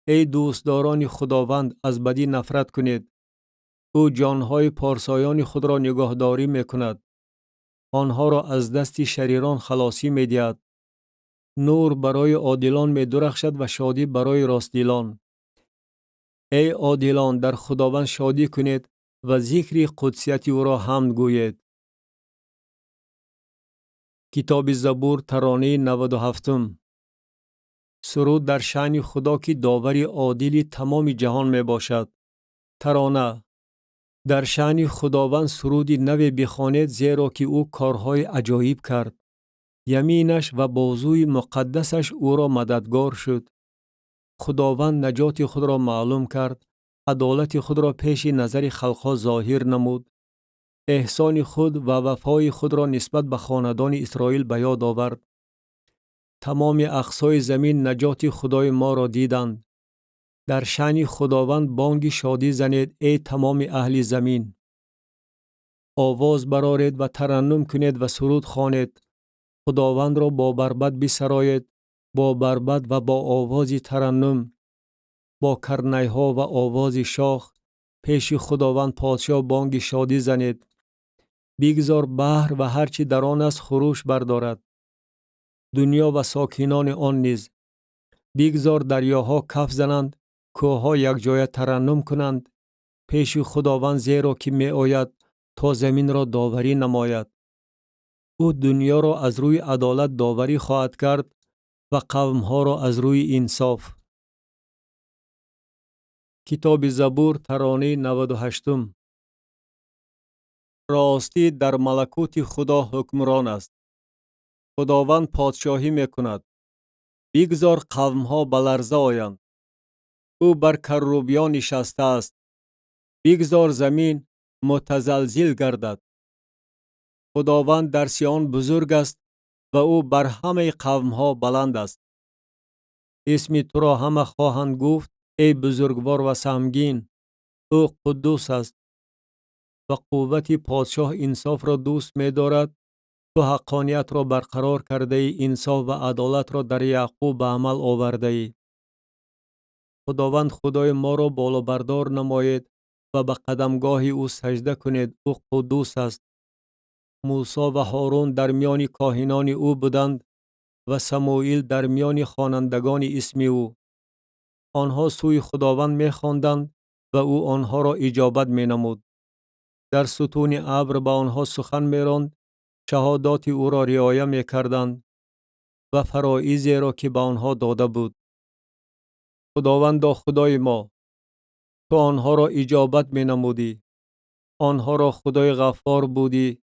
ای دوستداران خداوند از بدی نفرت کنید. او جانهای پارسایان خود را نگاهداری می کند. آنها را از دست شریران خلاصی می دهد. نور برای عادلان می درخشد و شادی برای راستدلان. ای عادلان در خداوند شادی کنید و ذکر قدسیت او را حمد گویید. کتاب زبور ترانه 97. سرود در شأن خدا که داوری عادل تمام جهان می باشد. ترانه. در شأن خداوند سرودی نو بخوانید، زیرا که او کارهای عجایب کرد. یمینش و بازوی مقدسش او را مددگار شد. خداوند نجات خود را معلوم کرد. عدالت خود را پیش نظر خلقها ظاهر نمود. احسان خود و وفای خود را نسبت به خاندان اسرائیل به یاد آورد. تمام اقصای زمین نجات خدای ما را دیدند. در شأن خداوند بانگ شادی زنید ای تمام اهل زمین. آواز برآرید و ترنم کنید و سرود خوانید. خداوند را با بربط بسرایید، با بربط و با آواز ترنم، با کرنیها و آواز شاخ پیش خداوند پادشاه بانگ شادی زنید. بگذار بحر و هرچی در آن است خروش بردارد، دنیا و ساکنان آن نیز. بگذار دریاها کف زنند، کوهها یک جای ترنم کنند پیش خداوند، زیرا که می آید تا زمین را داوری نماید. او دنیا را از روی عدالت داوری خواهد کرد و قومها را از روی انصاف. کتاب زبور ترانه 98. راستی در ملکوت خدا حکمران است. خداوند پادشاهی می کند. بگذار قومها به لرزه آیند. او بر کروبیان نشسته است. بگذار زمین متزلزل گردد. خداوند در سیان بزرگ است و او بر همه قومها بلند است. اسم تو را همه خواهند گفت ای بزرگوار و سهمگین. او قدوس است و قوت پادشاه انصاف را دوست می دارد. تو حقانیت را برقرار کرده ای، انصاف و عدالت را در یعقوب به عمل آورده ای. خداوند خدای ما را بالا بردار نمایید و به قدمگاه او سجده کنید. او قدوس است. موسی و هارون در میان کاهنان او بودند و سموئیل در میان خوانندگان اسم او. آنها سوی خداوند می خواندند و او آنها را اجابت می نمود. در ستون ابر با آنها سخن می راند، شهادات او را رعایت می کردند و فرایضی را که به آنها داده بود. خداوندا خدای ما، تو آنها را اجابت می نمودی. آنها را خدای غفار بودی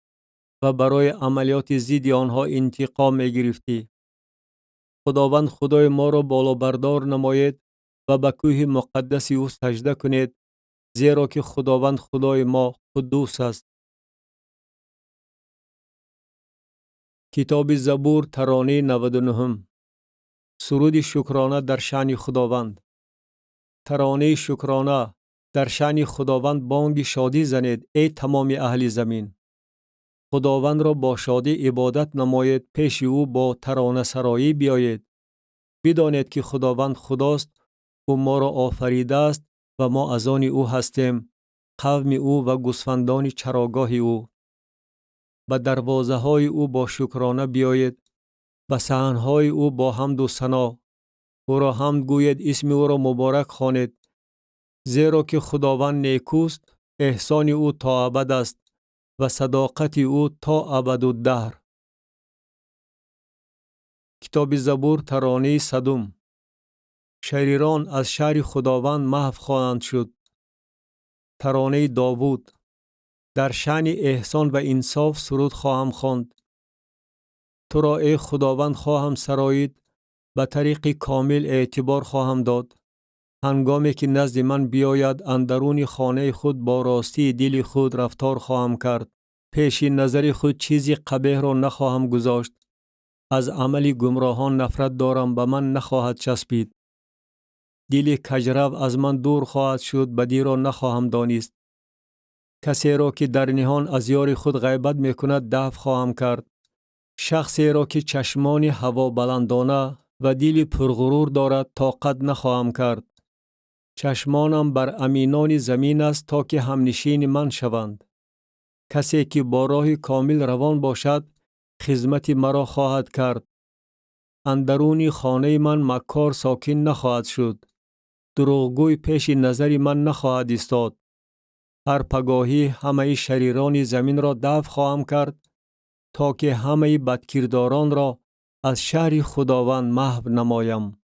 و برای عملیات ضد آنها انتقام می گرفتی. خداوند خدای ما را بالا بردار نمایید و به کوه مقدس او سجده کنید، زیرا که خداوند خدای ما قدوس است. کتاب زبور ترانه 99. سرود شکرانه در شأن خداوند. ترانه شکرانه در شأن خداوند بانگ شادی زنید ای تمام اهل زمین. خداوند را با شادی عبادت نمایید، پیش او با ترانه سرایی بیایید. بدانید که خداوند خداست، او ما را آفریده است و ما از آن او هستیم، قوم او و گوسفندان چراگاه او. به دروازه های او با شکرانه بیایید، به صحن های او با حمد و ثنا. او را حمد گوید، اسم او را مبارک خوانید، زیرا که خداوند نیکوست، احسان او تا ابد است و صداقت او تا ابدالدهر. کتاب زبور ترانه 100. شریران از شهر خداوند محو خواهند شد. ترانه داوود. در شأن احسان و انصاف سرود خواهم خواند. تو را ای خداوند خواهم سرایید، به طریق کامل اعتبار خواهم داد. هنگامی که نزد من بیاید، اندرون خانه خود با راستی دل خود رفتار خواهم کرد. پیش نظر خود چیزی قبیح را نخواهم گذاشت. از عمل گمراهان نفرت دارم، به من نخواهد چسبید. دل کجرو از من دور خواهد شد، بدی را نخواهم دانست. کسی را که در نهان از یار خود غیبت می کند دفع خواهم کرد. شخصی را که چشمان هوا بلندانه و دل پرغرور دارد طاقت نخواهم کرد. چشمانم بر امینان زمین است تا که همنشین من شوند. کسی که با راه کامل روان باشد خدمت مرا خواهد کرد. اندرون خانه من مکار ساکن نخواهد شد. دروغگوی پیش نظر من نخواهد ایستاد. هر پگاهی همه شریران زمین را دفع خواهم کرد، تا که همه بدکرداران را از شهر خداوند محو نمایم.